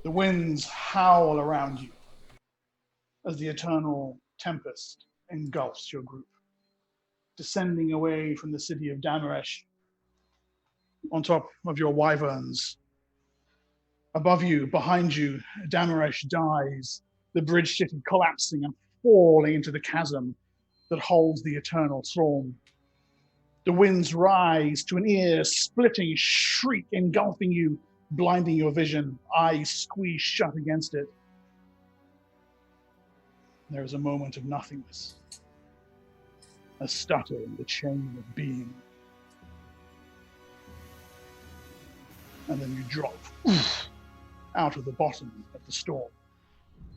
The winds howl around you as the eternal tempest engulfs your group, descending away from the city of Damaresh on top of your wyverns. Above you, behind you, Damaresh dies, the bridge city collapsing and falling into the chasm that holds the eternal storm. The winds rise to an ear-splitting shriek, engulfing you, blinding your vision, eyes squeezed shut against it. There is a moment of nothingness, a stutter in the chain of being. And then you drop out of the bottom of the storm,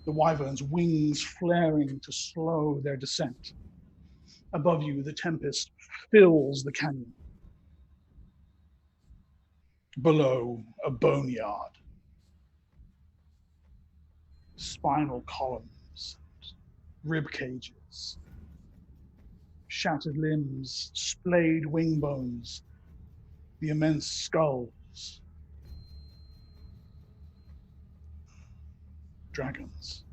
the wyvern's wings flaring to slow their descent. Above you, the tempest fills the canyon. Below, a boneyard. Spinal columns, rib cages, shattered limbs, splayed wing bones, the immense skulls. Dragons.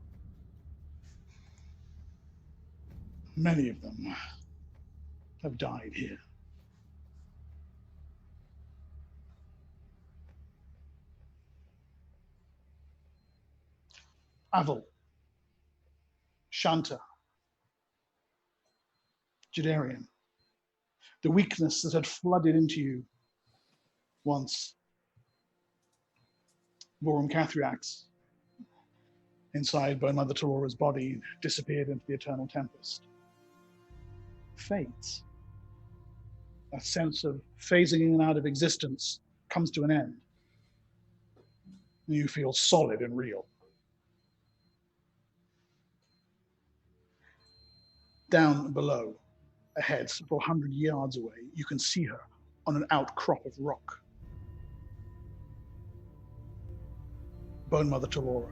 Many of them have died here. Aval, Shanta, Jadarian, the weakness that had flooded into you once. Vorum Cathriax, inside Bone Mother Talora's body, disappeared into the eternal tempest. Fades. That sense of phasing in and out of existence comes to an end. And you feel solid and real. Down below, ahead, several hundred yards away, you can see her on an outcrop of rock. Bone Mother Talora,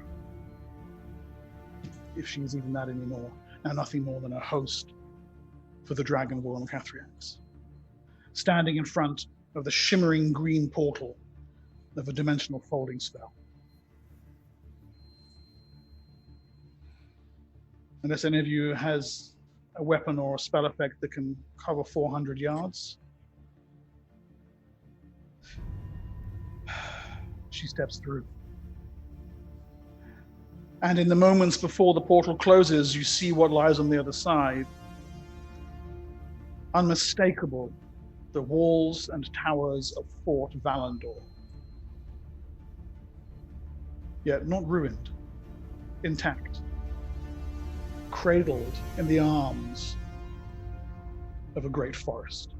if she is even that anymore, now nothing more than a host for the dragon Vorum Cathriax, standing in front of the shimmering green portal of a dimensional folding spell. Unless any of you has a weapon or a spell effect that can cover 400 yards. She steps through. And in the moments before the portal closes, you see what lies on the other side. Unmistakable, the walls and towers of Fort Valandor. Yet not ruined, intact. Cradled in the arms of a great forest.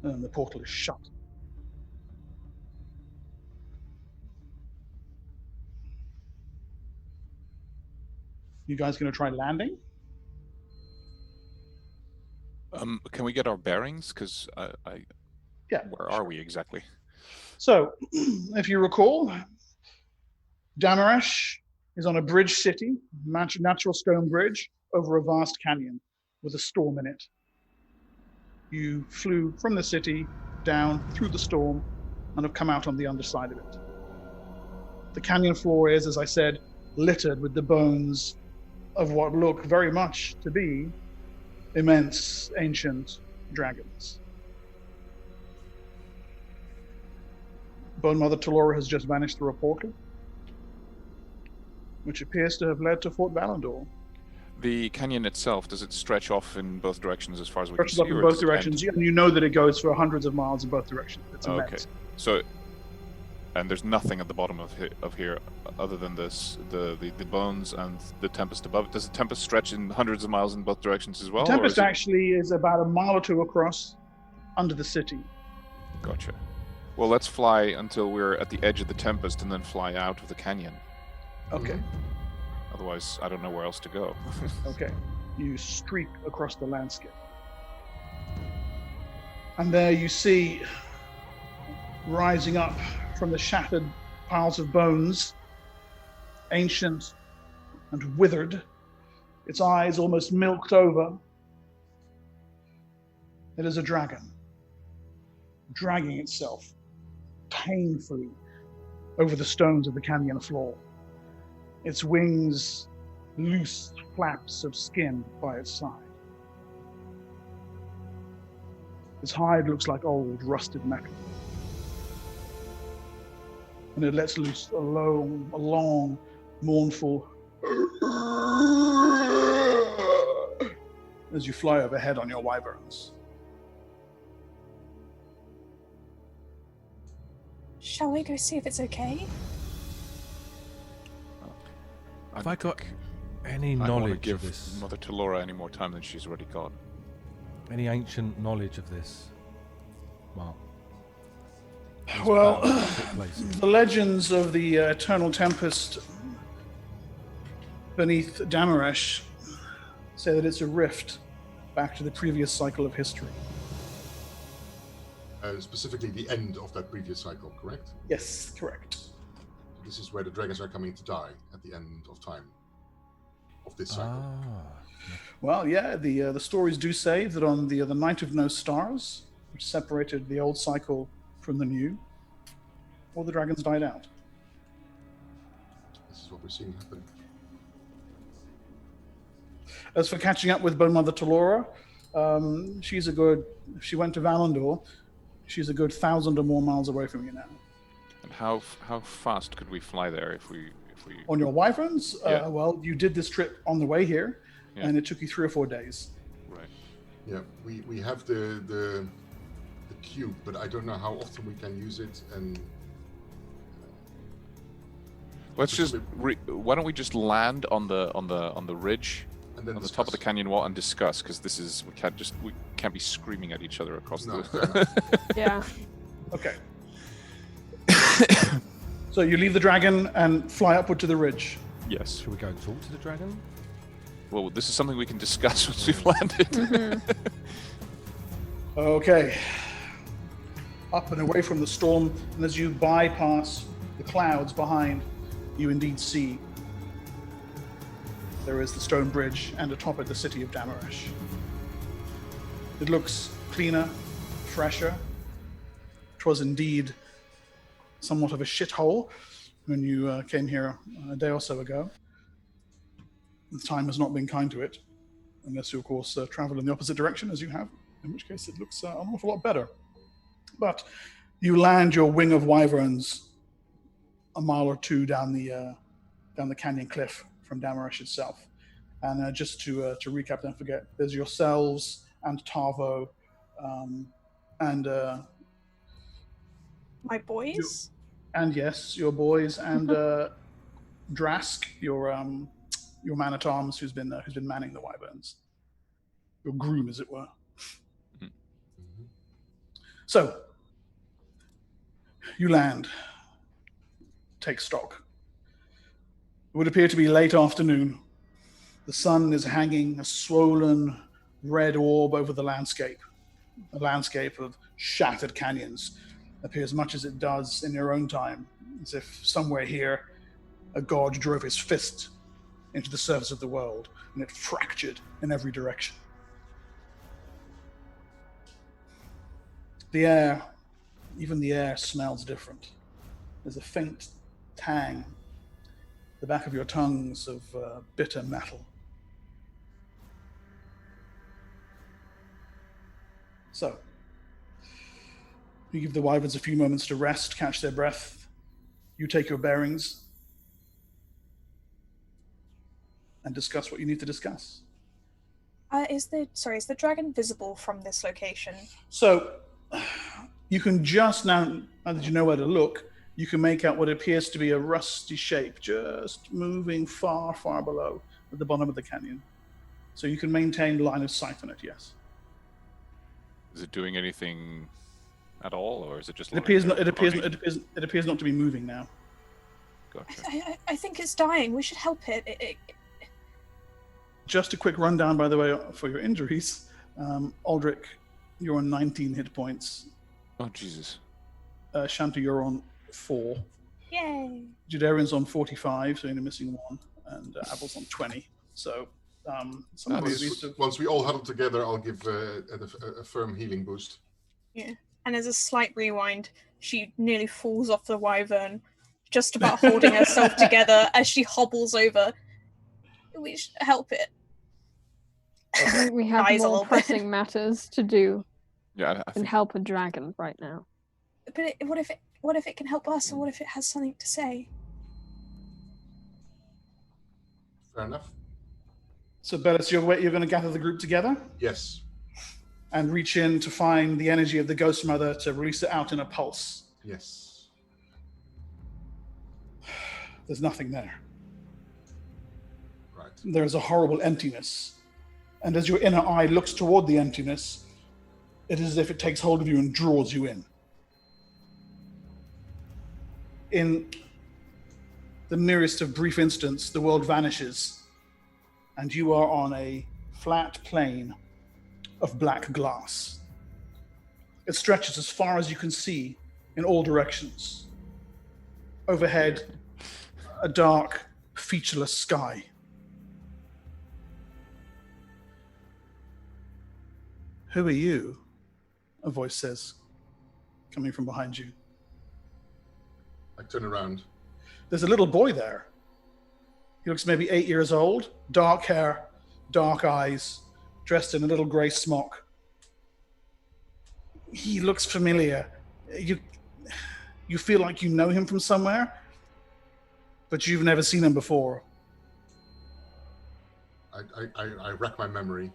And the portal is shut. You guys going to try landing? Can we get our bearings? Because Yeah. Where are we exactly? So, if you recall, Damaresh is on a bridge city, natural stone bridge, over a vast canyon with a storm in it. You flew from the city down through the storm and have come out on the underside of it. The canyon floor is, as I said, littered with the bones of what look very much to be immense ancient dragons. Bone Mother Talora has just vanished through a portal, which appears to have led to Fort Valandor. The canyon itself, does it stretch off in both directions as far as we can see? Stretches off in both directions, and you know that it goes for hundreds of miles in both directions. It's immense. Okay, so, and there's nothing at the bottom of here other than this, the bones and the tempest above. Does the tempest stretch in hundreds of miles in both directions as well? The tempest actually is about a mile or two across under the city. Gotcha. Well, let's fly until we're at the edge of the tempest and then fly out of the canyon. Okay. Otherwise, I don't know where else to go. Okay. You streak across the landscape. And there you see, rising up from the shattered piles of bones, ancient and withered, its eyes almost milked over. It is a dragon, dragging itself painfully over the stones of the canyon floor. Its wings loose flaps of skin by its side. Its hide looks like old, rusted metal. And it lets loose a long, mournful as you fly overhead on your wyverns. Shall we go see if it's okay? Have I got any I don't want to knowledge give of this? Mother Talora any more time than she's already got. Any ancient knowledge of this, Mark? This Well, battle that took place? the legends of the Eternal Tempest beneath Damaresh say that it's a rift back to the previous cycle of history. Specifically the end of that previous cycle, correct? Yes, correct. This is where the dragons are coming to die at the end of time of this cycle. Well, yeah, the stories do say that on the night of no stars, which separated the old cycle from the new, all the dragons died out. This is what we're seeing happen. As for catching up with Bone Mother Talora, she went to Valandor. She's a good 1,000 or more miles away from you now. And how fast could we fly there if we On your wyverns? Yeah. Well, you did this trip on the way here, Yeah. and it took you 3 or 4 days. Right. Yeah, we have the cube, but I don't know how often we can use it. And Let's just why don't we just land on the ridge and then on the top of the canyon wall and discuss, because this is we can't be screaming at each other across No, the Yeah. Okay. So you leave the dragon and fly upward to the ridge. Yes. Should we go and talk to the dragon? Well, this is something we can discuss once we've landed. Okay. Up and away from the storm, and as you bypass the clouds behind, you indeed see there is the stone bridge and atop it the city of Damaresh. It looks cleaner, fresher. 'Twas indeed somewhat of a shithole when you came here a day or so ago. The time has not been kind to it, unless you, of course, travel in the opposite direction as you have, in which case it looks an awful lot better. But you land your wing of wyverns a mile or two down the canyon cliff from Damaresh itself. And just to recap, don't forget, there's yourselves and Tavo and My boys? and yes, your boys and Drask, your man at arms who's been manning the wyverns, your groom, as it were. So you land, take stock. It would appear to be late afternoon. The sun is hanging a swollen red orb over the landscape, a landscape of shattered canyons. Appears much as it does in your own time, as if somewhere here a god drove his fist into the surface of the world and it fractured in every direction. The air, even the air smells different. There's a faint tang, the back of your tongues of bitter metal. So, you give the wyverns a few moments to rest, catch their breath. You take your bearings and discuss what you need to discuss. Is the dragon visible from this location? So, you can just now that you know where to look, you can make out what appears to be a rusty shape just moving far, far below at the bottom of the canyon. So you can maintain line of sight on it, yes. Is it doing anything at all, or is it just? It appears not to be moving now. Gotcha. I think it's dying. We should help it. Just a quick rundown, by the way, for your injuries. Aldrich, you're on 19 hit points. Oh Jesus. Shanta, you're on 4. Yay! Judarian's on 45, so you're missing 1, and Apple's on 20. So somebody at least. Once we all huddle together, I'll give a firm healing boost. Yeah. And as a slight rewind, she nearly falls off the wyvern, just about holding herself together as she hobbles over. We should help it. I think we have Dies a more little bit. pressing matters to do Yeah, I than think help a dragon right now. But what if it can help us, or what if it has something to say? Fair enough. So, Bellis, you're going to gather the group together Yes. and reach in to find the energy of the Ghost Mother to release it out in a pulse. Yes. There's nothing there. Right. There's a horrible emptiness. And as your inner eye looks toward the emptiness, it is as if it takes hold of you and draws you in. In the merest of brief instants, the world vanishes, and you are on a flat plane of black glass. It stretches as far as you can see in all directions. Overhead, a dark, featureless sky. Who are you? A voice says, coming from behind you. I turn around. There's a little boy there. He looks maybe 8 years old, dark hair, dark eyes, dressed in a little grey smock. He looks familiar. You feel like you know him from somewhere, but you've never seen him before. I rack my memory.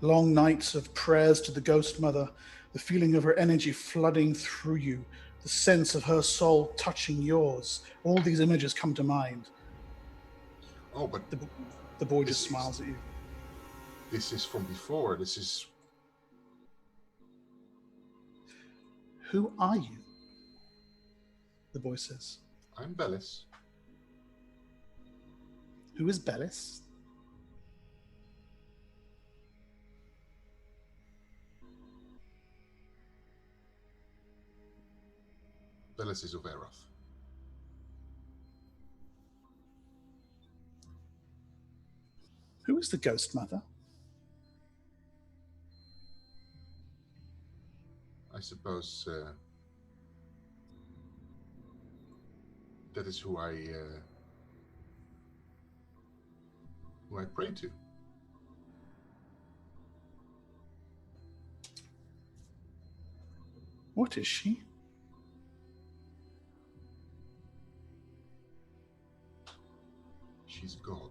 Long nights of prayers to the Ghost Mother, the feeling of her energy flooding through you, the sense of her soul touching yours. All these images come to mind. Oh, but The boy This just smiles at you. this is from before. This is... Who are you? The boy says. I'm Bellis. Who is Bellis? Bellis is of Erroth. Who is the Ghost Mother? I suppose that is who I pray to. What is she? She's God.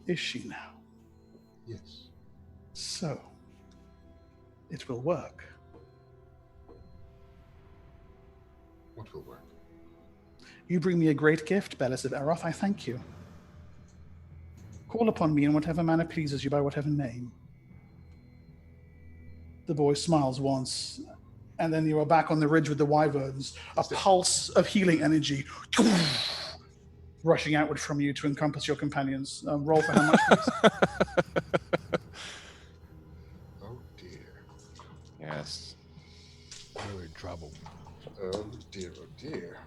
Is she now? Yes. So, it will work. What will work? You bring me a great gift, Bellis of Erroth. I thank you. Call upon me in whatever manner pleases you by whatever name. The boy smiles once, and then you are back on the ridge with the wyverns, a pulse of healing energy rushing outward from you to encompass your companions. Roll for how much, please? Oh dear. yes. We're in trouble. Oh dear, oh dear.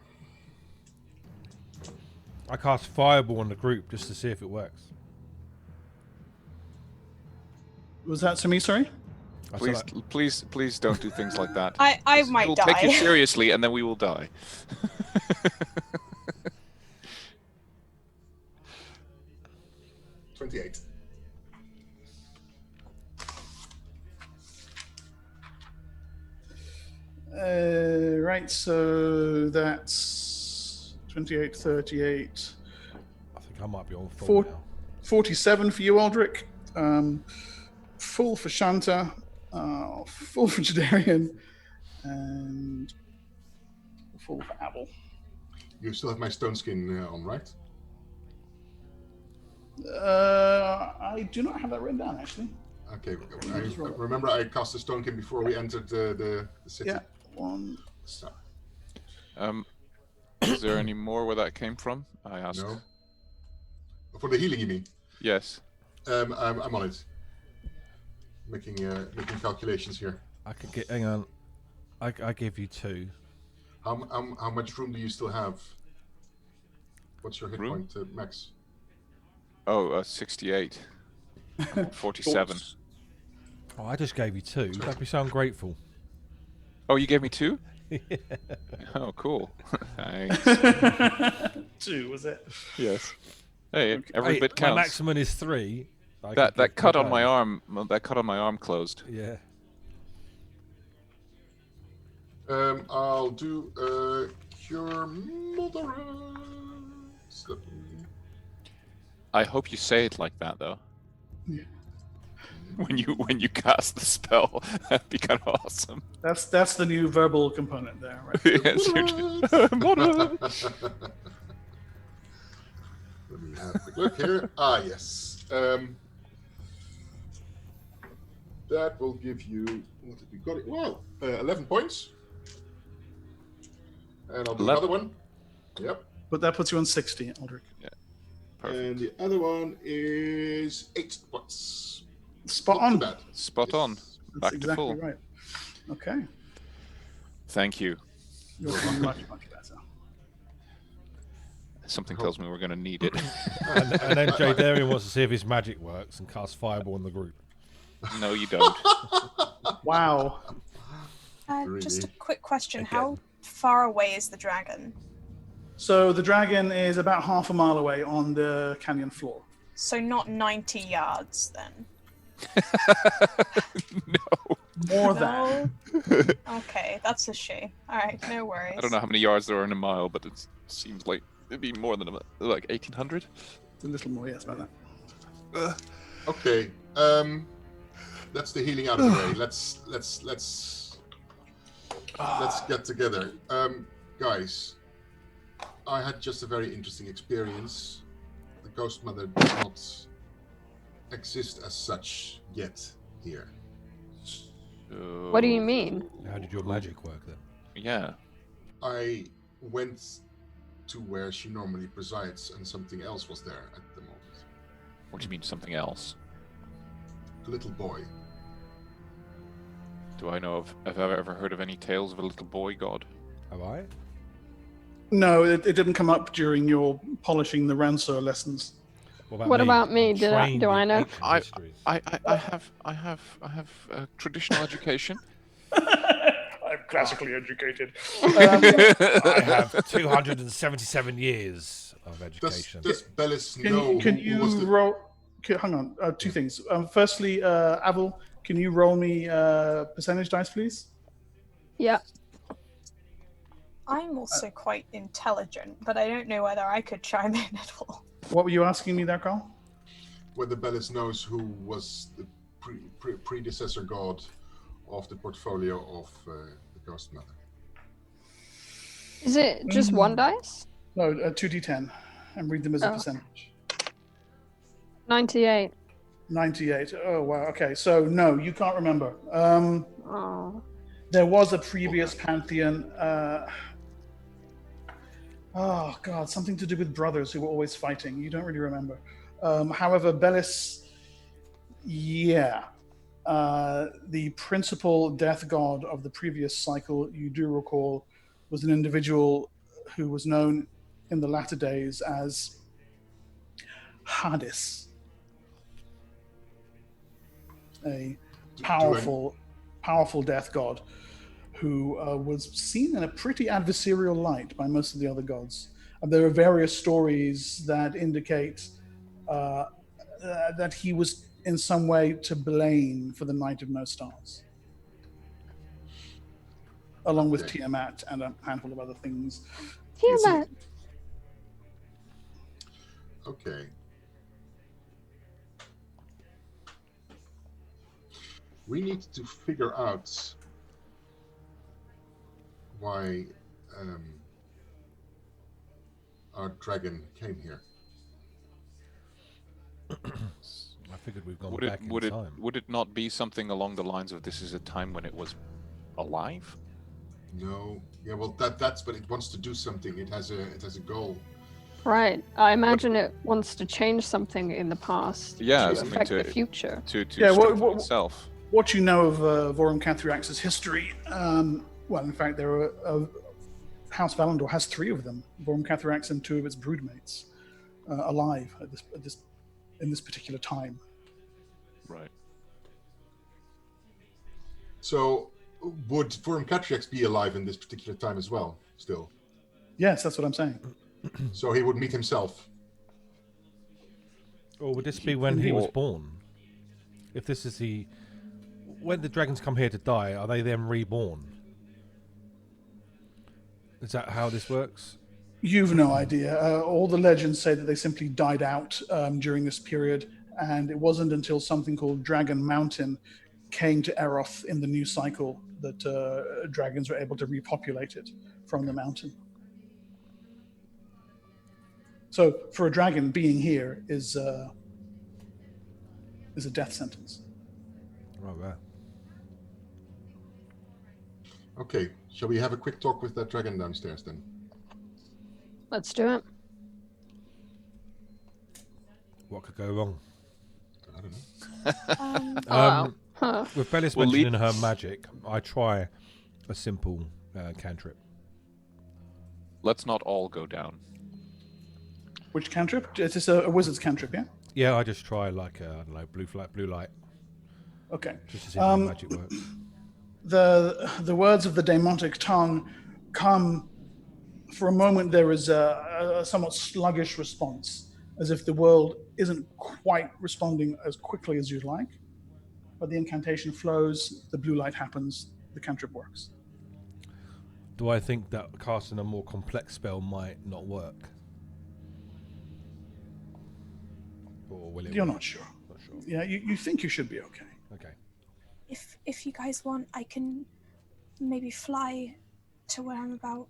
I cast Fireball on the group just to see if it works. Was that to me, sorry? I Please, said please don't do things like that. I might We'll die. take it seriously, and then we will die. 28. Right, so that's 28, 38, I think I might be on full Four- now. 47 for you, Aldrich. Full for Shanta, full for Jadarian, and full for Abel. You still have my stone skin on, right? I do not have that written down, actually. Okay. Remember, I cast the stone skin before we entered the city. Yeah, one. So, Is there any more where that came from? I asked. no. For the healing, you mean? Yes. I'm on it. Making calculations here. I could get. Hang on. I give you 2. How much room do you still have? What's your hit Room? point, Max? Oh, 68. 47. Oh, I just gave you 2. Don't be so ungrateful. Oh, you gave me 2? Oh, cool. Thanks. 2, was it? Yes. Hey, Okay. every Hey, bit my counts. maximum is 3. That cut on my arm. That cut on my arm closed. Yeah. I'll do cure moderate. I hope you say it like that though. Yeah. When you cast the spell, that'd be kind of awesome. That's the new verbal component there, right? Yes, you're just- Moderate. Let me have a quick look here. Yes. That will give you. What did we got? It? Wow, 11 points. And I'll do another one. Yep. But that puts you on 60, Aldrich. Perfect. And the other one is 8 points. Spot Not on. too bad. Spot on. That's Back to exactly full. right. Okay. Thank you. You're doing much, much better. Something tells me we're going to need it. And then Jay Darian wants to see if his magic works and cast Fireball on the group. No, you don't. Wow. Just a Really? quick question. Again. How far away is the dragon? So the dragon is about half a mile away on the canyon floor. So not 90 yards then? No. More than. No? Okay, that's a shame. Alright, no worries. I don't know how many yards there are in a mile, but it seems like it'd be more than like 1,800. It's a little more, yes, about that. Okay. That's the healing out of the way. Let's get together. Guys, I had just a very interesting experience. The Ghost Mother does not exist as such yet here. So, What do you mean? How did your magic work then? Yeah. I went to where she normally presides, and something else was there at the moment. What do you mean something else? A little boy. Do I know if I've ever heard of any tales of a little boy god? Have I? No, it didn't come up during your polishing the Ransor lessons. What me? about me? I'm Do trained I in know? ancient histories. I have traditional education. I'm classically educated. I have 277 years of education. Does Bellis know Can who was you the... roll? Hang on, two things. Firstly, Avel, can you roll me percentage dice, please? Yeah. I'm also quite intelligent, but I don't know whether I could chime in at all. What were you asking me there, Carl? Whether Bellis knows who was the predecessor god of the portfolio of the Ghost Mother. Is it just one dice? No, 2d10, and read them as a Oh. percentage. 98. 98. Oh, wow. Okay, so no, you can't remember. Oh. There was a previous pantheon. Oh, God, something to do with brothers who were always fighting. You don't really remember. However, Bellis, yeah. The principal death god of the previous cycle, you do recall, was an individual who was known in the latter days as Hades. A powerful death god who was seen in a pretty adversarial light by most of the other gods. There are various stories that indicate that he was in some way to blame for the Night of No Stars, along with Okay. Tiamat and a handful of other things. Tiamat. Okay. We need to figure out why our dragon came here. I figured we've gone back in time. Would it not be something along the lines of this is a time when it was alive? No. Yeah, well that's when it wants to do something. It has a goal. Right. I imagine it wants to change something in the past Yeah, to something affect to- the future. To Yeah, strengthen itself. What you know of Vorum Cathrax's history, well, in fact, there are House Valandor has 3 of them, Vorum Cathrax and 2 of its broodmates, alive in this particular time. Right. So, would Katriax be alive in this particular time as well, still? Yes, that's what I'm saying. So he would meet himself. Or would this be when he was Or- born? If this is the... When the dragons come here to die, are they then reborn? Is that how this works? You've no idea. All the legends say that they simply died out during this period, and it wasn't until something called Dragon Mountain came to Erroth in the new cycle that dragons were able to repopulate it from the mountain. So, for a dragon, being here is a death sentence. Right. Okay, shall we have a quick talk with that dragon downstairs then? Let's do it. What could go wrong? I don't know. Huh. With Bellis We'll mentioning her magic, I try a simple cantrip. Let's not all go down. Which cantrip? Is this a wizard's cantrip, yeah? Yeah, I just try like, I don't know, blue light, Okay. just to see how magic works. The words of the demotic tongue come. For a moment, there is a somewhat sluggish response, as if the world isn't quite responding as quickly as you'd like. But the incantation flows, the blue light happens, the cantrip works. Do I think that casting a more complex spell might not work? Or will it You're work? not sure. Not sure. Yeah, you think you should be okay. Okay. If you guys want, I can maybe fly to where I'm about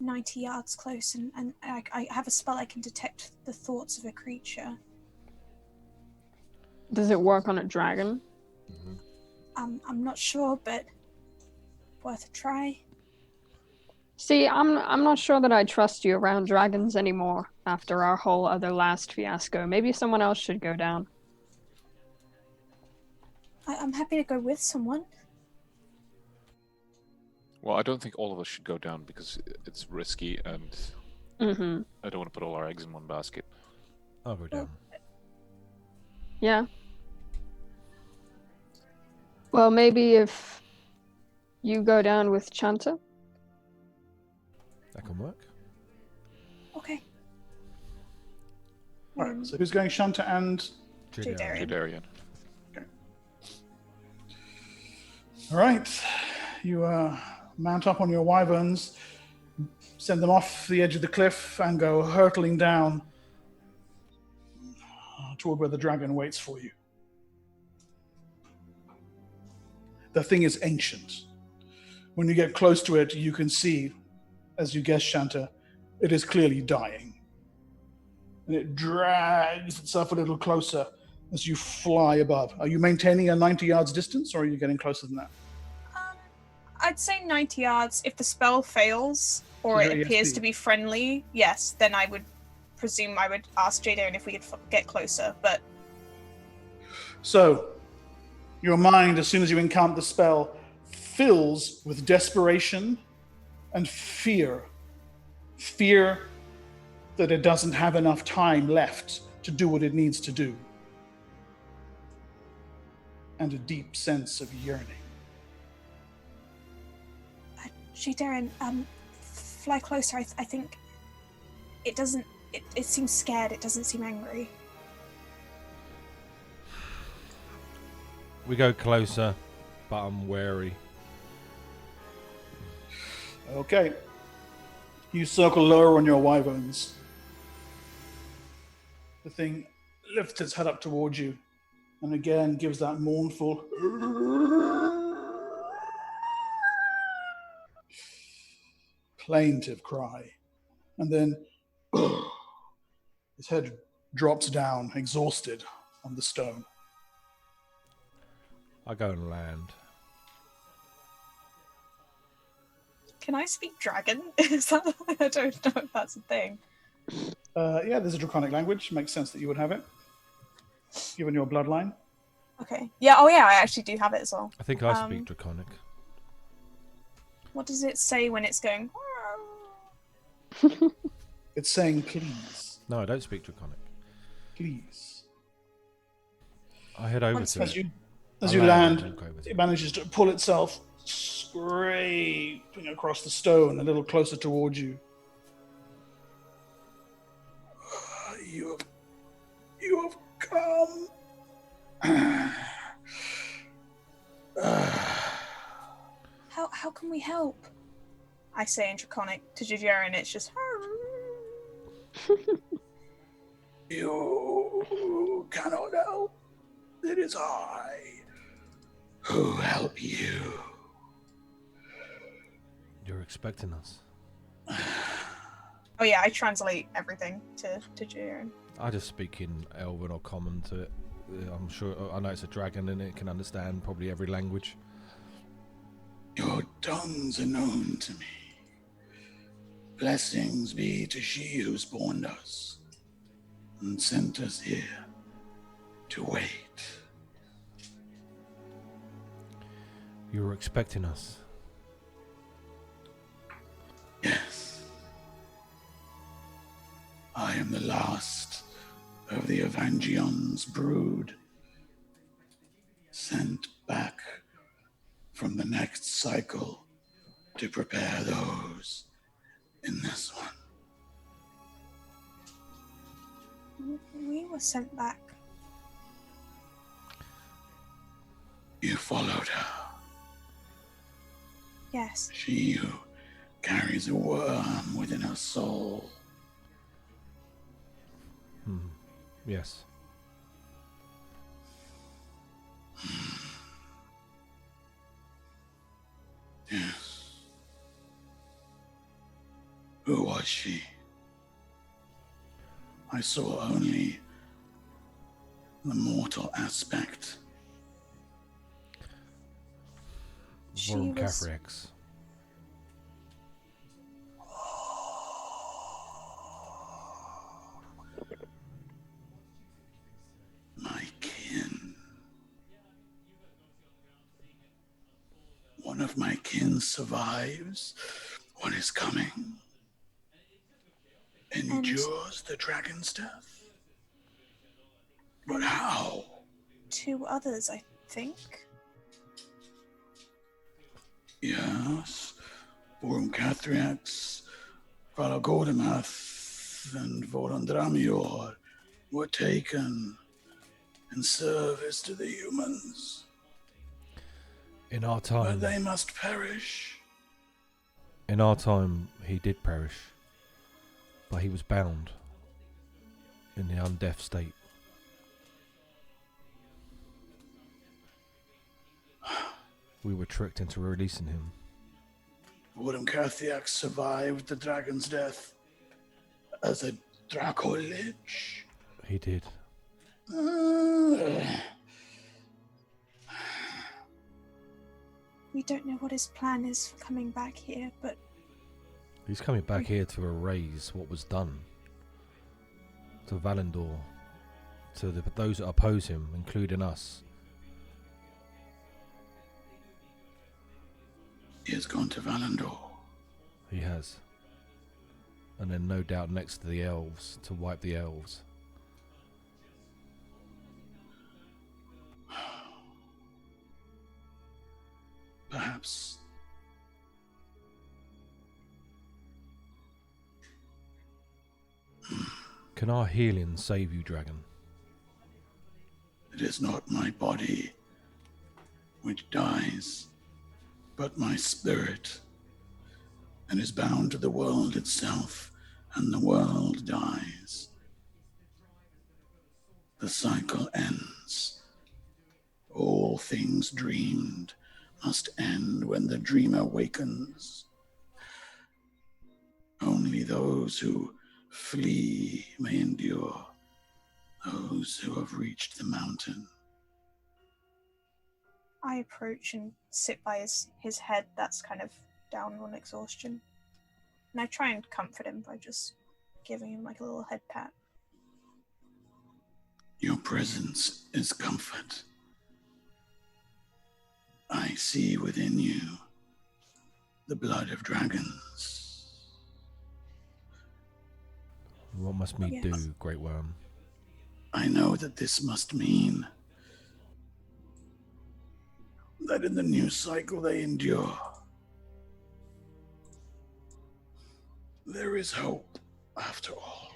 90 yards close, and I have a spell I can detect the thoughts of a creature. Does it work on a dragon? I'm not sure, but worth a try. See, I'm not sure that I trust you around dragons anymore after our whole other last fiasco. Maybe someone else should go down. I'm happy to go with someone. Well, I don't think all of us should go down because it's risky, and Mm-hmm. I don't want to put all our eggs in one basket. I'll go down. Yeah. Well, maybe if you go down with Chanta. That can work. Okay. All right, so who's going? Shanta and... Jadarian. Jadarian. All right. You mount up on your wyverns, send them off the edge of the cliff, and go hurtling down toward where the dragon waits for you. The thing is ancient. When you get close to it, you can see, as you guess, Shanta, it is clearly dying. And it drags itself a little closer as you fly above. Are you maintaining a 90 yards distance, or are you getting closer than that? I'd say 90 yards. If the spell fails, or Is it your appears ESP? to be friendly, yes, then I would presume I would ask Jadarian if we could get closer, but So, your mind, as soon as you encounter the spell, fills with desperation and fear. Fear that it doesn't have enough time left to do what it needs to do. And a deep sense of yearning. Jadarian, fly closer. I think it doesn't. It seems scared. It doesn't seem angry. We go closer, but I'm wary. Okay. You circle lower on your wyverns. The thing lifts its head up towards you and again gives that mournful plaintive cry. And then his head drops down, exhausted, on the stone. I go and land. Can I speak dragon? Is that? I don't know if that's a thing. Yeah, there's a draconic language. Makes sense that you would have it, given your bloodline. Okay. Yeah. Oh, yeah. I actually do have it as well. I think I speak Draconic. What does it say when it's going? It's saying, please, No, I don't speak Draconic. please. I head over Once to As it. As I you land, land, walk over to it it. manages to pull itself scraping across the stone a little closer towards you. You have come. How can we help? I say in Draconic to Jujira, and it's just. You cannot help. It is I who help you. You're expecting us. Oh yeah, I translate everything to Jujira. I just speak in Elven or Common to it. I'm sure. I know it's a dragon and it can understand probably every language. Your tongues are known to me. Blessings be to she who spawned us and sent us here to wait. You were expecting us. Yes. I am the last of the Evangion's brood, sent back from the next cycle to prepare those in this one. We were sent back. You followed her. Yes. She who carries a worm within her soul. Yes. Yes. Who was she? I saw only the mortal aspect. She Vorum was- Cathrex. My kin. One of my kin survives what is coming. Endures the dragon's death. But how? 2 others, I think. Yes. Vorum Cathrex, Valagordimath, and Vorondramior were taken in service to the humans. In our But time, they must perish. he did perish, but he was bound in the undeaf state. We were tricked into releasing him. Vorum Cathrex survived the dragon's death as a Draco Lich. He did. We don't know what his plan is for coming back here, but He's coming back here to erase what was done to Valendor, to those that oppose him, including us. He has gone to Valendor. He has. And then no doubt next to the elves, to wipe the elves. Perhaps. Can our healing save you, dragon? It is not my body which dies, but my spirit, and is bound to the world itself, and the world dies. The cycle ends. All things dreamed must end when the dreamer wakens. Only those who flee may endure, those who have reached the mountain. I approach and sit by his head that's kind of down on exhaustion. And I try and comfort him by just giving him like a little head pat. Your presence is comfort. I see within you the blood of dragons. What must we Yes. do, Great Worm? I know that this must mean that in the new cycle they endure, there is hope after all.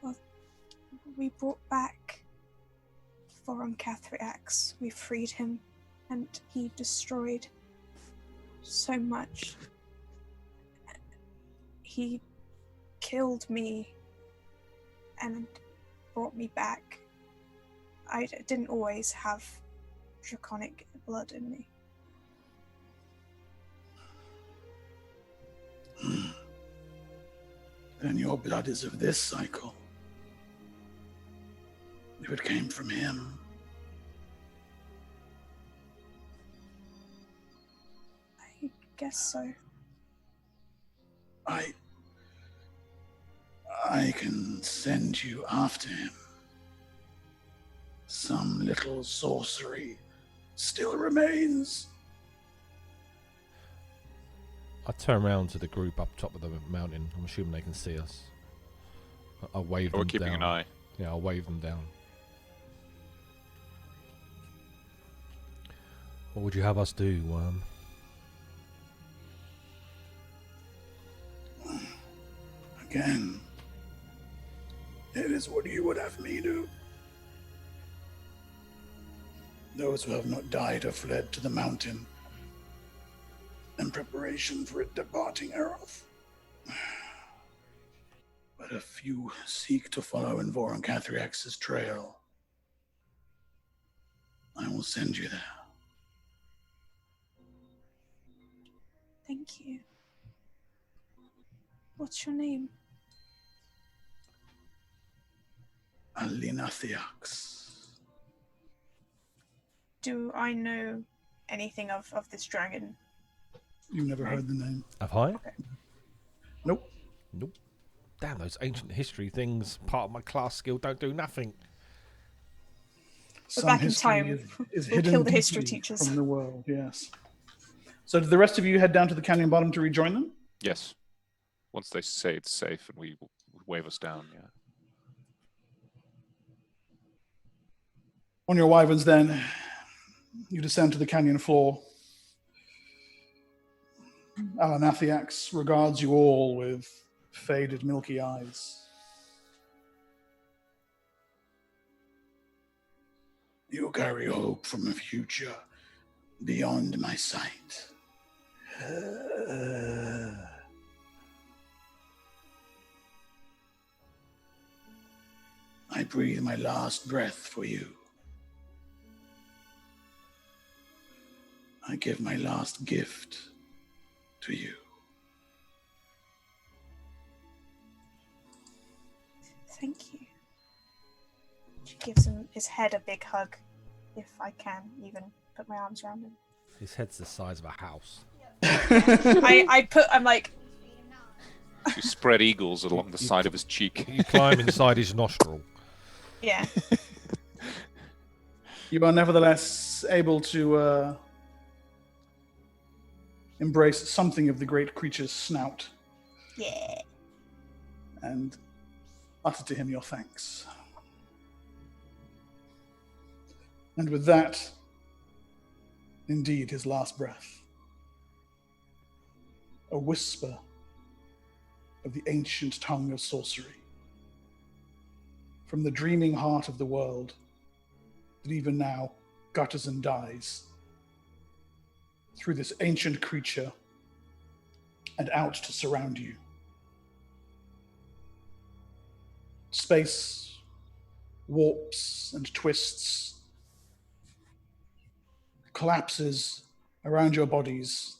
Well, we brought back Vorum Cathriax. We freed him, and he destroyed so much. He killed me and brought me back. I didn't always have draconic blood in me. Then your blood is of this cycle. If it came from him. I guess so. I can send you after him. Some little sorcery still remains. I turn around to the group up top of the mountain. I'm assuming they can see us. I'll wave them We're keeping down. an eye. Yeah, I'll wave them down. What would you have us do, Worm? Again, it is what you would have me do. Those who have not died have fled to the mountain in preparation for it departing Erroth. But a few seek to follow in Voron Cathriax's trail. I will send you there. Thank you. What's your name? Alinathiax. Do I know anything of this dragon? You've never heard the name? Have I? Nope. Nope. Damn, those ancient history things, part of my class skill, don't do nothing. We're back in time. Is We'll hidden kill the history deeply teachers. from the world, yes. So did the rest of you head down to the canyon bottom to rejoin them? Yes. Once they say it's safe and we wave us down, yeah. On your wyverns then, you descend to the canyon floor. Alanathiax regards you all with faded milky eyes. You carry hope from a future beyond my sight. I breathe my last breath for you. I give my last gift to you. Thank you. She gives him his head a big hug, if I can even put my arms around him. His head's the size of a house. I'm like, You spread eagles along the side of his cheek. You climb inside his nostril. yeah. You are nevertheless able to embrace something of the great creature's snout Yeah. and utter to him your thanks. And with that, indeed, his last breath, a whisper of the ancient tongue of sorcery from the dreaming heart of the world that even now gutters and dies through this ancient creature and out to surround you. Space warps and twists, collapses around your bodies.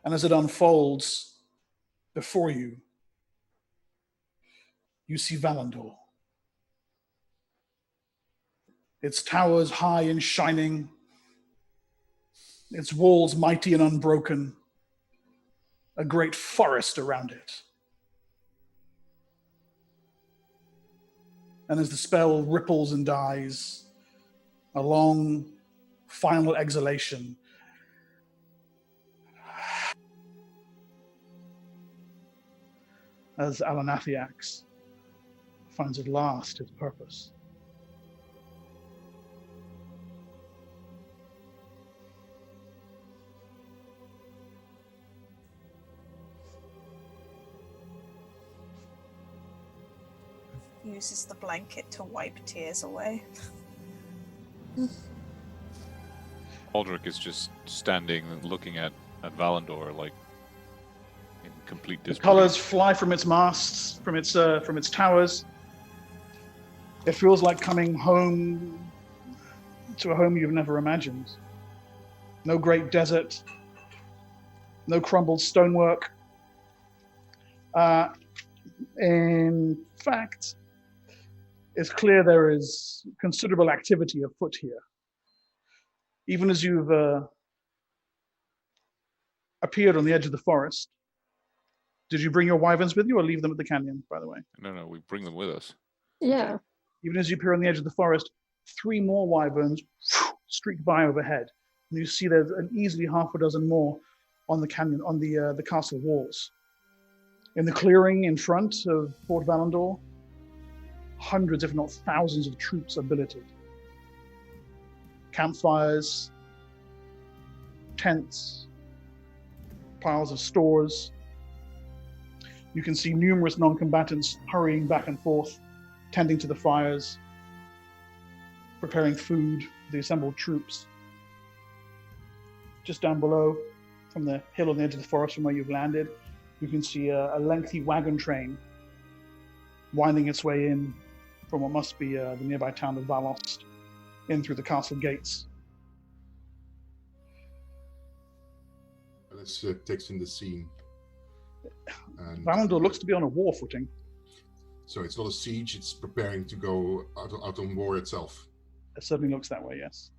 And as it unfolds before you, you see Valandor. Its towers high and shining, its walls mighty and unbroken, a great forest around it. And as the spell ripples and dies, a long final exhalation as Alanathiax finds at last its purpose. Uses the blanket to wipe tears away. Aldrich is just standing and looking at Valandor like in complete The disbelief. colors fly from its masts, from its towers. It feels like coming home to a home you've never imagined. No great desert, no crumbled stonework. In fact, it's clear there is considerable activity afoot here. Even as you've appeared on the edge of the forest, did you bring your wyverns with you or leave them at the canyon, by the way? No, we bring them with us. Yeah. Even as you appear on the edge of the forest, 3 more wyverns streak by overhead. And you see there's an easily half a dozen more on the canyon, on the castle walls. In the clearing in front of Fort Valandor, hundreds, if not thousands, of troops are billeted. Campfires, tents, piles of stores. You can see numerous non-combatants hurrying back and forth, tending to the fires, preparing food for the assembled troops. Just down below, from the hill on the edge of the forest from where you've landed, you can see a lengthy wagon train winding its way in from what must be the nearby town of Valost, in through the castle gates. Let's text in the scene. And Valandor looks to be on a war footing. so it's not a siege, it's preparing to go out on war itself. It certainly looks that way, yes.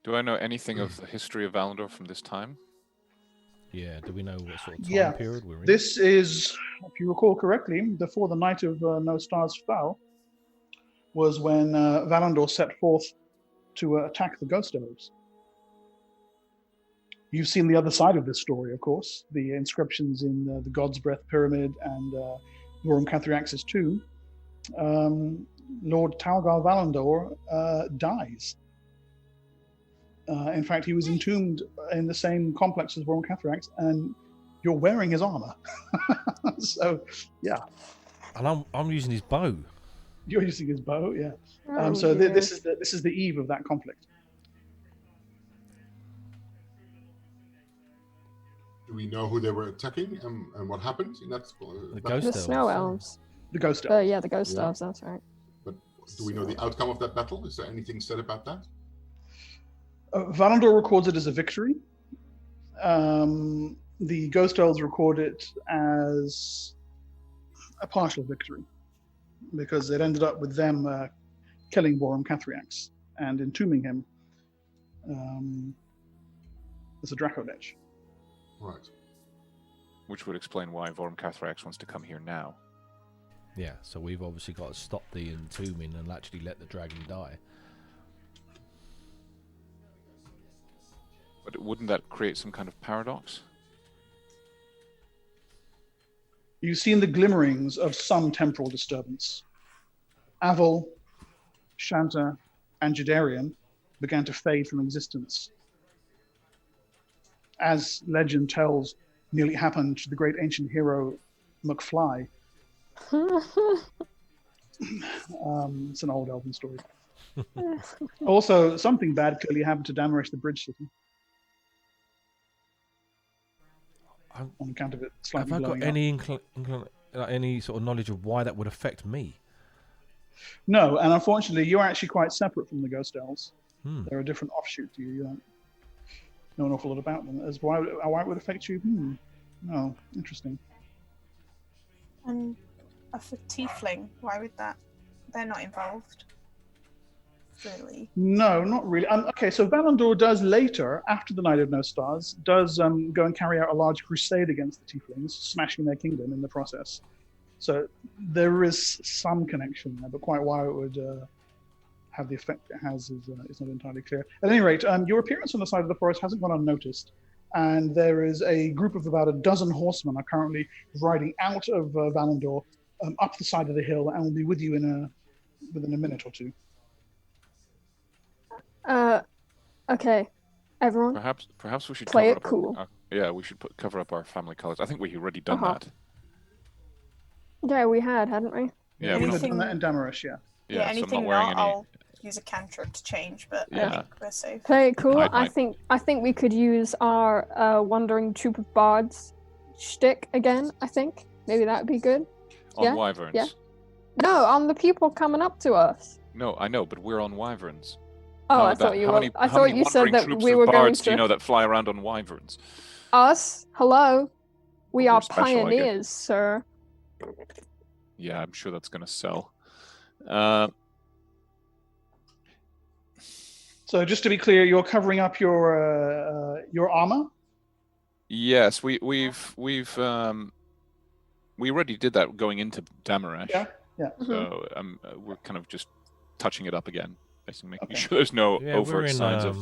Do I know anything of the history of Valandor from this time? Yeah, do we know what sort of time Yeah, period we're in? This is, if you recall correctly, before the night of No Stars Fell, was when Valandor set forth to attack the Ghost Elves. You've seen the other side of this story, of course, the inscriptions in the God's Breath Pyramid and Vorum Cathriax's tomb. Lord Talgar Valandor dies. In fact, he was entombed in the same complex as Vorum Cathriax, and you're wearing his armor. So, yeah. And I'm using his bow. You're using his bow, yeah. Oh, So dear. this is the eve of that conflict. Do we know who they were attacking and what happened in that? The battle? ghost The snow elves. elves. The Ghost Elves. Yeah, the ghost Yeah. elves, that's right. But do we know the outcome of that battle? Is there anything said about that? Valandor records it as a victory. The Ghost Elves record it as a partial victory, because it ended up with them killing Vorum Cathriax and entombing him as a Dracolich. Right. Which would explain why Vorum Cathrax wants to come here now. Yeah, so we've obviously got to stop the entombing and actually let the dragon die. But wouldn't that create some kind of paradox? You've seen the glimmerings of some temporal disturbance. Aval, Shanta, and Jadarian began to fade from existence. As legend tells, nearly happened to the great ancient hero McFly. It's an old elven story. Also, something bad clearly happened to Damarish the Bridge City. On account of it slightly Have I blowing got up. any sort of knowledge of why that would affect me? No, and unfortunately, you're actually quite separate from the Ghost Elves. Hmm. They're a different offshoot to you. You don't know an awful lot about them. As why it would affect you? Oh, interesting. And for tiefling, why would that? They're not involved. Really. No, not really. Okay, so Valandor does later, after the Night of No Stars, does go and carry out a large crusade against the Tieflings, smashing their kingdom in the process. So there is some connection there, but quite why it would have the effect it has is not entirely clear. At any rate, your appearance on the side of the forest hasn't gone unnoticed, and there is a group of about a dozen horsemen are currently riding out of Valandor up the side of the hill, and will be with you within a minute or two. Okay, everyone. Perhaps we should Play cover it up cool. we should cover up our family colors. I think we've already done Uh-huh. that. Yeah, we had, hadn't we? Yeah, we we have don't. done that in Damarish, yeah. Yeah, so I'm anything not wearing not, any. I'll use a cantrip to change, but I Yeah. think we're safe. Play it cool. Hide I my- think we could use our wandering troop of bards shtick again. I think maybe that would be good. On Yeah, wyverns. yeah. No, on the people coming up to us. No, I know, but we're on wyverns. Oh, How I would that- thought you how were. many- I how thought many you said wandering that troops we of were going bards to. do you know that fly around on wyverns? Us? Hello. We We're are special, I guess. pioneers, sir. Yeah, I'm sure that's gonna sell. So just to be clear, you're covering up your armor. Yes, we already did that going into Damarash. Yeah. So we're kind of just touching it up again, basically making Okay. sure there's no Yeah, we're overt in signs of.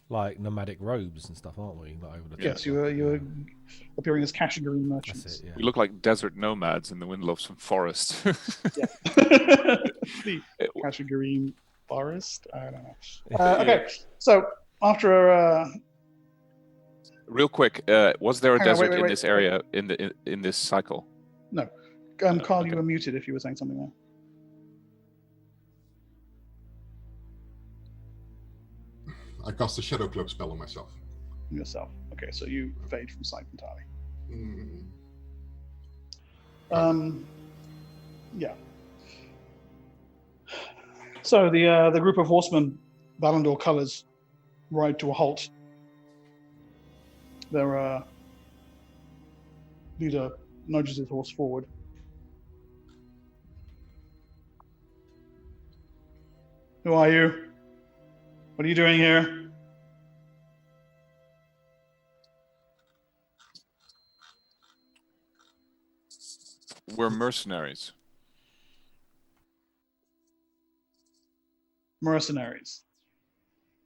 like nomadic robes and stuff, aren't we? Like over the Yes, top, you're yeah. appearing as Kashagarine That's merchants. it. Yeah. We look like desert nomads in the Windloaf's forest. Yeah. The Kashagarine forest. I don't know. Okay, so after Real quick, was there a Hang on, desert wait, in wait. this area in this cycle? Carl, okay. you were muted if you were saying something there. I cast a shadow cloak spell on myself. Yourself. Okay, so you fade from sight entirely. Mm. Yeah. So the group of horsemen, Valandor colors, ride to a halt. Their leader nudges his horse forward. Who are you? What are you doing here? We're mercenaries. Mercenaries.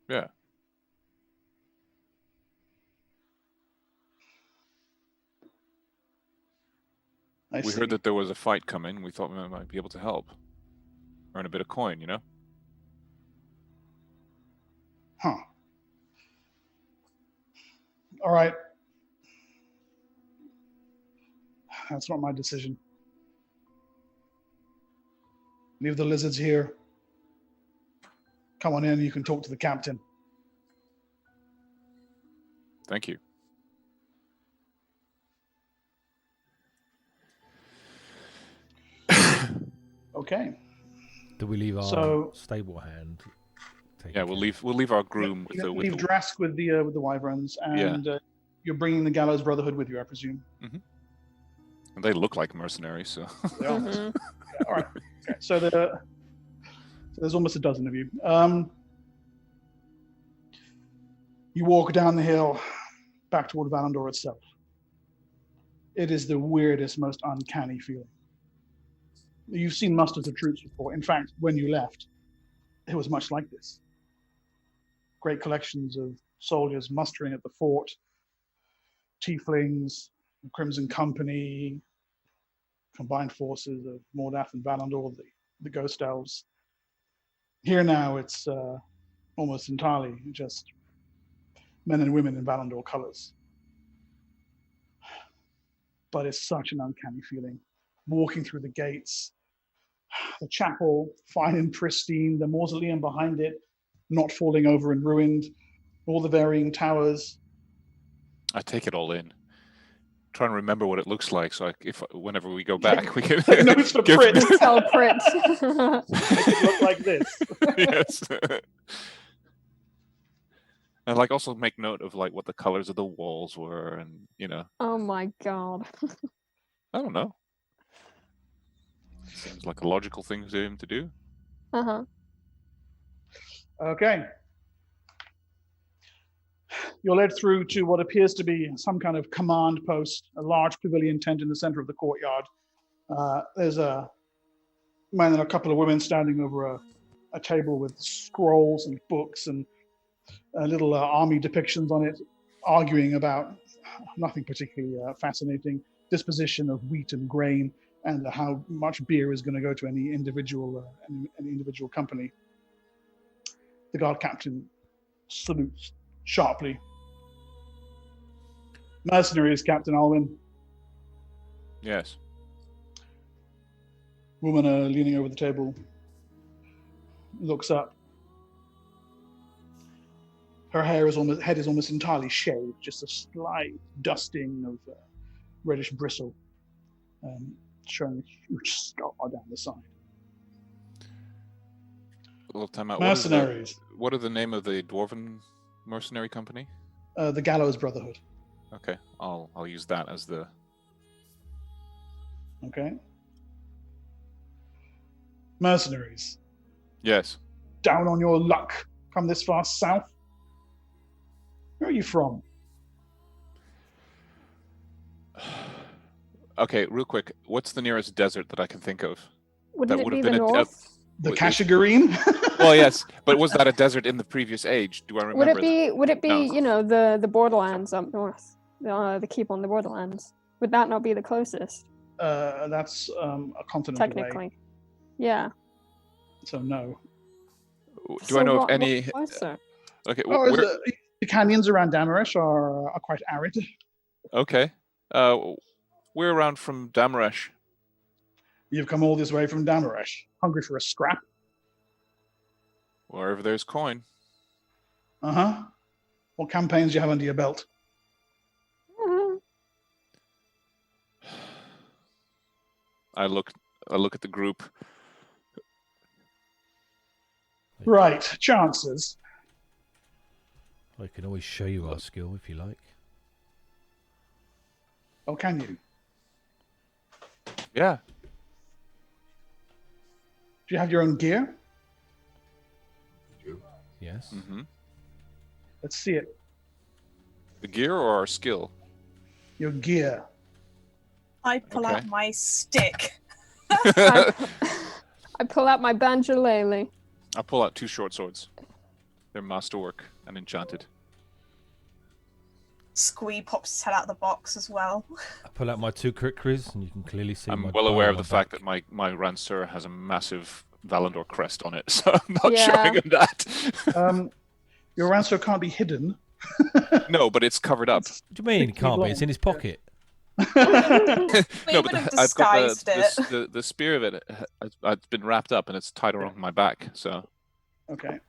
Yeah. I We see. heard that there was a fight coming. We thought we might be able to help. Earn a bit of coin, you know? Huh. All right. That's not my decision. Leave the lizards here. Come on in, you can talk to the captain. Thank you. Okay. Do we leave our So- stable hand? taken Yeah, care we'll leave our groom You with leave Drask with the wyverns, and you're bringing the Gallows Brotherhood with you, I presume. and they look like mercenaries, so They are. Mhm. Yeah, all right. Okay. So there's almost a dozen of you. You walk down the hill back toward Valandor itself. It is the weirdest, most uncanny feeling. You've seen musters of troops before. In fact, when you left, it was much like this. Great collections of soldiers mustering at the fort, tieflings, the Crimson Company, combined forces of Mordath and Valandor, the Ghost Elves. Here now, it's almost entirely just men and women in Valandor colors. But it's such an uncanny feeling. Walking through the gates, the chapel, fine and pristine, the mausoleum behind it, not falling over and ruined, all the varying towers. I take it all in. Try and remember what it looks like, so whenever we go back, we can Notes for give- Prit. Tell Prit. Make it look like this. Yes. And also make note of what the colors of the walls were, and Oh my god. I don't know. Seems like a logical thing for him to do. Uh-huh. Okay. You're led through to what appears to be some kind of command post, a large pavilion tent in the center of the courtyard. There's a man and a couple of women standing over a table with scrolls and books and little army depictions on it, arguing about nothing particularly fascinating, disposition of wheat and grain, and how much beer is going to go to any individual company. The guard captain salutes sharply. Mercenaries, Captain Alwyn. Yes. Woman leaning over the table, looks up. Her head is almost entirely shaved, just a slight dusting of reddish bristle, showing a huge scar down the side. A little time out. Mercenaries. What are the name of the dwarven mercenary company? The Gallows Brotherhood. Okay, I'll use that as the. Okay. Mercenaries. Yes. Down on your luck. Come this far south. Where are you from? Okay, real quick. What's the nearest desert that I can think of? Wouldn't That it would be have the been north? The Kashagareen? Well, yes, but was that a desert in the previous age? Do I remember? Would it be No. you know, the borderlands up north? The keep on the borderlands. Would that not be the closest? That's a continent Technically. away. Yeah. So no. Do I know of what's any? closer? Okay, The canyons around Damaresh are quite arid. okay. We're around from Damaresh. You've come all this way from Damaresh, hungry for a scrap. Wherever there's coin. Uh-huh. What campaigns do you have under your belt? Mhm. I look at the group. Right, chances. I can always show you our skill if you like. Oh, can you? Yeah. Do you have your own gear? Yes. Mm-hmm. Let's see it. The gear or our skill? Your gear. I pull Okay. out my stick. I pull out my banjolele. I pull out 2 short swords. They're masterwork and enchanted. Squee pops his head out of the box as well. I pull out my 2 kukris, and you can clearly see I'm my well bow aware on of my the fact back. that my Ransur has a massive Valandor crest on it, so I'm not Yeah. showing him that. Your answer can't be hidden. No, but it's covered up. What do you mean it can't be? It's in his pocket. We No, would but have I've got disguised it. the spear of it. It's been wrapped up and it's tied around my back. So Okay.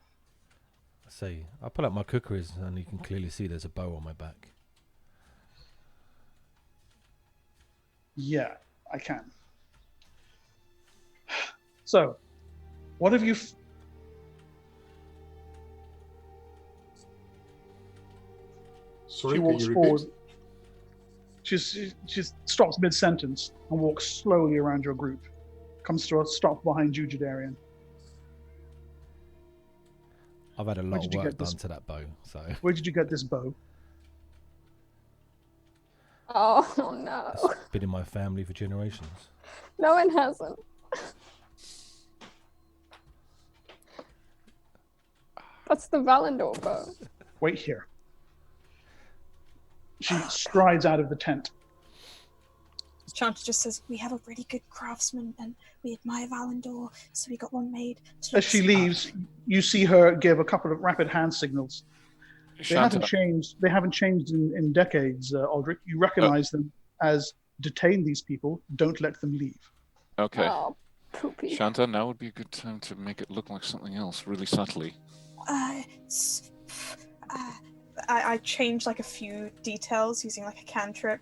See, I pull out my kukris, and you can clearly see there's a bow on my back. Yeah, I can. So, what have you... Sorry, She can walks you forward. repeat? She stops mid-sentence and walks slowly around your group. Comes to a stop behind you, Judarian. I've had a Where lot did of you work get this? done to that bow, so Where did you get this bow? Oh no. it's been in my family for generations. No, it hasn't. That's the Valandor bow. Wait here. She strides out of the tent. Chanta just says, we have a really good craftsman and we admire Valandor, so we got one made. As she leaves, you see her give a couple of rapid hand signals. They haven't changed. They haven't changed in decades, Aldrich. You recognize them as detain these people. Don't let them leave. okay, Oh, poopy. Shanta, now would be a good time to make it look like something else, really subtly. I changed like a few details using like a cantrip.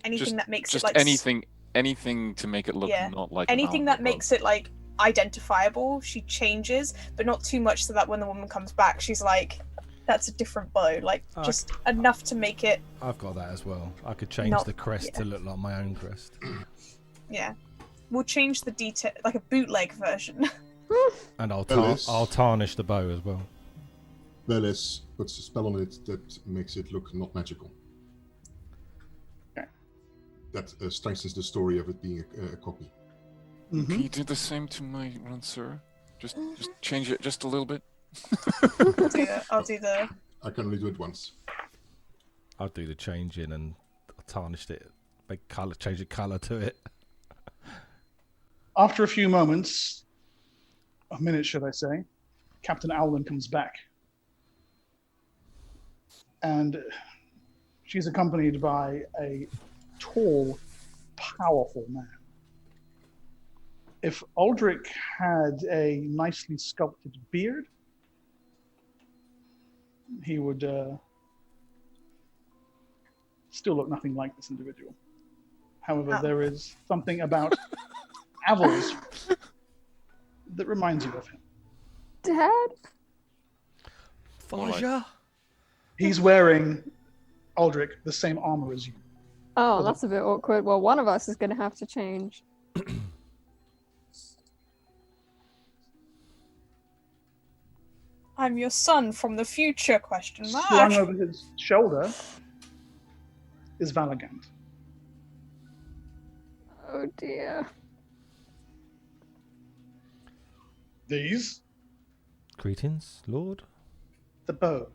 Anything that makes Just it like anything to make it look Yeah. not like anything that makes it like identifiable. She changes, but not too much so that when the woman comes back, she's like, "That's a different bow." Like just enough to make it. I've got that as well. I could change Not- the crest to look like my own crest. Yeah, we'll change the detail, like a bootleg version. And I'll Alice. I'll tarnish the bow as well. Veles puts a spell on it that makes it look not magical. Okay. That strengthens the story of it being a copy. Mhm. He did the same to my Ransur. Just change it just a little bit. I'll do the. I can only do it once. I'll do the changing and I tarnished it. Make colour, change the colour to it. After a few moments, a minute should I say, Captain Alwyn comes back. And she's accompanied by a tall, powerful man. If Aldrich had a nicely sculpted beard, he would still look nothing like this individual. However, there is something about Avel's that reminds you of him. Dad? Faja? He's wearing, Aldrich, the same armor as you. Oh, that's a bit awkward. Well, one of us is going to have to change. I'm your son from the future, question mark. Slung over his shoulder is Valagant. Oh dear. These, Greetings, Lord. the bow,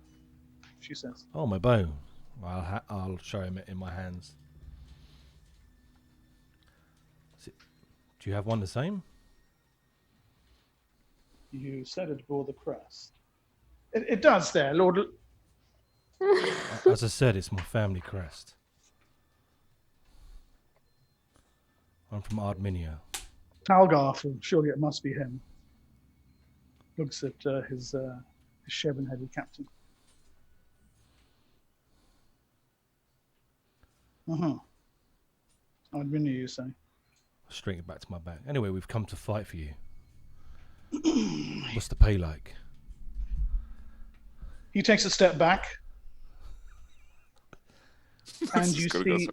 she says. Oh, my bow. I'll show him it in my hands. Do you have one the same? You said it bore the crest. It does there, Lord. As I said, it's my family crest. I'm from Ardminia. Talgarth, surely it must be him. Looks at his shaven-headed captain. I'd been you say. String it back to my back. Anyway, we've come to fight for you. What's the pay like? He takes a step back, and you see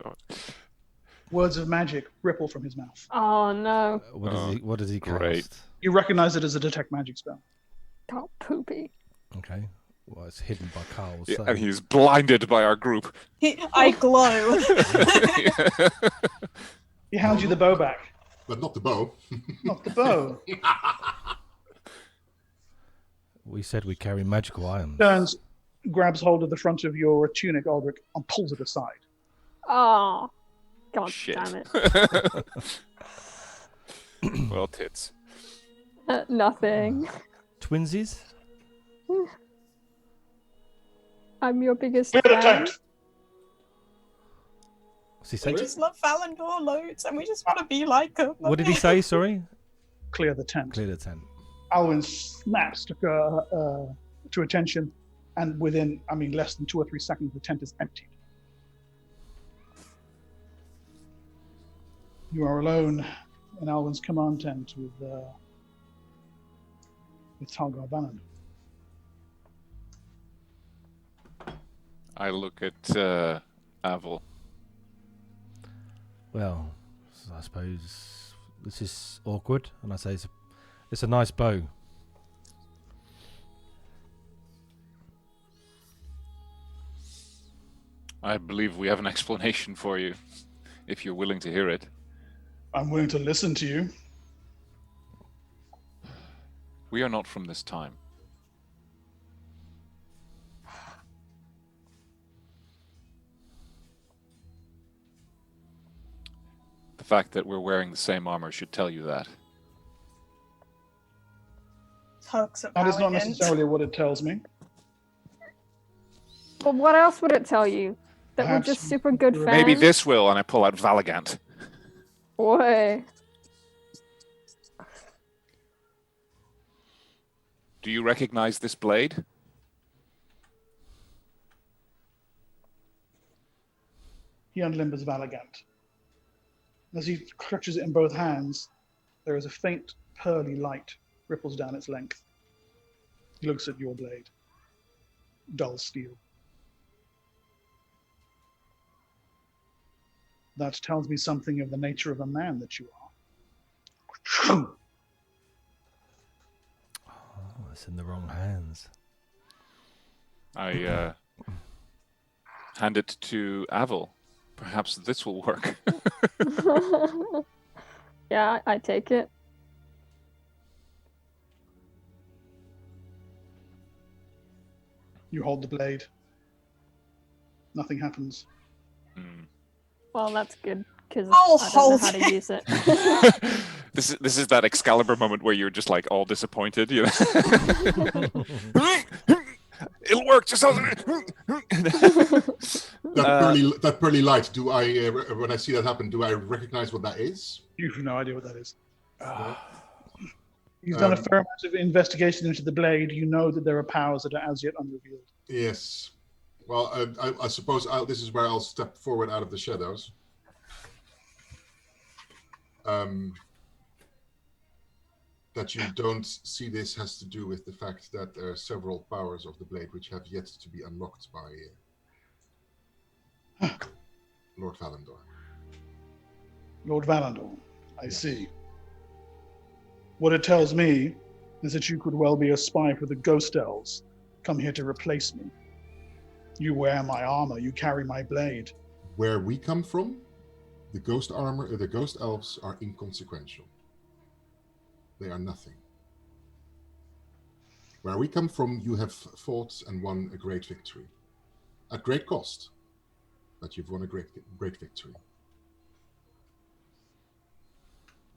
words of magic ripple from his mouth. Oh no. What does he cast? Great. You recognize it as a detect magic spell. Oh, poopy. Okay. Well, it's hidden by Carl's. Yeah, so- and he's blinded by our group. I glow. He hands you the bow back. But not the bow. Not the bow. We said we carry magical items. Turns, grabs hold of the front of your tunic, Aldrich, and pulls it aside. Oh. God Shit. damn it. Well, tits. Nothing. Twinsies? I'm your biggest Clear the fan. tent. What's he We say? just love Valandor loads, and we just want to be like him. What did he say? Sorry. Clear the tent. Clear the tent. Alwyn snaps to attention, and within, less than 2 or 3 seconds, the tent is emptied. You are alone in Alwyn's command tent with Talgar Valandor. I look at Avel. Well, I suppose this is awkward, and I say it's a nice bow. I believe we have an explanation for you, if you're willing to hear it. I'm willing to listen to you. We are not from this time. The fact that we're wearing the same armor should tell you that. Tugs at That is not Valiant. necessarily what it tells me. Well, what else would it tell you? That we're Perhaps just super good fans? Maybe this will, and I pull out Valagant. Boy. Do you recognize this blade? He unlimbers Valagant. As he clutches it in both hands, there is a faint, pearly light ripples down its length. He looks at your blade. Dull steel. That tells me something of the nature of a man that you are. Oh, it's in the wrong hands. I hand it to Avel. Perhaps this will work. Yeah, I take it. You hold the blade. Nothing happens. Well, that's good because I'll I don't know hold how to it. use it. This is that Excalibur moment where you're just like all disappointed, you know. It'll work. Just That pearly light. Do I when I see that happen? Do I recognize what that is? You have no idea what that is. You've done a fair amount of investigation into the blade. You know that there are powers that are as yet unrevealed. Yes. Well, I suppose this is where I'll step forward out of the shadows. That you don't see this has to do with the fact that there are several powers of the blade which have yet to be unlocked by Lord Valandor. Lord Valandor, I see. What it tells me is that you could well be a spy for the Ghost Elves, come here to replace me. You wear my armor, you carry my blade. Where we come from, the ghost elves are inconsequential. They are nothing. Where we come from, you have fought and won a great victory. At great cost, but you've won a great victory.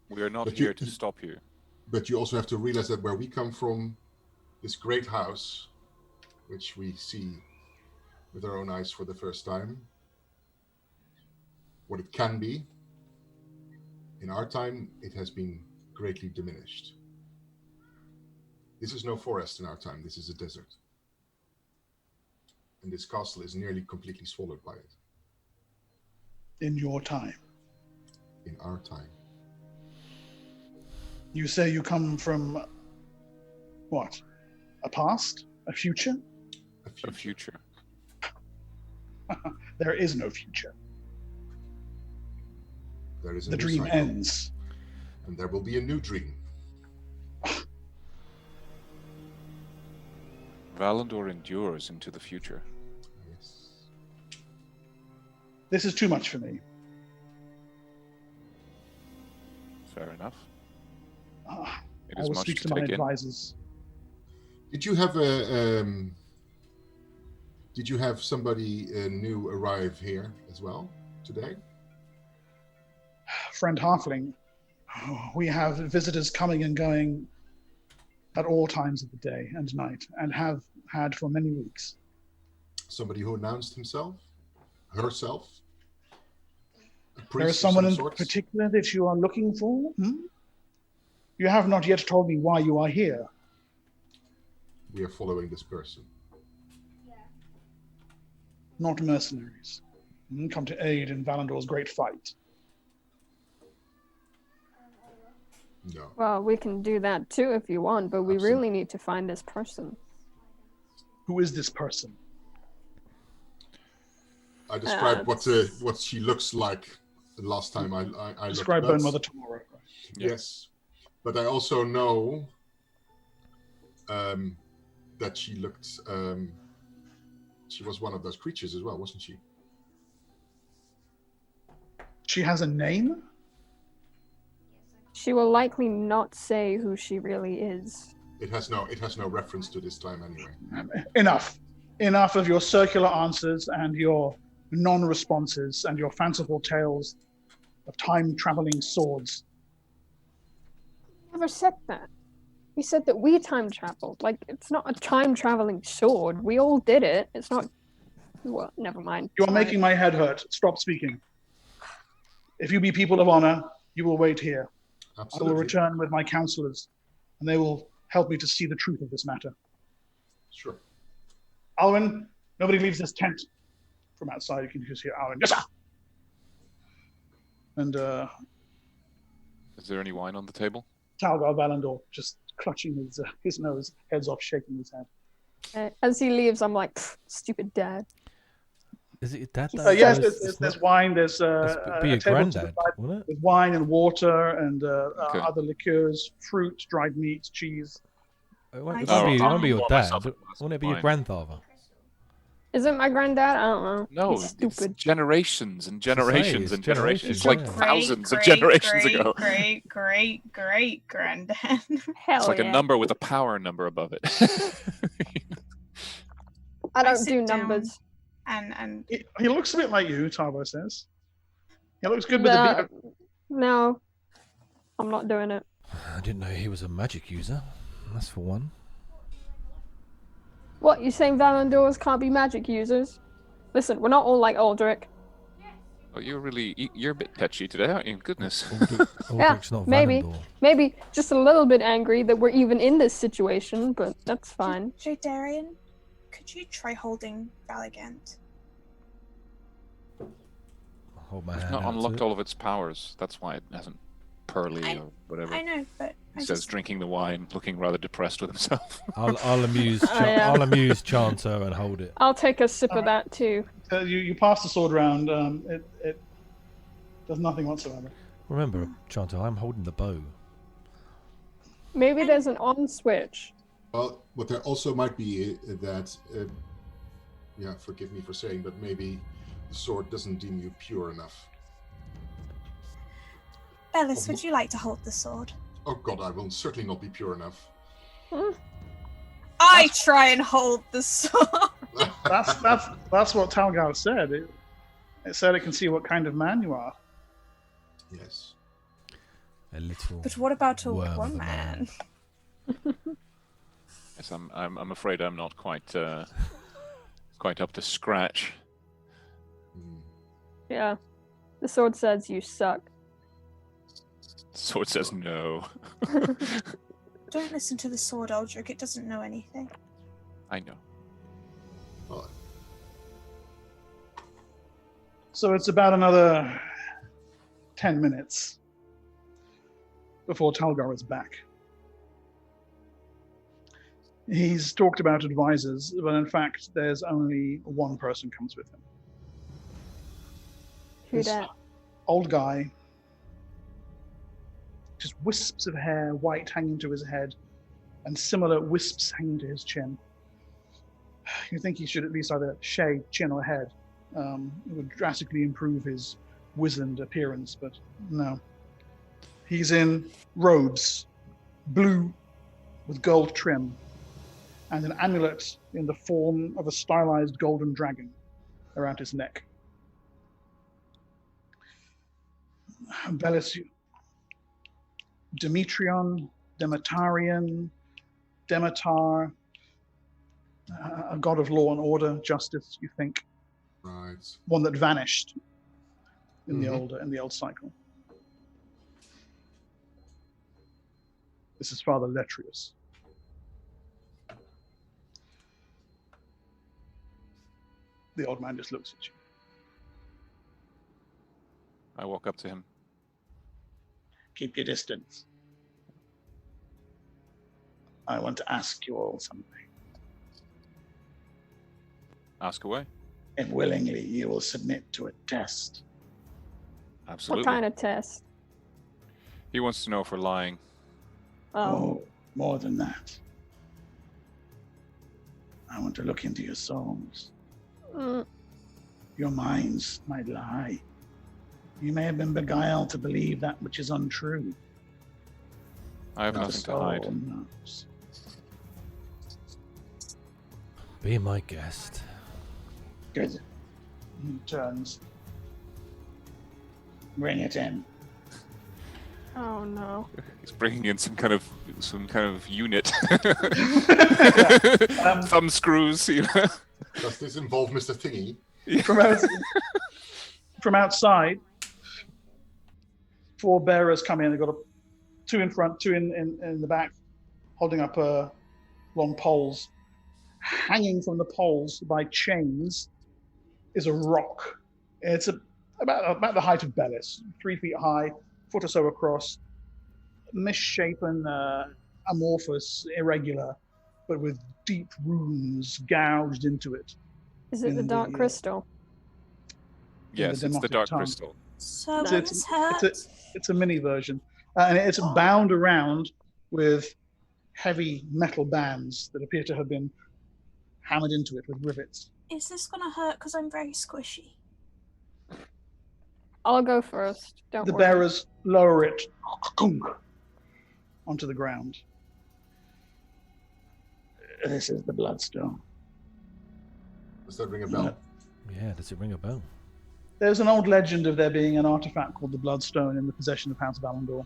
We are not here to stop you. But you also have to realize that where we come from, this great house, which we see with our own eyes for the first time, what it can be, in our time, it has been greatly diminished. This is no forest in our time, this is a desert. And this castle is nearly completely swallowed by it. In your time. In our time. You say you come from, what? A past? A future? A future. There is no future. There is a the new dream cycle. ends. And there will be a new dream. Valandor endures into the future. Yes. This is too much for me. Fair enough. It I is will much speak to to my take in. advisors. Did you have Did you have somebody new arrive here as well today? Friend Halfling, we have visitors coming and going at all times of the day and night, and have had for many weeks. Somebody who announced himself? Herself? A There priest is someone of in some sort? particular that you are looking for? You have not yet told me why you are here. We are following this person. Not mercenaries. Come to aid in Valandor's great fight. No. Well, we can do that too if you want, but we Absolutely. really need to find this person. Who is this person? I described what she looks like the last time I Describe looked. Bone Mother tomorrow. Yes. But I also know that she looked... she was one of those creatures as well, wasn't she? She has a name? She will likely not say who she really is. It has no reference to this time anyway. Enough. Enough of your circular answers and your non-responses and your fanciful tales of time-traveling swords. Never said that. We said that we time traveled. Like, it's not a time traveling sword. We all did it. It's not. Well, never mind. You are making my head hurt. Stop speaking. If you be people of honor, you will wait here. Absolutely. I will return with my counselors, and they will help me to see the truth of this matter. Sure. Alwyn, nobody leaves this tent. From outside, you can just hear Alwyn. Yes, sir. And Is there any wine on the table? Talgar Valandor just clutching his nose, heads off, shaking his head. As he leaves, I'm like, stupid dad. Is it your dad? Yes, It's there's not- wine. There's Be a your table to the granddad, side wouldn't it? with wine and water and Okay. other liqueurs, fruit, dried meats, cheese. It won't, it I won't be, see. it won't be your Pour dad. myself a glass Won't of it be your wine. grandfather? Is it my granddad? I don't know. No, He's it's stupid. generations and generations it's and generations. It's generations, like yeah. thousands of generations ago. Great granddad. Hell It's like yeah. a number with a power number above it. I don't sit do down numbers. And He looks a bit like you, Tavo says. He looks good with the beard. No, I'm not doing it. I didn't know he was a magic user. That's for one. What, you saying Valandors can't be magic users? Listen, we're not all like Aldrich. Oh, you're a bit touchy today, aren't you? Goodness. Aldrich's not maybe. Valandor. Maybe just a little bit angry that we're even in this situation, but that's fine. Jadarian, could you try holding Valigant? Hold my It's hand not out to unlocked it. all of its powers. That's why it hasn't pearly or whatever. I know, but He says drinking the wine, looking rather depressed with himself. I'll amuse yeah. I'll amuse Chanto and hold it. I'll take a sip of that too. You pass the sword round. It does nothing whatsoever. Remember, Chanto, I'm holding the bow. Maybe there's an on switch. Well, what there also might be that, yeah, forgive me for saying, but maybe the sword doesn't deem you pure enough. Bellis, would you like to hold the sword? Oh God, I will certainly not be pure enough. I try and hold the sword. That's what Talgar said. It said it can see what kind of man you are. Yes. A little. But what about a worm of a woman? Yes, I'm afraid I'm not quite up to scratch. Yeah. The sword says you suck. Sword says no. Don't listen to the sword, Aldrich. It doesn't know anything. I know. Well, So it's about another 10 minutes before Talgar is back. He's talked about advisors, but in fact, there's only one person comes with him. Who This dat? old guy, just wisps of hair, white hanging to his head, and similar wisps hanging to his chin. You think he should at least either shave chin or head. It would drastically improve his wizened appearance, but no. He's in robes, blue with gold trim, and an amulet in the form of a stylized golden dragon around his neck. Bellis, Demetrion, Demetarian, Demetar, a god of law and order, justice, you think. right. One that vanished in Mhm. the old cycle. This is Father Letrius. The old man just looks at you. I walk up to him. Keep your distance. I want to ask you all something. Ask away. If willingly you will submit to a test. Absolutely. What kind of test? He wants to know if we're lying. Oh, more than that. I want to look into your souls. Mm, Your minds might lie. You may have been beguiled to believe that which is untrue. I have But the nothing to hide. soul knows. Be my guest. Good. He turns. Bring it in. oh no. He's bringing in some kind of unit. Um, Thumb screws, you know. Does this involve Mr. Thingy? From outside, 4 bearers come in. They've got 2 in front, 2 in the back, holding up long poles. Hanging from the poles by chains is a rock. It's about the height of Bellis, 3 feet high, foot or so across, misshapen, amorphous, irregular, but with deep runes gouged into it. Is it the in dark the, crystal? Yes, it's the demotic dark tongue. crystal. So It's- it's hurt. It's a mini version, and it's bound around with heavy metal bands that appear to have been hammered into it with rivets. Is this gonna hurt because I'm very squishy? I'll go first. Don't The worry. bearers lower it onto the ground. This is the bloodstone. Does that ring a bell? Yeah, does it ring a bell? There's an old legend of there being an artifact called the Bloodstone in the possession of House Valendor.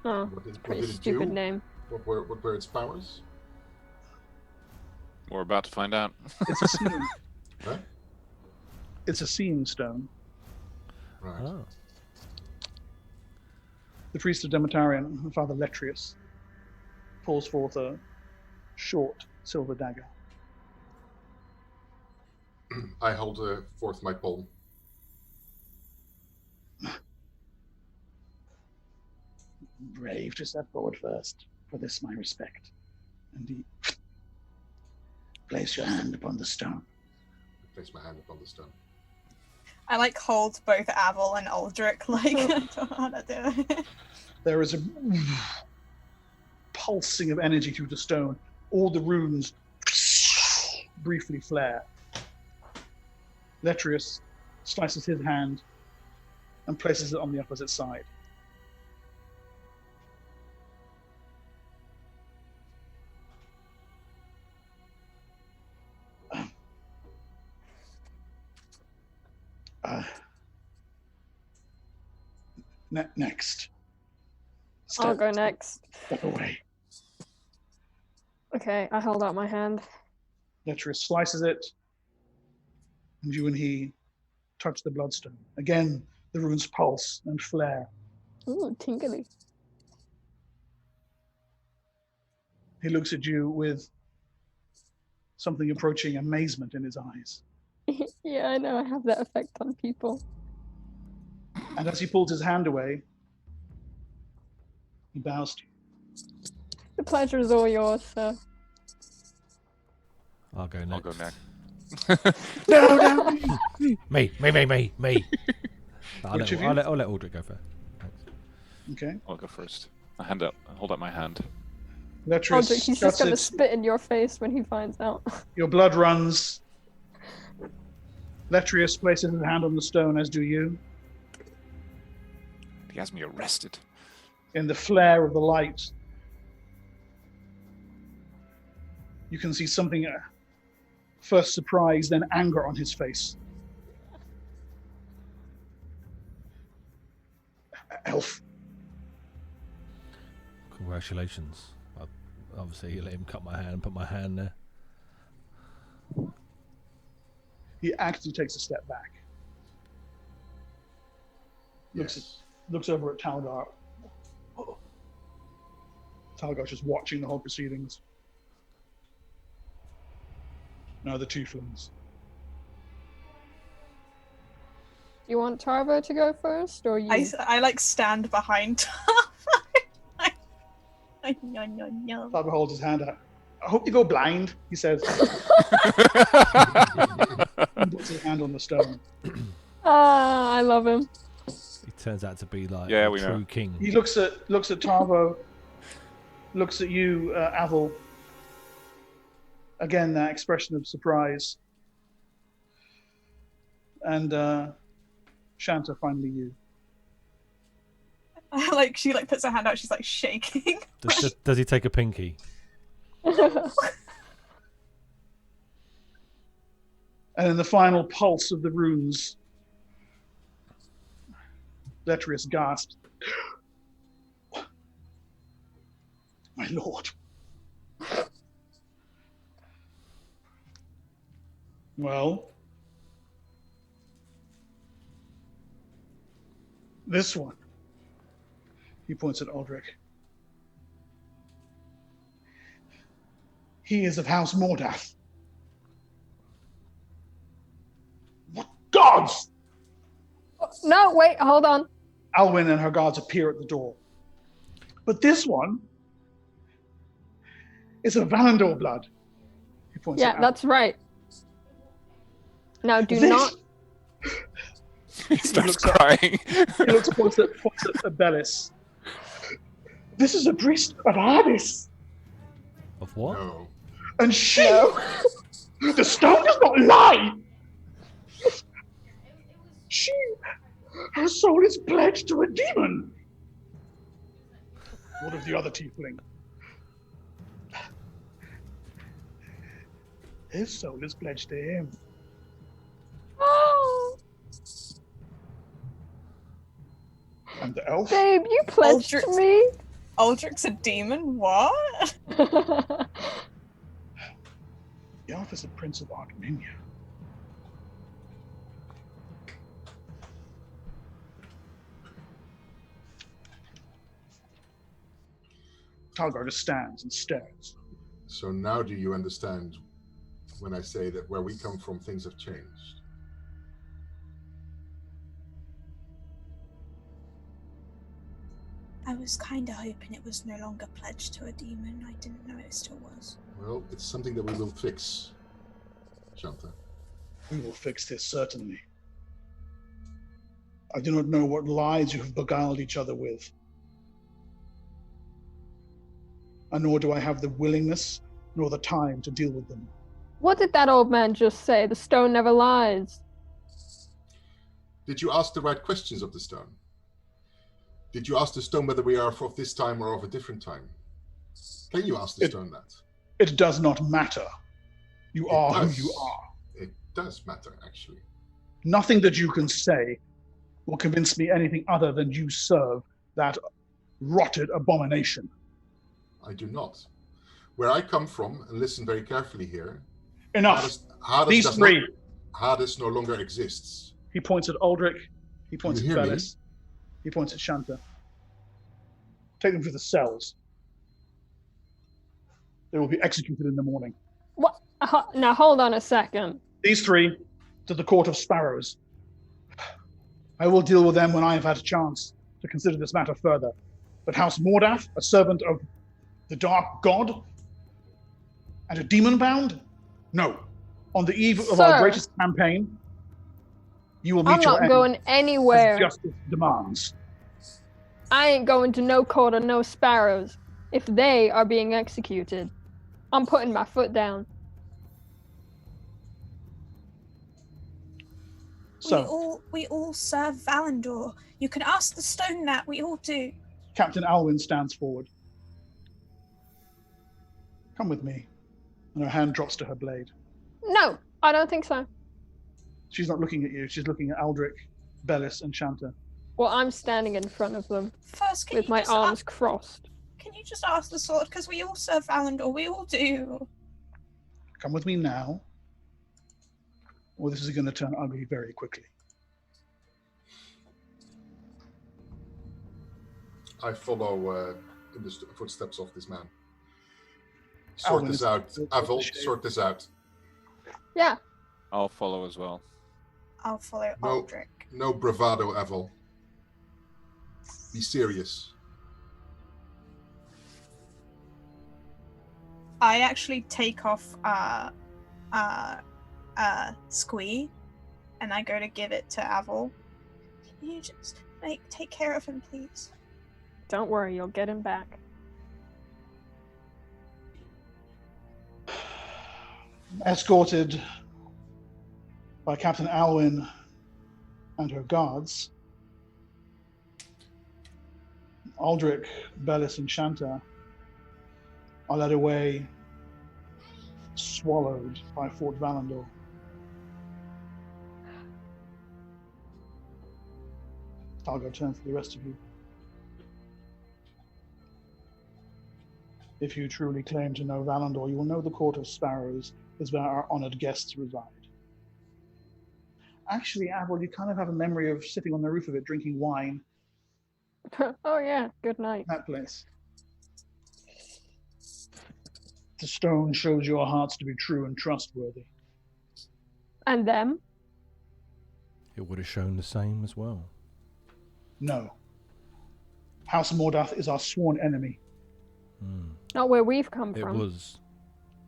Oh, What did pretty it stupid do? name. What were its powers? We're about to find out. It's a seeing. Huh? It's a seeing stone. Right. Oh. The priest of Demetarian, Father Letrius, pulls forth a short silver dagger. I hold forth my palm. Brave to step forward first. For this my respect. And he place your hand upon the stone. I place my hand upon the stone. I like hold both Avel and Aldrich, like I don't know how to do it. There is a pulsing of energy through the stone. All the runes briefly flare. Letrius slices his hand and places it on the opposite side. Next. I'll go next. Step away. Okay, I hold out my hand. Letrius slices it, and you and he touch the bloodstone. Again, the runes pulse and flare. Ooh, tingly. He looks at you with something approaching amazement in his eyes. Yeah, I know. I have that effect on people. And as he pulls his hand away, he bows to you. The pleasure is all yours, sir. I'll go next. I'll go next. No! Me. I'll Which let, of you? I'll let Aldrich go first. Thanks. Okay. I'll go first. I hold up my hand. Letrius Aldrich, he's just shuts gonna it. spit in your face when he finds out. Your blood runs. Letrius places his hand on the stone, as do you. He has me arrested. In the flare of the light, you can see something, first surprise, then anger on his face. Elf. Congratulations. Obviously, you let him cut my hand and put my hand there. He actually takes a step back. Looks over at Talgar. Talgar's just watching the whole proceedings. Now the tieflings. You want Tarvo to go first, or you? I like stand behind. Talgar holds his hand out. I hope you go blind, he says. He puts his hand on the stone. Ah, I love him. He turns out to be like Yeah, a we true know. king. He looks at Tarvo, looks at you, Avel. Again, that expression of surprise. And Shanta, finally you. Like she like puts her hand out, she's like shaking. Does he take a pinky? And in the final pulse of the runes, Letrius gasps. My lord. Well, this one. He points at Aldrich. He is of House Mordath. What gods? No, wait, hold on. Alwyn and her guards appear at the door. But this one is of Valendor blood. He points Yeah, at that's right. Now, do This- not. He starts looks up. crying. He points at Bellis. This is a priest of Hades. Of what? No. And she, the stone does not lie. Her soul is pledged to a demon. What of the other tiefling? His soul is pledged to him. And the elf? Babe, you pledged to Aldrich- me. Aldrich's a demon? What? The elf is the Prince of Archminia. Talgar just stands and stares. So now do you understand when I say that where we come from, things have changed? I was kind of hoping it was no longer pledged to a demon. I didn't know it still was. Well, it's something that we will fix, Shanta. We will fix this, certainly. I do not know what lies you have beguiled each other with. And nor do I have the willingness nor the time to deal with them. What did that old man just say? The stone never lies. Did you ask the right questions of the stone? Did you ask the stone whether we are of this time or of a different time? Can you ask the stone that? It does not matter. You are who you are. It does matter, actually. Nothing that you can say will convince me anything other than you serve that rotted abomination. I do not. Where I come from, and listen very carefully here, Enough. Hades These does three. Not, Hades no longer exists. He points at Aldrich. He points You at hear me? Bellis. He points at Shanta. Take them to the cells. They will be executed in the morning. What? Now hold on a second. These three to the Court of Sparrows. I will deal with them when I have had a chance to consider this matter further. But House Mordath, a servant of the Dark God, and a demon bound? No. On the eve of our greatest campaign, you will meet I'm your not end going anywhere. as justice demands. I ain't going to no court or no sparrows. If they are being executed, I'm putting my foot down. So, We all serve Valandor. You can ask the stone that. We all do. Captain Alwyn stands forward. Come with me. And her hand drops to her blade. No, I don't think so. She's not looking at you. She's looking at Aldrich, Bellis, and Shanta. Well, I'm standing in front of them First, can with you my just arms crossed. Can you just ask the sword? Because we all serve Valandor. We all do. Come with me now, or this is going to turn ugly very quickly. I follow in the footsteps of this man. Sort Alwyn this is- out. Avel, sort this out. Yeah. I'll follow as well. I'll follow No. Aldrich. No bravado, Avel. Be serious. I actually take off Squee, and I go to give it to Avel. Can you just take care of him, please? Don't worry, you'll get him back. Escorted by Captain Alwyn and her guards, Aldrich, Bellis, and Shanta are led away, swallowed by Fort Valandor. Talgar turns to the rest of you. If you truly claim to know Valandor, you will know the Court of Sparrows is where our honored guests reside. Actually, Avril, you kind of have a memory of sitting on the roof of it drinking wine Oh yeah, good night. in that place. The stone shows your hearts to be true and trustworthy. And them? It would have shown the same as well. No. House Mordath is our sworn enemy. Not where we've come It from. was.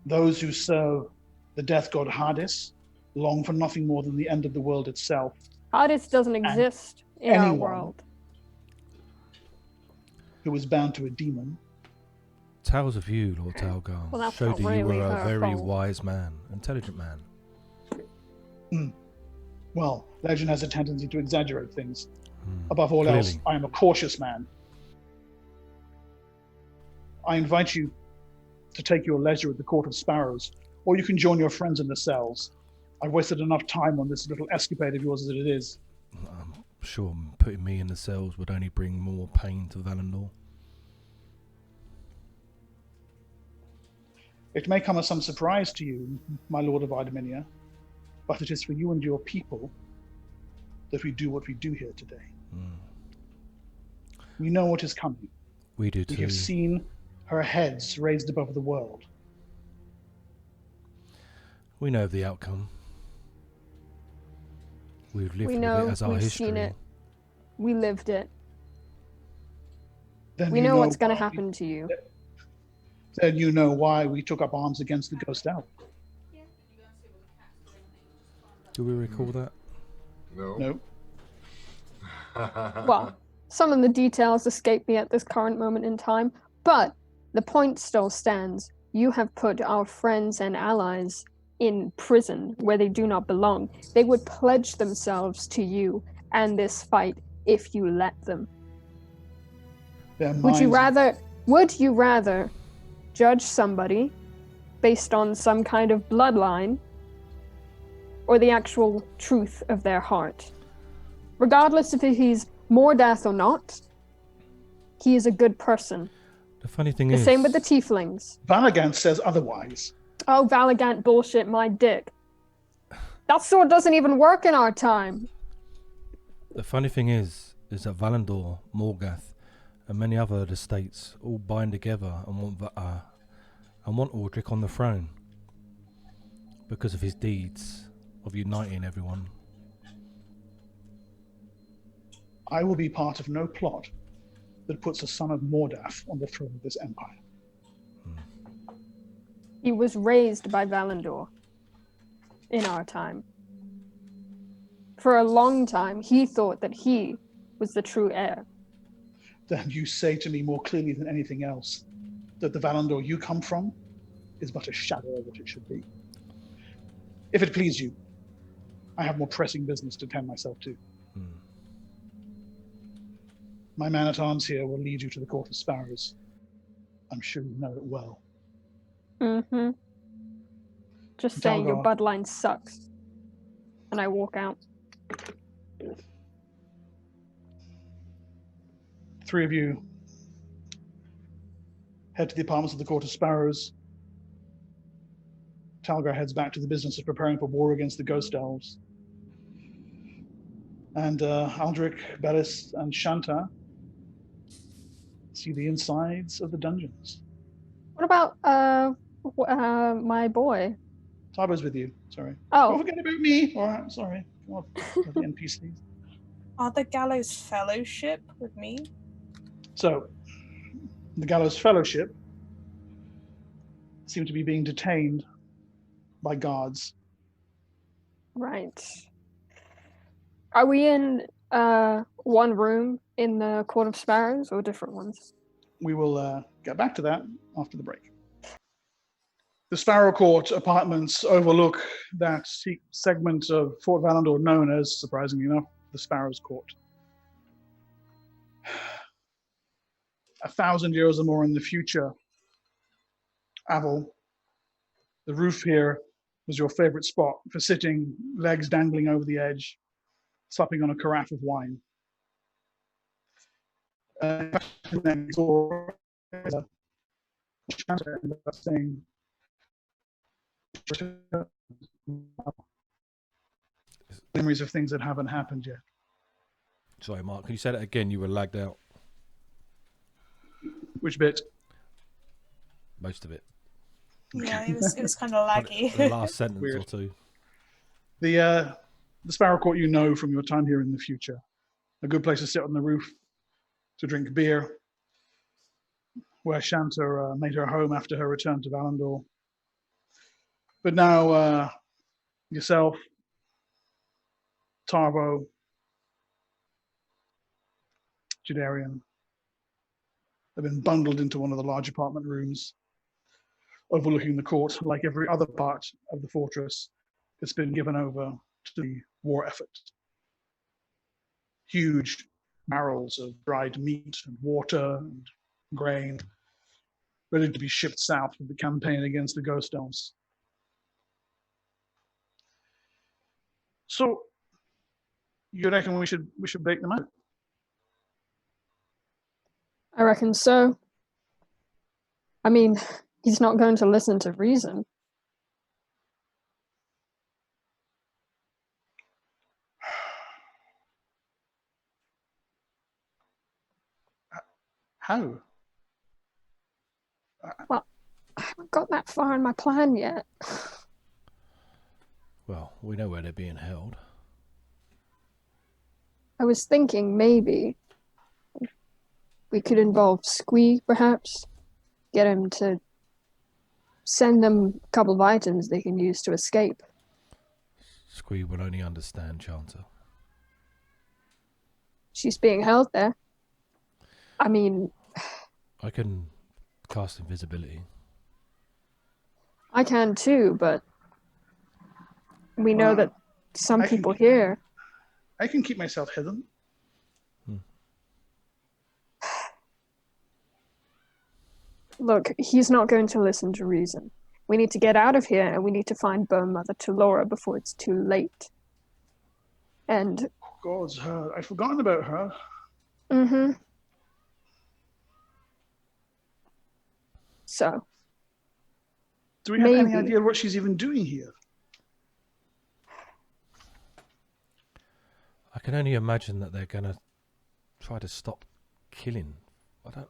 Those who serve the death god Hades long for nothing more than the end of the world itself. Hades doesn't exist in our anyone world. Who is bound to a demon. Tales of you, Lord Talgar, Well, that's showed not that you really were a her very fault. wise man, intelligent man. Well, legend has a tendency to exaggerate things. Hmm. Above all else, Clearly. I am a cautious man. I invite you to take your leisure at the Court of Sparrows, or you can join your friends in the cells. I've wasted enough time on this little escapade of yours as it is. I'm sure putting me in the cells would only bring more pain to Valandor. It may come as some surprise to you, my Lord of Idaminia, but it is for you and your people that we do what we do here today. We know what is coming. We do We too. have seen her heads raised above the world. We know the outcome. We've lived We with know, it as our we've history. seen it. We lived it. Then We you know what's going to why- happen to you. Then you know why we took up arms against the Ghost Elf. Do we recall that? No. No. Well, some of the details escape me at this current moment in time, but the point still stands. You have put our friends and allies in prison where they do not belong. They would pledge themselves to you and this fight if you let them. Their Would you minds- rather judge somebody based on some kind of bloodline or the actual truth of their heart? Regardless if he's Mordath or not, he is a good person. The funny thing The is, same with the tieflings. Valagant says otherwise. Oh, Valagant bullshit, my dick. That sword doesn't even work in our time. the funny thing is that Valandor, Morgath, and many other of the states all bind together and want Aldrich on the throne because of his deeds of uniting everyone. I will be part of no plot that puts a son of Mordath on the throne of this empire. He was raised by Valandor in our time. For a long time, he thought that he was the true heir. Then you say to me more clearly than anything else that the Valandor you come from is but a shadow of what it should be. If it please you, I have more pressing business to tend myself to. My man-at-arms here will lead you to the Court of Sparrows. I'm sure you know it well. Mm-hmm. Just saying your Talgar. bloodline sucks. And I walk out. Three of you head to the apartments of the Court of Sparrows. Talgar heads back to the business of preparing for war against the Ghost Elves. And Aldrich, Bellis, and Shanta see the insides of the dungeons. What about my boy? Tabo's with you, sorry. Oh, Don't forget about me. All right, sorry. Come on, the NPCs. Are the Gallows Fellowship with me? So, the Gallows Fellowship seem to be being detained by guards. right. Are we in one room in the Court of Sparrows or different ones? We will get back to that after the break. The Sparrow Court apartments overlook that segment of Fort Valandor known as, surprisingly enough, the Sparrow's Court. 1,000 years or more in the future, Avel, the roof here was your favorite spot for sitting, legs dangling over the edge, supping on a carafe of wine. Next door, saying, memories of things that haven't happened yet. Sorry, Mark, can you say that again? You were lagged out. Which bit? Most of it. Yeah, it was kind of But laggy. the last sentence Weird. or two. The Sparrow Court you know from your time here in the future. A good place to sit on the roof, to drink beer, where Shanta made her home after her return to Valandor. But now, yourself, Tarvo, Judarian, have been bundled into one of the large apartment rooms overlooking the court. Like every other part of the fortress, it's been given over to the war effort. Huge barrels of dried meat and water and grain ready to be shipped south for the campaign against the Ghost Elves. So, you reckon we should break them out? I reckon so. I mean, he's not going to listen to reason. How? Well, I haven't got that far in my plan yet. Well, we know where they're being held. I was thinking maybe we could involve Squee, perhaps. Get him to send them a couple of items they can use to escape. Squee will only understand Chanter. She's being held there. I mean, I can cast invisibility. I can too, but we know that some I can- people here. I can keep myself hidden. Look, he's not going to listen to reason. We need to get out of here, and we need to find Bone Mother Laura before it's too late. And God's her. I've forgotten about her. So, Do we have any Maybe. idea what she's even doing here? I can only imagine that they're going to try to stop killing. I don't.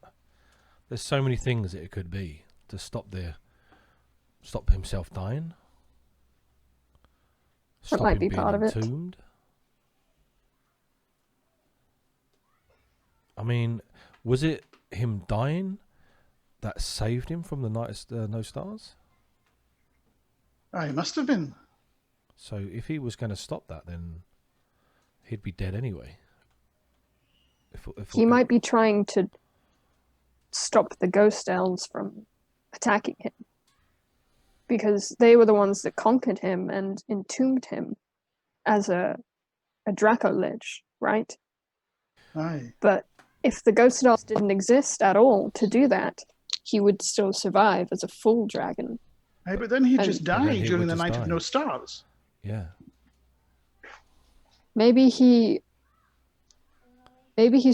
There's so many things that it could be to stop himself dying. That might him be being part of it. entombed. I mean, was it him dying that saved him from the night no stars? He must have been. So if he was going to stop that, then he'd be dead anyway. he might be trying to stop the ghost elves from attacking him. Because they were the ones that conquered him and entombed him as a Draco Lich, right? Aye. But if the ghost elves didn't exist at all to do that, he would still survive as a full dragon. Aye, but then he'd And- just But then die he during would the just night die. of no stars. Yeah. Maybe he's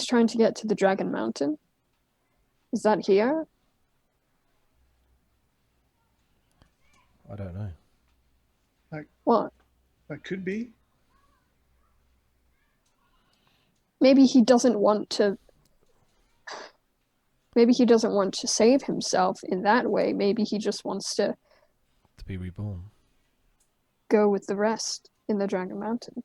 trying to get to the Dragon Mountain. Is that here? I don't know. What? That could be. Maybe he doesn't want to save himself in that way. Maybe he just wants to To be reborn. go with the rest in the Dragon Mountain.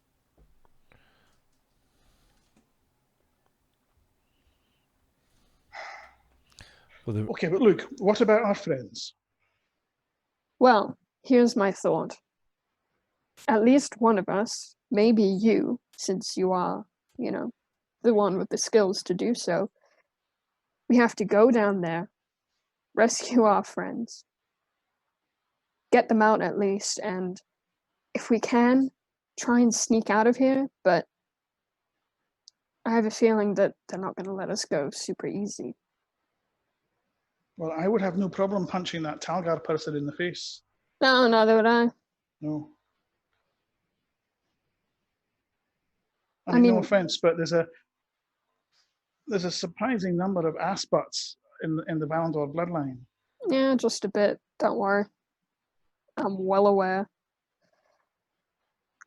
Well, Okay, but look, what about our friends? Well, here's my thought. At least one of us, maybe you, since you are, the one with the skills to do so, we have to go down there, rescue our friends, get them out at least, and if we can, try and sneak out of here, but I have a feeling that they're not going to let us go super easy. Well, I would have no problem punching that Talgar person in the face. No, neither would I. No. I I mean, no mean- offense, but there's a surprising number of ass-butts in the Valandor bloodline. Yeah, just a bit. Don't worry. I'm well aware.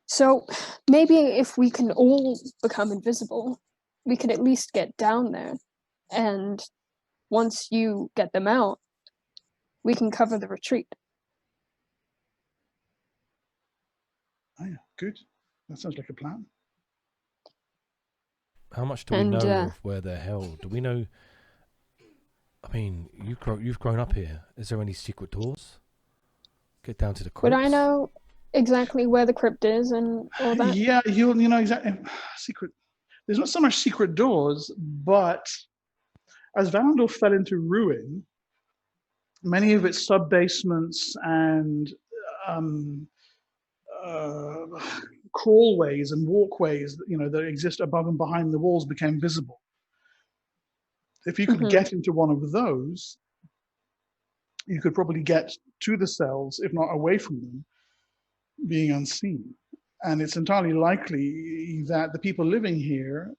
So maybe if we can all become invisible, we could at least get down there. And once you get them out, we can cover the retreat. Oh, yeah, good. That sounds like a plan. how much do we And, know uh, of where they're held? Do we know? I mean, you've grown up here. Is there any secret doors? Get down to the crypts. Would I know exactly where the crypt is and all that? Yeah, you know exactly. Secret. There's not so much secret doors, but as Valandor fell into ruin, many of its sub-basements and crawlways and walkways, that exist above and behind the walls became visible. If you could Mhm. get into one of those, you could probably get to the cells, if not away from them, being unseen. And it's entirely likely that the people living here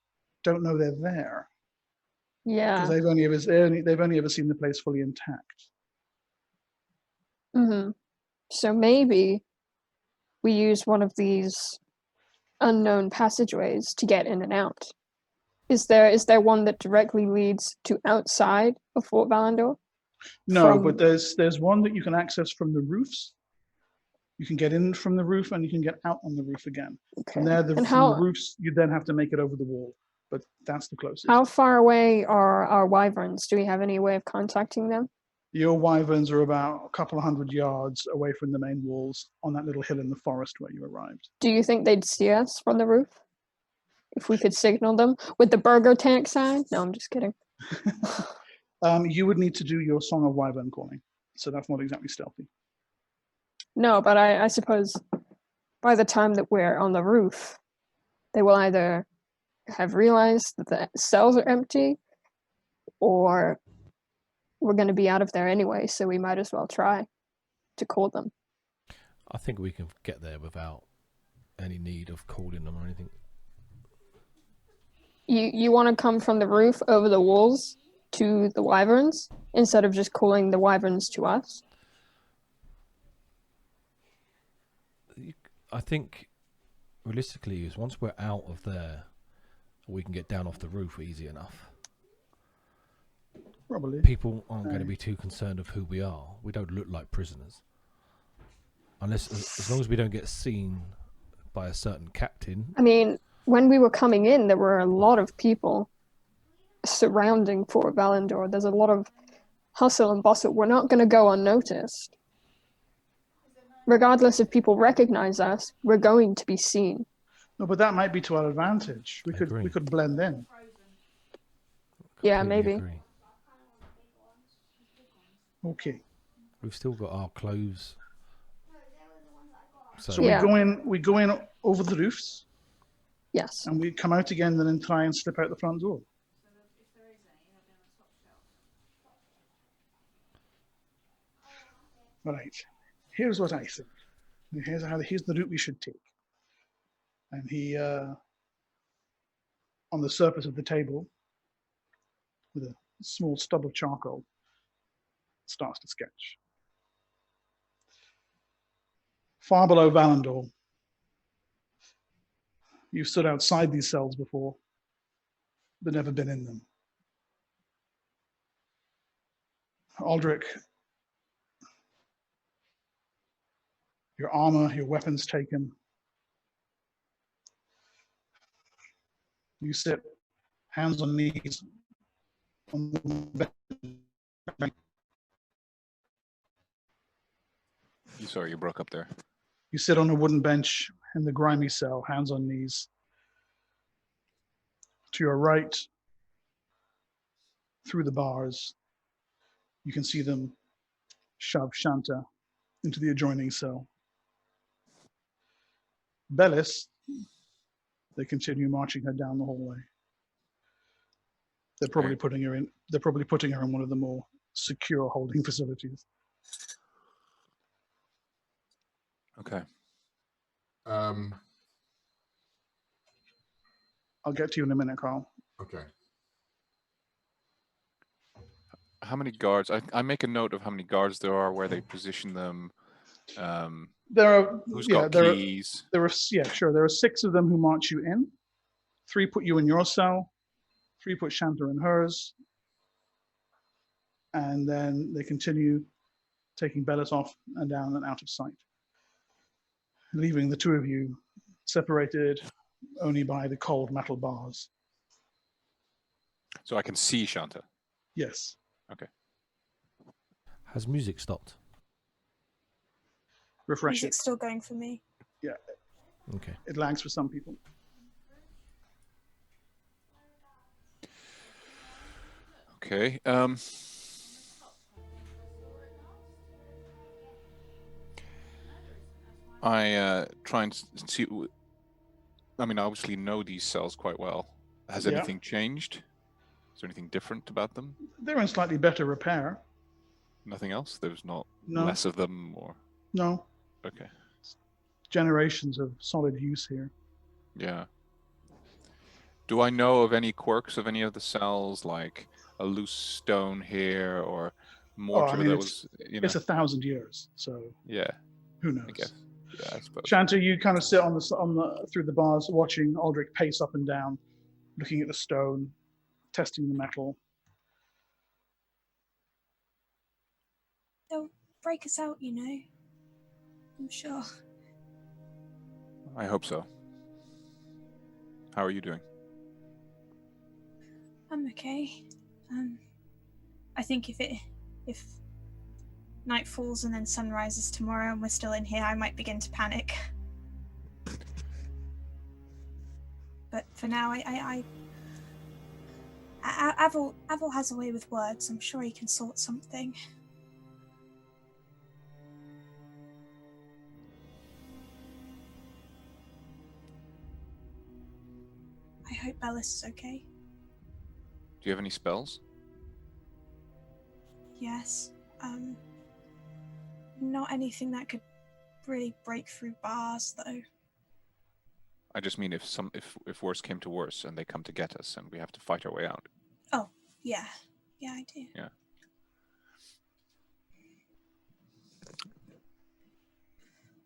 don't know they're there because Yeah. they've only ever seen the place fully intact. Mm-hmm. So maybe we use one of these unknown passageways to get in and out. Is there one that directly leads to outside of Fort Valandor? No, but there's one that you can access from the roofs. You can get in from the roof and you can get out on the roof again. Okay. From there, And from the how roofs, you then have to make it over the wall. But that's the closest. how far away are our wyverns? Do we have any way of contacting them? Your wyverns are about a couple of 100 yards away from the main walls on that little hill in the forest where you arrived. Do you think they'd see us from the roof? If we could signal them with the burger tank sign? No, I'm just kidding. You would need to do your Song of Wyvern calling. So that's not exactly stealthy. No, but I suppose by the time that we're on the roof, they will either have realized that the cells are empty or we're going to be out of there anyway, so we might as well try to call them. I think we can get there without any need of calling them or anything. You want to come from the roof over the walls to the wyverns instead of just calling the wyverns to us? I think realistically is once we're out of there, we can get down off the roof easy enough. Probably. People aren't going to be too concerned of who we are. We don't look like prisoners. Unless, as long as we don't get seen by a certain captain. I mean, when we were coming in, there were a lot of people surrounding Fort Valandor. There's a lot of hustle and bustle. We're not going to go unnoticed. Regardless if people recognize us, we're going to be seen. No, but that might be to our advantage. We could blend in. Yeah, Completely maybe. agree. Okay. We've still got our clothes. So Yeah. we go in over the roofs Yes. and we come out again and then try and slip out the front door. Right. Here's what I think. Here's the route we should take. And he on the surface of the table with a small stub of charcoal starts to sketch. Far below Valandor, you've stood outside these cells before, but never been in them. Aldrich, your armor, your weapons taken. You sit hands on knees on the bed. Sorry, you broke up there. You sit on a wooden bench in the grimy cell, hands on knees. To your right, through the bars, you can see them shove Shanta into the adjoining cell. Bellis, they continue marching her down the hallway. They're probably putting her in. They're probably putting her in one of the more secure holding facilities. Okay. I'll get to you in a minute, Carl. Okay. How many guards? I make a note of how many guards there are, where they position them. There are. Who's Yeah, got there keys? There are. Yeah, sure. There are 6 of them who march you in. 3 put you in your cell. 3 put Shanta in hers. And then they continue taking Bellis off and down and out of sight, leaving the 2 of you separated only by the cold metal bars. So I can see Shanta. Yes. Okay. Has music stopped? Refresh Music's it. still going for me. Yeah, Okay. it lags for some people. Okay. I try and see. I mean, I obviously know these cells quite well. Has Yeah. anything changed? Is there anything different about them? They're in slightly better repair. Nothing else? There's not No. less of them, or No. okay. generations of solid use here. Yeah. Do I know of any quirks of any of the cells, like a loose stone here or mortar that was, it's 1,000 years, so Yeah, who I guess. knows? Yeah, I suppose. Shanta, you kind of sit on the through the bars, watching Aldrich pace up and down, looking at the stone, testing the metal. They'll break us out, you know. I'm sure. I hope so. How are you doing? I'm okay. I think if night falls and then sun rises tomorrow and we're still in here, I might begin to panic. But for now, Avil has a way with words. I'm sure he can sort something. I hope Bellis is okay. Do you have any spells? Yes. Not anything that could really break through bars, though. I just mean if worse came to worse and they come to get us and we have to fight our way out. Oh, yeah. Yeah, I do. Yeah.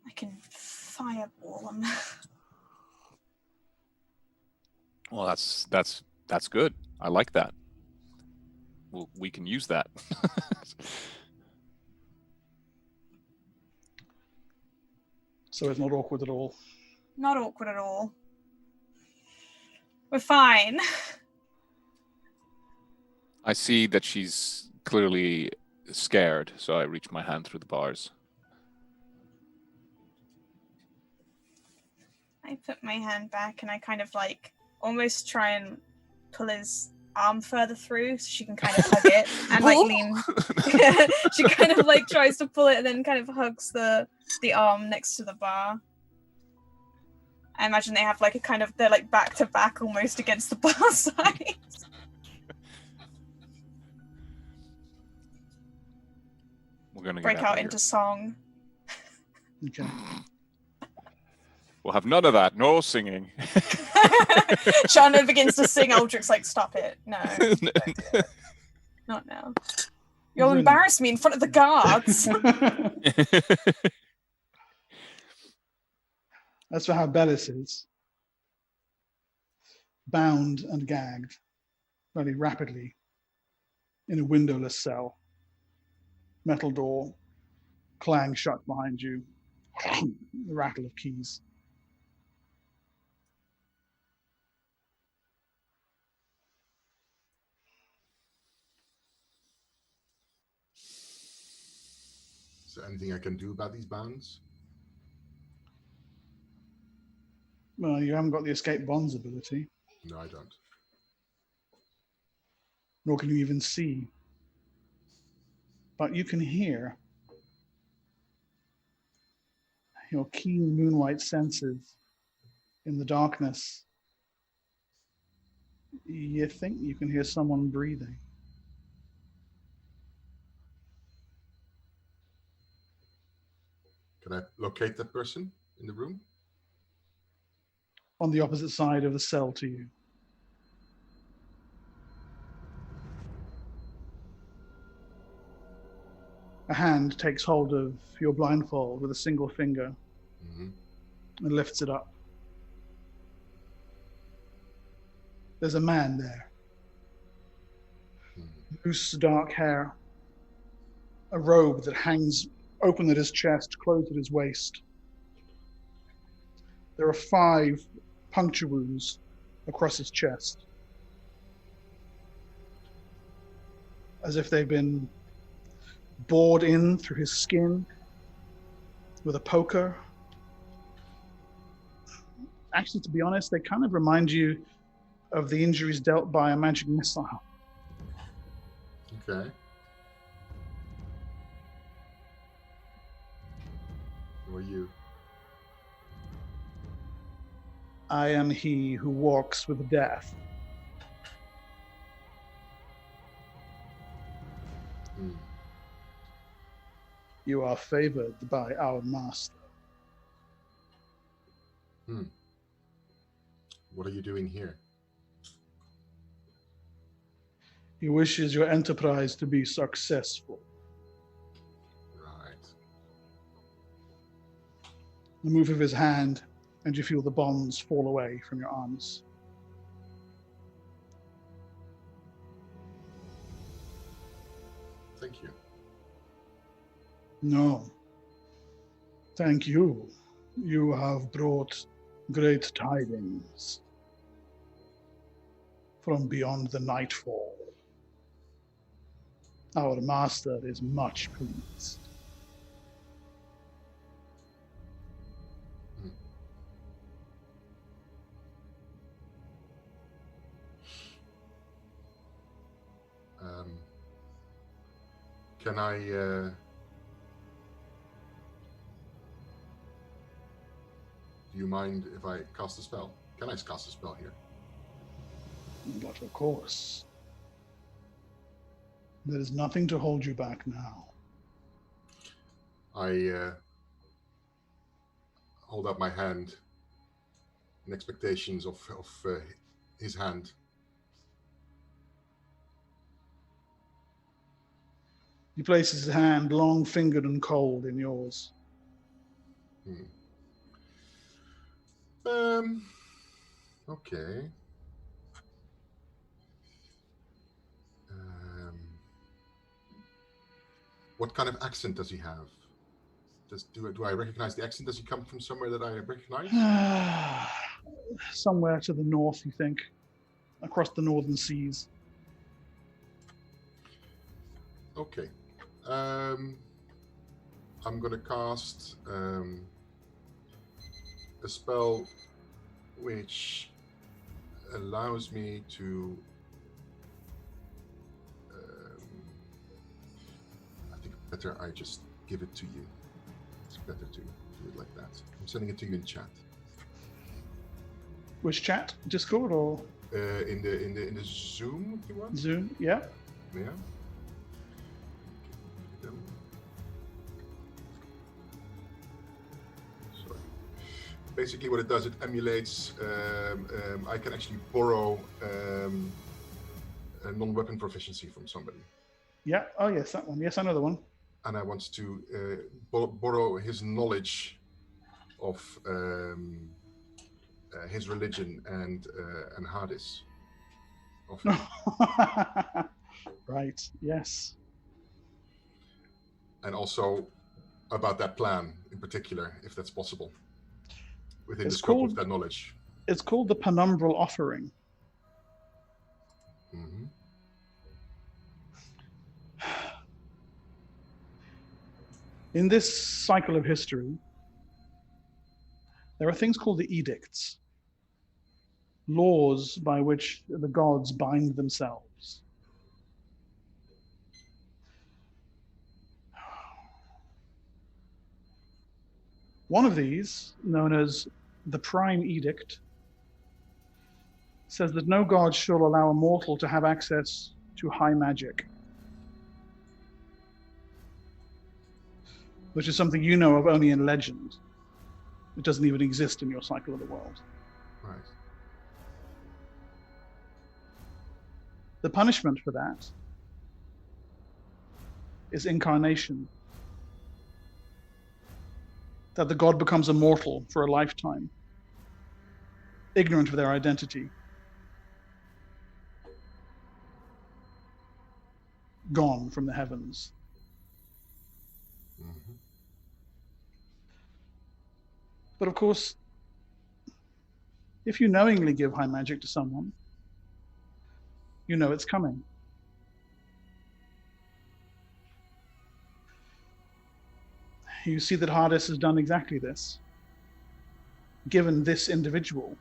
I can fireball them. Well, that's good. I like that. Well, we can use that. So it's not awkward at all. Not awkward at all. We're fine. I see that she's clearly scared, so I reach my hand through the bars. I put my hand back and I kind of like almost try and pull his arm further through so she can kind of hug it and like lean. She kind of like tries to pull it and then kind of hugs the arm next to the bar. I imagine they have like they're like back to back almost against the bar side. We're gonna break get out of into here. song. Okay. We'll have none of that. No singing. Shana begins to sing. Aldrich's like, stop it. No. Don't do it. Not now. You'll Really? embarrass me in front of the guards. That's for how Bellis is. Bound and gagged very rapidly in a windowless cell. Metal door clang shut behind you. The rattle of keys. Is there anything I can do about these bounds? Well, you haven't got the escape bonds ability, No, I don't. nor can you even see. But you can hear. Your keen moonlight senses in the darkness. You think you can hear someone breathing. Can I locate that person in the room? On the opposite side of the cell to you. A hand takes hold of your blindfold with a single finger and lifts it up. There's a man there. Loose, dark hair. A robe that hangs open at his chest, closed at his waist. There are 5 puncture wounds across his chest, as if they've been bored in through his skin with a poker. Actually, to be honest, they kind of remind you of the injuries dealt by a magic missile. Okay. Who are you? I am he who walks with death. You are favored by our master. What are you doing here? He wishes your enterprise to be successful. Right. The move of his hand, and you feel the bonds fall away from your arms. Thank you. No. Thank you. You have brought great tidings from beyond the nightfall. Our master is much pleased. Can I do you mind if I cast a spell? Can I cast a spell here? But of course, there is nothing to hold you back now. I hold out my hand in expectations of his hand. He places his hand, long-fingered and cold, in yours. Okay. What kind of accent does he have? Do I recognize the accent? Does he come from somewhere that I recognize? Somewhere to the north, you think, across the northern seas. Okay. I'm going to cast a spell which allows me to I think better I just give it to you. It's better to do it like that. I'm sending it to you in chat. Which chat? Discord or In the Zoom if you want? Zoom? Yeah. Yeah. Sorry. Basically, what it does, it emulates. I can actually borrow a non-weapon proficiency from somebody, Yeah. Oh, yes, that one. Yes, I know the one. and I want to borrow his knowledge of his religion and Hades. Of him. Right. Yes. And also about that plan in particular, if that's possible, within It's the scope called- of that knowledge. It's called the Penumbral Offering. Mm-hmm. In this cycle of history, there are things called the edicts, laws by which the gods bind themselves. One of these, known as the Prime Edict, says that no god shall allow a mortal to have access to high magic, which is something you know of only in legend. It doesn't even exist in your cycle of the world. Right. The punishment for that is incarnation. That the god becomes immortal for a lifetime, ignorant of their identity, gone from the heavens. Mm-hmm. But of course, if you knowingly give high magic to someone, you know it's coming. You see that Hades has done exactly this. Given this individual,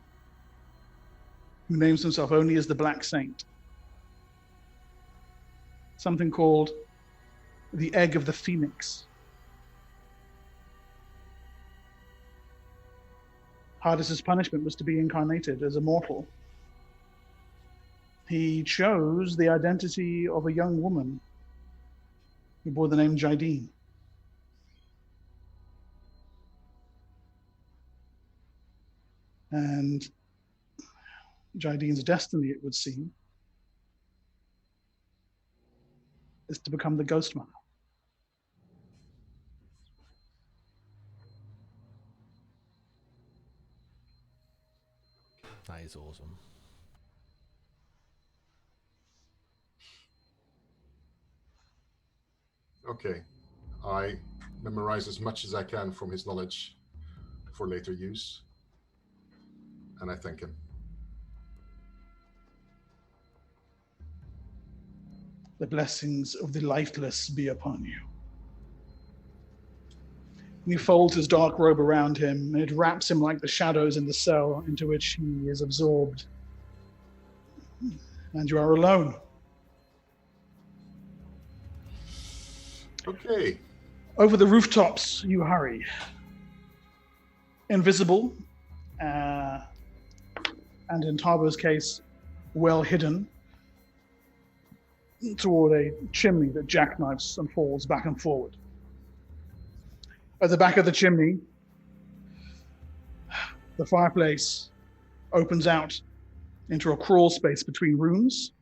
who names himself only as the Black Saint, something called the Egg of the Phoenix. Hades' punishment was to be incarnated as a mortal. He chose the identity of a young woman who bore the name Jydeen. And Jaidene's destiny, it would seem, is to become the Ghost Mother. That is awesome. Okay. I memorize as much as I can from his knowledge for later use. And I thank him. The blessings of the lifeless be upon you. And he folds his dark robe around him, and it wraps him like the shadows in the cell into which he is absorbed. And you are alone. Okay. Over the rooftops, you hurry. Invisible, and in Tarbo's case, well hidden, toward a chimney that jackknifes and falls back and forward. At the back of the chimney, the fireplace opens out into a crawl space between rooms.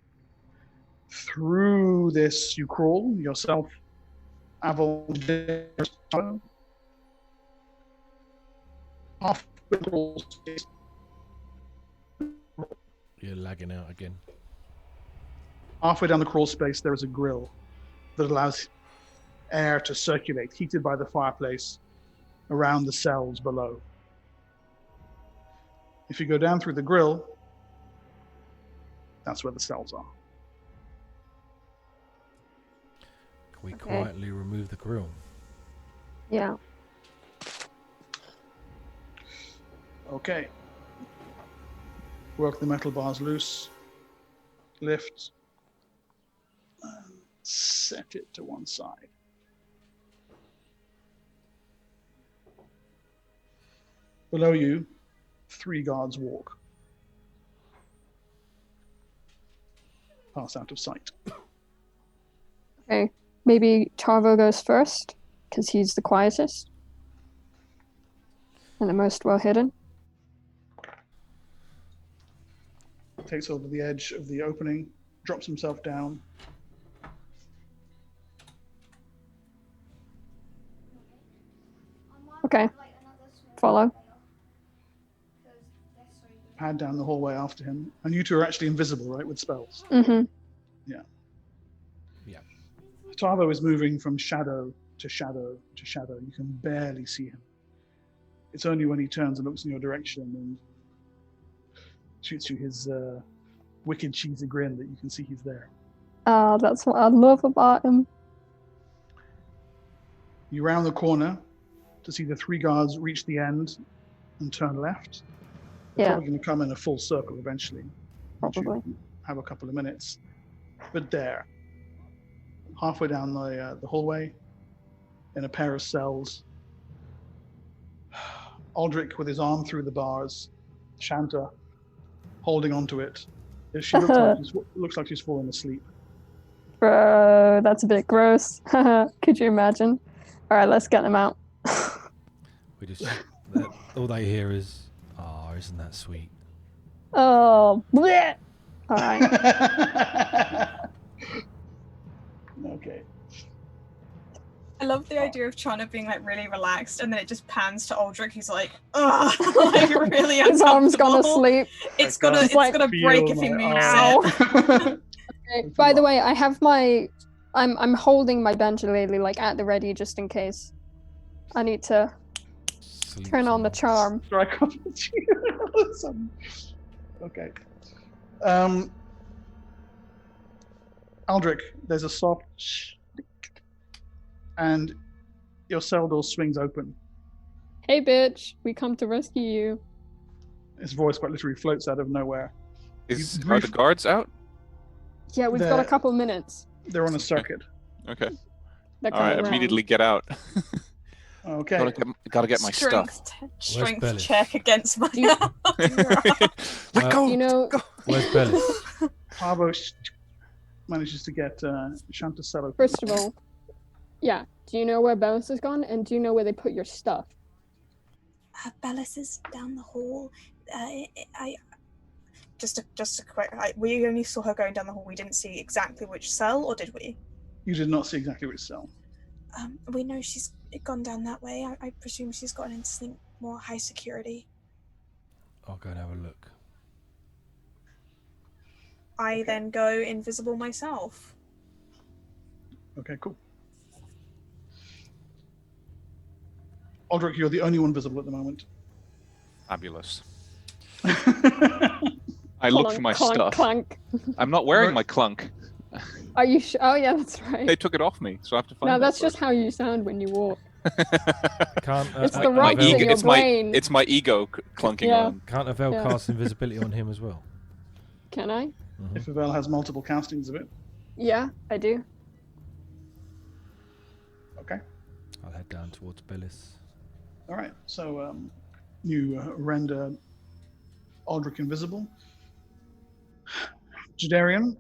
Through this, you crawl yourself, Aval, half the crawl space. You're lagging out again. Halfway down the crawl space, there is a grill that allows air to circulate, heated by the fireplace, around the cells below. If you go down through the grill, that's where the cells are. Can we Okay. quietly remove the grill? Yeah. Okay. Work the metal bars loose. Lift. And set it to one side. Below you, 3 guards walk. Pass out of sight. Okay. Maybe Tarvo goes first, because he's the quietest. And the most well hidden. Takes over the edge of the opening, drops himself down. Okay. Follow. Pad down the hallway after him. And you two are actually invisible, right, with spells? Mm-hmm. Tarvo is moving from shadow to shadow to shadow. You can barely see him. It's only when he turns and looks in your direction and shoots you his wicked cheesy grin that you can see he's there. That's what I love about him. You round the corner to see the 3 guards reach the end and turn left. They're Yeah, probably going to come in a full circle eventually. once you probably. have a couple of minutes. But there, halfway down the hallway, in a pair of cells, Aldrich with his arm through the bars, Shanta holding onto it. She looks like she's falling asleep. Bro, that's a bit gross. Could you imagine? All right, let's get them out. We just all they hear is, "Oh, isn't that sweet?" Oh, bleh. All right. Okay. I love the idea of Chana being like really relaxed, and then it just pans to Aldrich. He's like, "Ugh, like really uncomfortable." His arm's gone asleep. It's gonna like, break if he feel moves my it. arm. Okay, by the way, I have my, I'm holding my banjolele like at the ready just in case. I need to Sleep turn on the sounds. charm. Strike up at you. Okay. Aldrich, there's a soft shh, and your cell door swings open. Hey, bitch, we come to rescue you. His voice quite literally floats out of nowhere. Are the brief- guards out? Yeah, we've got a The- couple minutes. They're on a circuit. Okay. They're All right. coming around. Immediately get out. Okay. Gotta get my stuff. Strength Bellis? check against my. Do you- Let go. You know, Where's Bellis? Pavo manages to get Shanta cell open. first of all, yeah, do you know where Bellis has gone? And do you know where they put your stuff? Bellis is down the hall I Just a quick. We only saw her going down the hall. We didn't see exactly which cell, or did we? You did not see exactly which cell. we know she's gone down that way. I presume she's gotten into something more high security. I'll go and have a look. I then go invisible myself. Okay, cool. Aldrich, you're the only one visible at the moment. Fabulous. I look for my clunk, stuff. Clunk. I'm not wearing my clunk. Are you sure? Oh, yeah, that's right. They took it off me, so I have to find No, it that's first. just how you sound when you walk. Can't It's My- the my rocks in ego- your it's brain. it's my ego clunking Yeah. on. Can't Avel Yeah. cast invisibility on him as well? Can I? Mhm. If Avel has multiple castings of it. Yeah, I do. Okay. I'll head down towards Bellis. All right. So you render Aldrich invisible. Jadarian.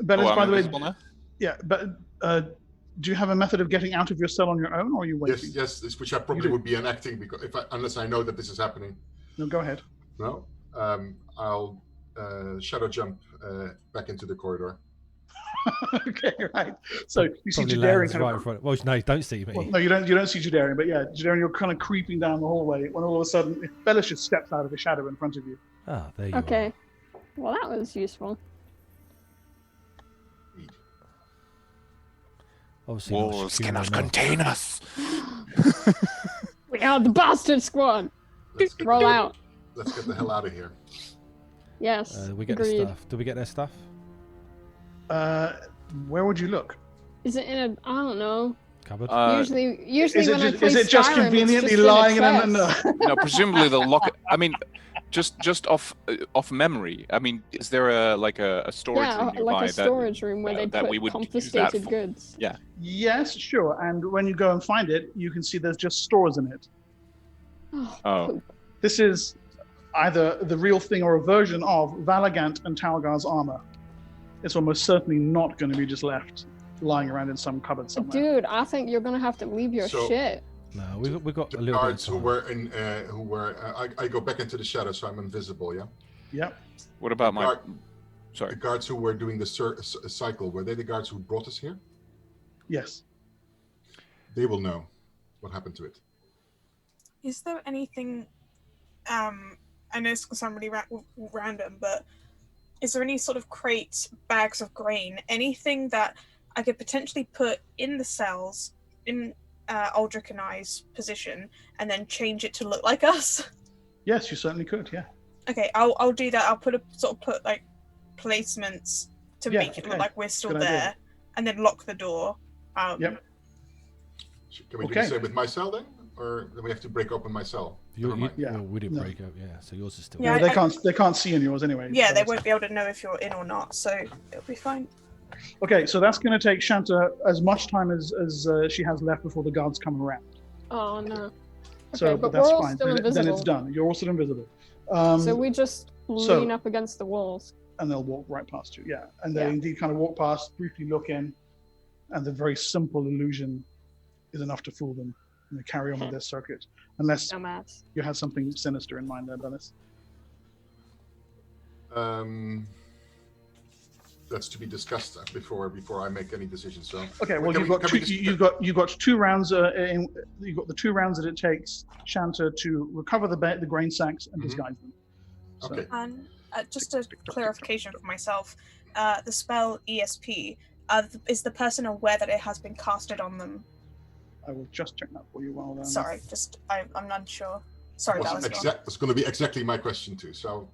Bellis, I'm by the way, invisible now? yeah, but do you have a method of getting out of your cell on your own, or are you waiting? Yes, which I probably do. would be enacting because unless I know that this is happening. No, go ahead. No, I'll shadow jump back into the corridor. Okay, right. So you see Probably Jadarian lands kind right in of. front. Well, no, you don't see me. Well, no, you don't see Jadarian, but yeah, Jadarian, you're kind of creeping down the hallway when all of a sudden Bellis just steps out of the shadow in front of you. Ah, there you Okay. are. Well, that was useful. Obviously not Walls secure cannot enough. contain us. We are the bastard squad. Let's get, Roll out. let's get the hell out of here. Yes. We get agreed. the stuff. Do we get their stuff? Where would you look? Is it in a? I don't know. Cupboard? Usually Is when I it, play is it just Skyrim, conveniently it's just lying in a in chest. No, presumably they'll lock it. I mean, just off memory. I mean, is there a storage Yeah, room nearby like a storage room where they that put we would use that confiscated for? goods. Yeah. Yes, sure. And when you go and find it, you can see there's just stores in it. Oh. Poop. This is either the real thing or a version of Valagant and Talgar's armor. It's almost certainly not going to be just left lying around in some cupboard somewhere. Dude, I think you're gonna have to leave your So- shit. No, we've got The a little bit of guards who time. were in, I go back into the shadow, so I'm invisible. Yeah. Yep. What about my? Guard- Sorry. The guards who were doing the cycle, were they the guards who brought us here? Yes. They will know what happened to it. Is there anything? I know it's gonna sound really random, but is there any sort of crates, bags of grain, anything that I could potentially put in the cells in Aldrich and I's position, and then change it to look like us? Yes, you certainly could. Yeah. Okay, I'll do that. I'll put like placements to Yeah, make it look okay. like we're still Good idea. there, and then lock the door. Yep. Can we do Okay. the same with my cell then, or do we have to break open my cell? Never mind. Yeah, Well, we did no. break up, yeah. So yours is still. Yeah, No, I- they can't see in yours anyway. Yeah, so they it's- won't be able to know if you're in or not, so it'll be fine. Okay, so that's going to take Shanta as much time as she has left before the guards come around. Oh no. So, Okay, but that's we're all fine. still Then invisible. it's done. You're also invisible. So we just so- lean up against the walls. And they'll walk right past you. Yeah, and they Yeah. indeed kind of walk past, briefly look in, and the very simple illusion is enough to fool them, and they carry on with their circuit. Unless Dumbass. you had something sinister in mind there, Bellis. That's to be discussed before I make any decisions. So Okay, well Can you've we- got can two, we just- you've got 2 rounds. You've got the 2 rounds that it takes Shanta to recover the grain sacks and Mhm. disguise them. So, Okay. And just a clarification for myself, the spell ESP, is the person aware that it has been casted on them? I will just check that for you while. Sorry, I'm not sure. Sorry, that was wrong. It's going to be exactly my question too. So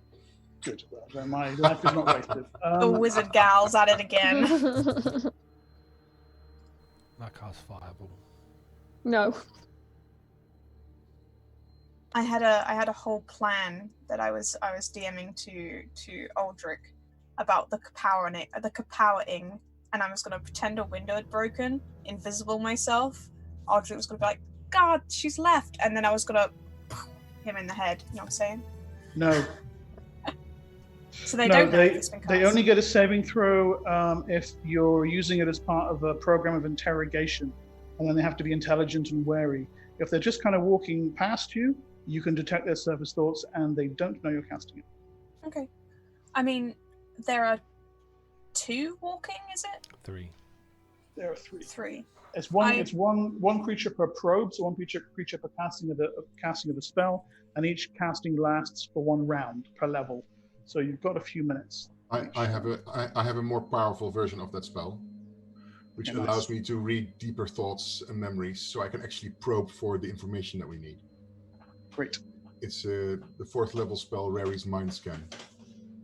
Good. Well, then my life is not wasted. The wizard gal's at it again. I cast Fireball. No. I had a whole plan that I was DMing to Aldrich about the kapowering, and I was gonna pretend a window had broken, invisible myself. Aldrich was gonna be like, "God, she's left," and then I was gonna him in the head. You know what I'm saying? No, So they no, don't know if it's been cast. they only get a saving throw if you're using it as part of a program of interrogation, and then they have to be intelligent and wary. If they're just kind of walking past you, You can detect their surface thoughts, and they don't know you're casting it. Okay. I mean, there are 2 walking, is it? 3. There are 3. 3. It's one creature per probe, so one creature per casting of the spell, and each casting lasts for 1 round per level. So you've got a few minutes. I have a more powerful version of that spell, which Okay, allows nice. me to read deeper thoughts and memories, so I can actually probe for the information that we need. Great. It's the 4th level spell, Rary's Mind Scan.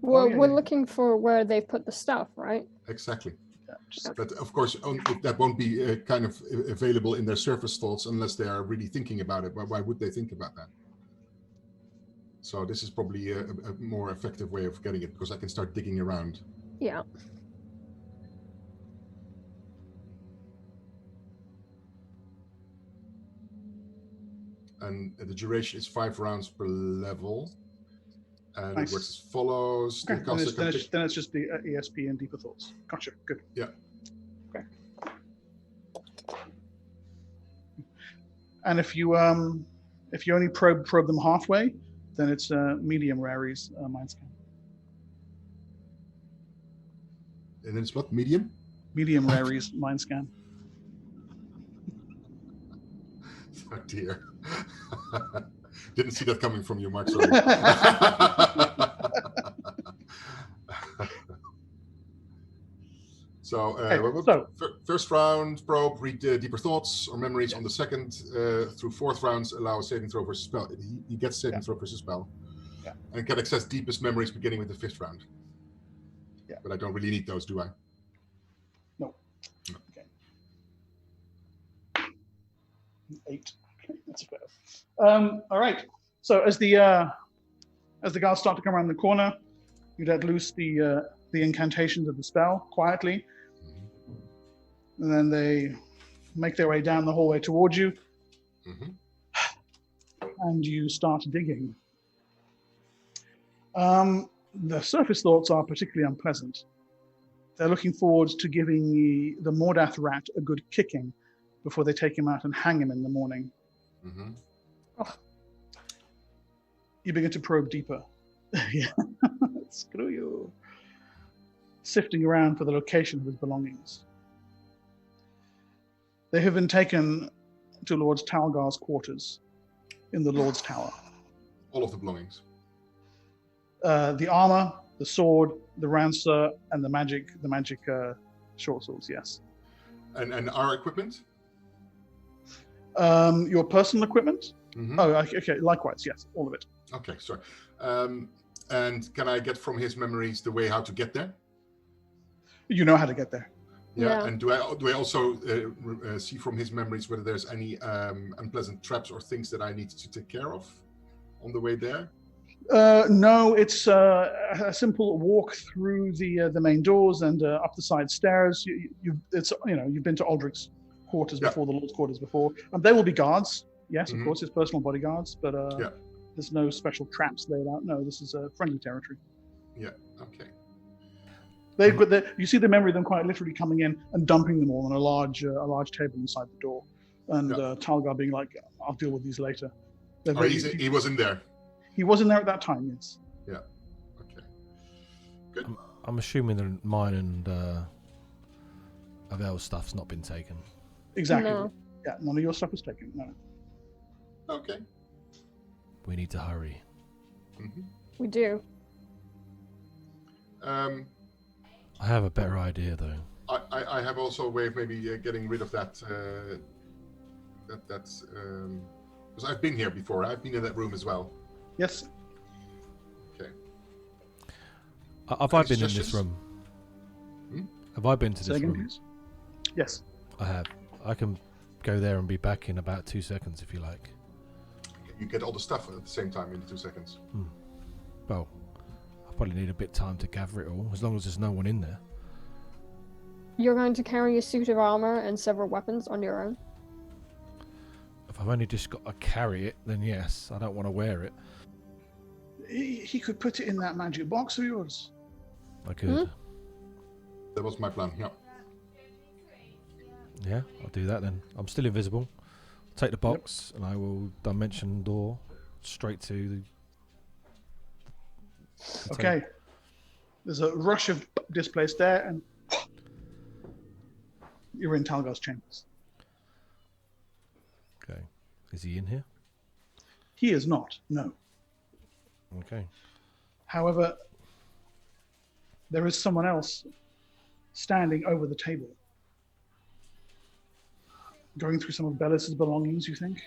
Well, yeah, we're yeah. looking for where they put the stuff, right? Exactly. Yeah, just, But of course, that won't be kind of available in their surface thoughts unless they are really thinking about it. Why would they think about that? So this is probably a more effective way of getting it, because I can start digging around. Yeah. And the duration is 5 rounds per level. And Nice. it works as follows. okay. The caster can pick- Then it's just the ESP and deeper thoughts. Gotcha. Good. Yeah. Okay. And if you only probe them halfway, then it's medium Rary's mind scan. And then it's what? Medium? Medium Rary's mind scan. Oh dear. Didn't see that coming from you, Mark. Sorry. First round, probe, read deeper thoughts or memories. On the second through 4th rounds, allow a saving throw versus spell. He gets saving throw versus spell. Yeah. And can access deepest memories beginning with the 5th round. Yeah. But I don't really need those, do I? No. Okay. 8. Okay, that's fair. All right. So as the guards start to come around the corner, you let loose the incantations of the spell quietly, and then they make their way down the hallway towards you, and you start digging. The surface thoughts are particularly unpleasant. They're looking forward to giving the Mordath rat a good kicking before they take him out and hang him in the morning. You begin to probe deeper. Yeah. Screw you. Sifting around for the location of his belongings. They have been taken to Lord Talgar's quarters in the Lord's Tower. All of the belongings. The armor, the sword, the ranswer, and the magic short swords, yes. And our equipment? Your personal equipment? Oh, okay, likewise, yes, all of it. Okay, sorry. And can I get from his memories the way how to get there? You know how to get there. Yeah. And do I also see from his memories whether there's any unpleasant traps or things that I need to take care of on the way there? No, it's a simple walk through the main doors and up the side stairs. You've been to Aldrich's quarters before, the Lord's quarters before. There will be guards, yes, of course, his personal bodyguards, but there's no special traps laid out. No, this is friendly territory. Yeah. Okay. You see the memory of them quite literally coming in and dumping them all on a large table inside the door, and Talgar being like, "I'll deal with these later." He was in there. He was in there at that time, yes. Yeah. Okay. Good. I'm assuming that mine and Avel's stuff's not been taken. Exactly. No. Yeah, none of your stuff was taken. No. Okay. We need to hurry. We do. I have a better idea, though. I have also a way of maybe getting rid of that. Because I've been here before. I've been in that room as well. Yes. Okay. Have I been in this room? Have I been to this room? Please? Yes. I have. I can go there and be back in about 2 seconds if you like. You get all the stuff at the same time in 2 seconds. Well, I probably need a bit of time to gather it all, as long as there's no one in there. You're going to carry a suit of armor and several weapons on your own? If I've only just got to carry it, then yes. I don't want to wear it. He could put it in that magic box of yours. I could. That was my plan, yeah. Yeah, I'll do that then. I'm still invisible. Take the box and I will dimension door straight to the Okay. There's a rush of displaced air, and you're in Talgar's chambers. Okay. Is he in here? He is not, no. Okay. However, there is someone else standing over the table, going through some of Bellis's belongings, you think?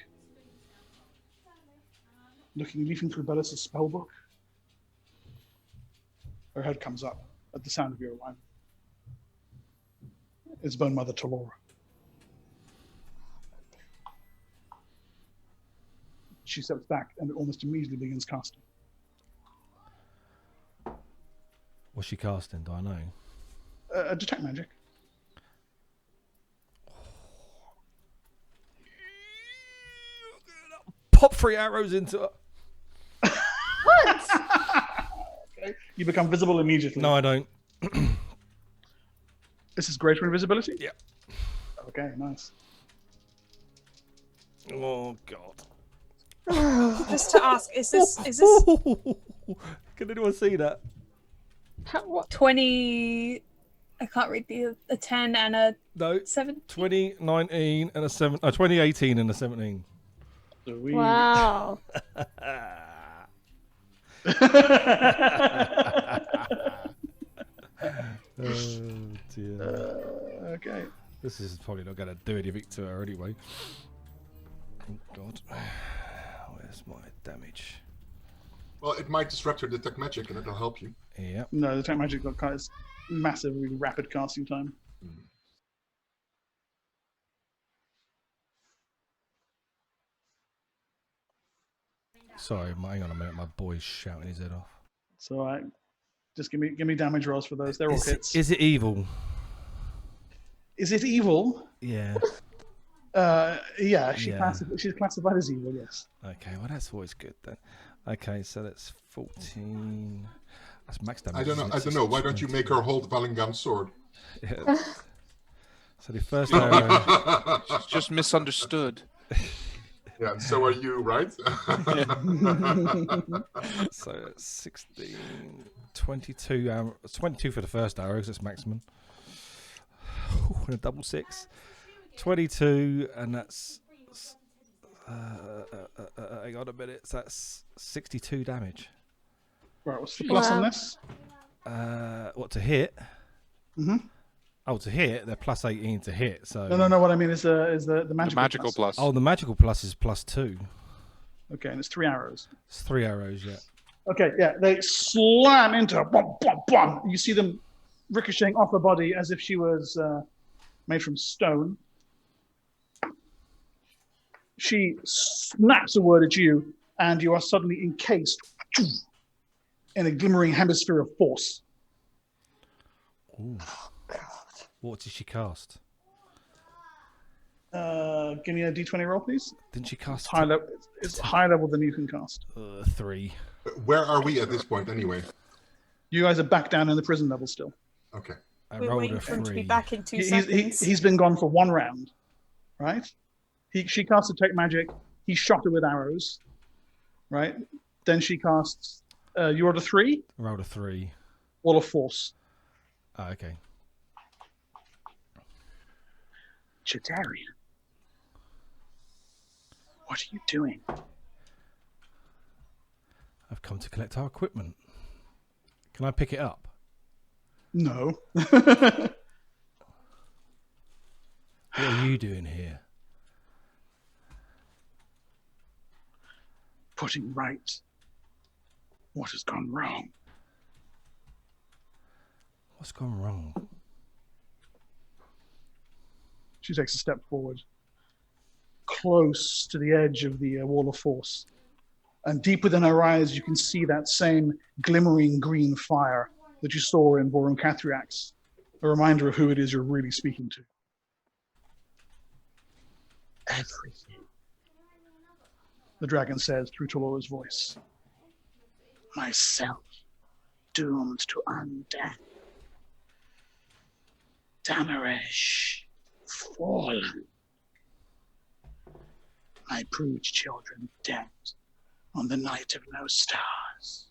Leafing through Bellis's spellbook. Her head comes up at the sound of your arrival. It's Bone Mother Talora. She steps back and almost immediately begins casting. What's she casting? Do I know? Detect magic. Pop 3 arrows into her. What? Okay. You become visible immediately. No, I don't. This is greater invisibility? Yeah. Okay, nice. Oh god. Just to ask, is this Can anyone see that? What? 20? I can't read a 10 and a No. 7. 2019 and a 7. 2018 and a 17. Sweet. Wow. Oh dear. Okay. This is probably not going to do anything to her anyway. Oh god. Where's my damage? Well, it might disrupt her detect magic, and it'll help you. Yeah. No, the detect magic has massively rapid casting time. Sorry, hang on a minute. My boy's shouting his head off. So just give me damage rolls for those. They're all hits. Is it evil? Is it evil? Yeah. Yeah, Yeah. she's classified as evil, yes. Okay, well that's always good then. Okay, so that's 14. That's max damage. I don't know. isn't it? I don't know. Why don't you make her hold Valingam's sword? Yeah. So the first arrow. She's just misunderstood. Yeah, and so are you, right? So it's 16, 22, 22 for the first arrow, because that's maximum. And a double 6. 22, and that's. Hang on a minute, so that's 62 damage. Right, what's the plus on Wow. this? What, to hit? Mm-hmm. Oh, to hit, they're plus 18 to hit, so. No. What I mean is the The magical, magical plus. Oh, the magical plus is plus 2. Okay, and it's 3 arrows. It's 3 arrows, yeah. Okay, yeah, they slam into her. Bum, bum, bum. You see them ricocheting off her body as if she was made from stone. She snaps a word at you, and you are suddenly encased in a glimmering hemisphere of force. Ooh. What did she cast? Give me a d20 roll, please. Didn't she cast It's higher level than you can cast. 3? Where are we at this point, anyway? You guys are back down in the prison level still. Okay. I We're rolled waiting a for him to be 3. back in 2 seconds. He's been gone for 1 round, right? She casts Detect Magic. He shot her with arrows, right? Then she casts. You rolled a 3. I rolled a 3. Wall of Force. Oh, okay. Chitarian, what are you doing? I've come to collect our equipment. Can I pick it up? No. What are you doing here? Putting right what has gone wrong. What's gone wrong? She takes a step forward, close to the edge of the wall of force. And deep within her eyes, you can see that same glimmering green fire that you saw in Vorum Cathriax, a reminder of who it is you're really speaking to. Everything, the dragon says through Talora's voice. Myself, doomed to undeath. Damaresh, fallen. My brood children dead. on the night of no stars.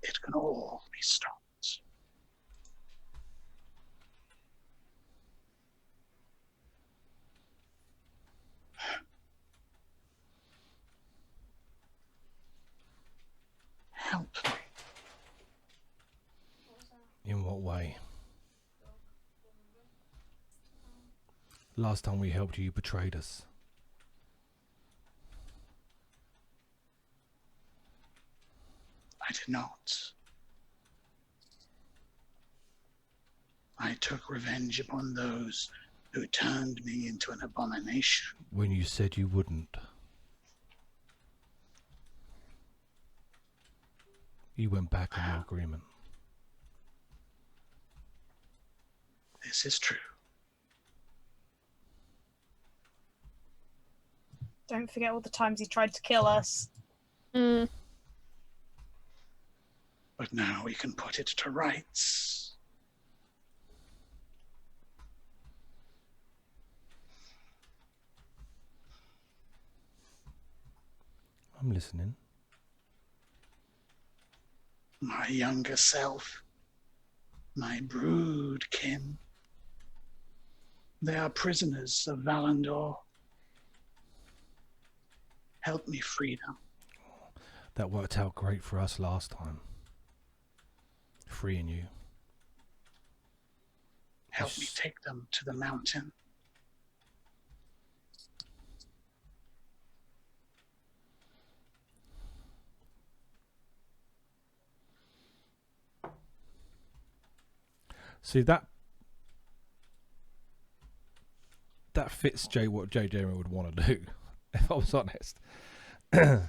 It can all be stopped. Help me. In what way? Last time we helped you, you betrayed us. I did not. I took revenge upon those who turned me into an abomination. When you said you wouldn't. You went back on your agreement. This is true. Don't forget all the times he tried to kill us. Mm. But now we can put it to rights. I'm listening. My younger self, my brood kin, they are prisoners of Valandor. Help me free them. That worked out great for us last time. Freeing you. Help me take them to the mountain. See, that fits what JJ would want to do, if I was honest. How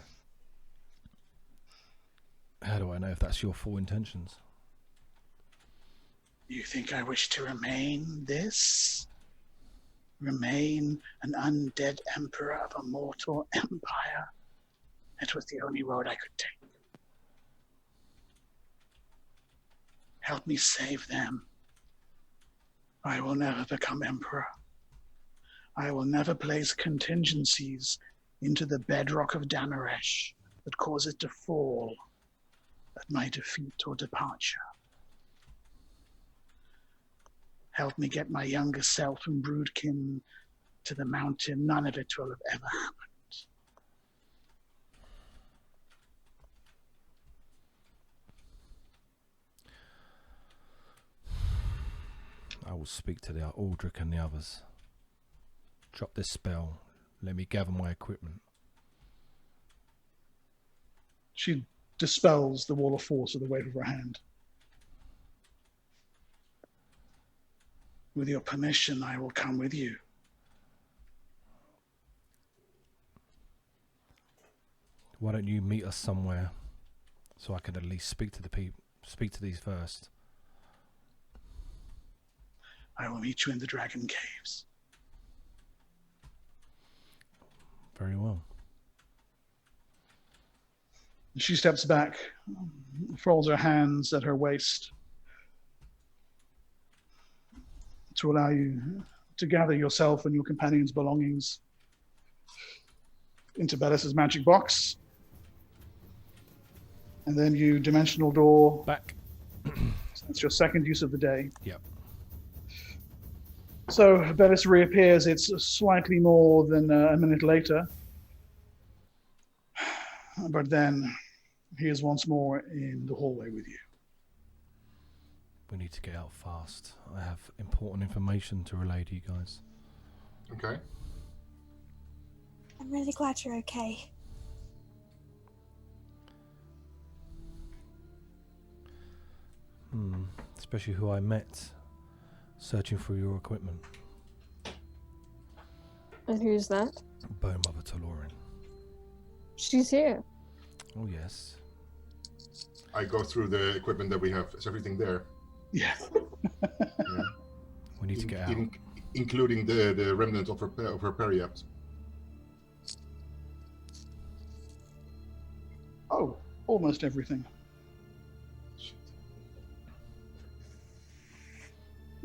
do I know if that's your full intentions? You think I wish to remain this? Remain an undead emperor of a mortal empire? It was the only road I could take. Help me save them. I will never become emperor. I will never place contingencies into the bedrock of Damaresh that cause it to fall at my defeat or departure. Help me get my younger self and broodkin to the mountain. None of it will have ever happened. I will speak to the Aldrich and the others. Drop this spell. Let me gather my equipment. She dispels the wall of force with a wave of her hand. With your permission, I will come with you. Why don't you meet us somewhere so I can at least speak to the people, speak to these first. I will meet you in the Dragon Caves. Very well. She steps back, folds her hands at her waist to allow you to gather yourself and your companion's belongings into Bellis's magic box. And then you dimensional door. Back. That's your second use of the day. Yep. So Bellis reappears. It's slightly more than a minute later. But then he is once more in the hallway with you. We need to get out fast. I have important information to relay to you guys. Okay. I'm really glad you're okay. Especially who I met searching for your equipment. And who's that? Bone Mother Talorin. She's here. Oh yes. I go through the equipment that we have. Is everything there? Yeah. Yeah. We need to get out. Including the remnant of her periapt. Oh, almost everything. Shit.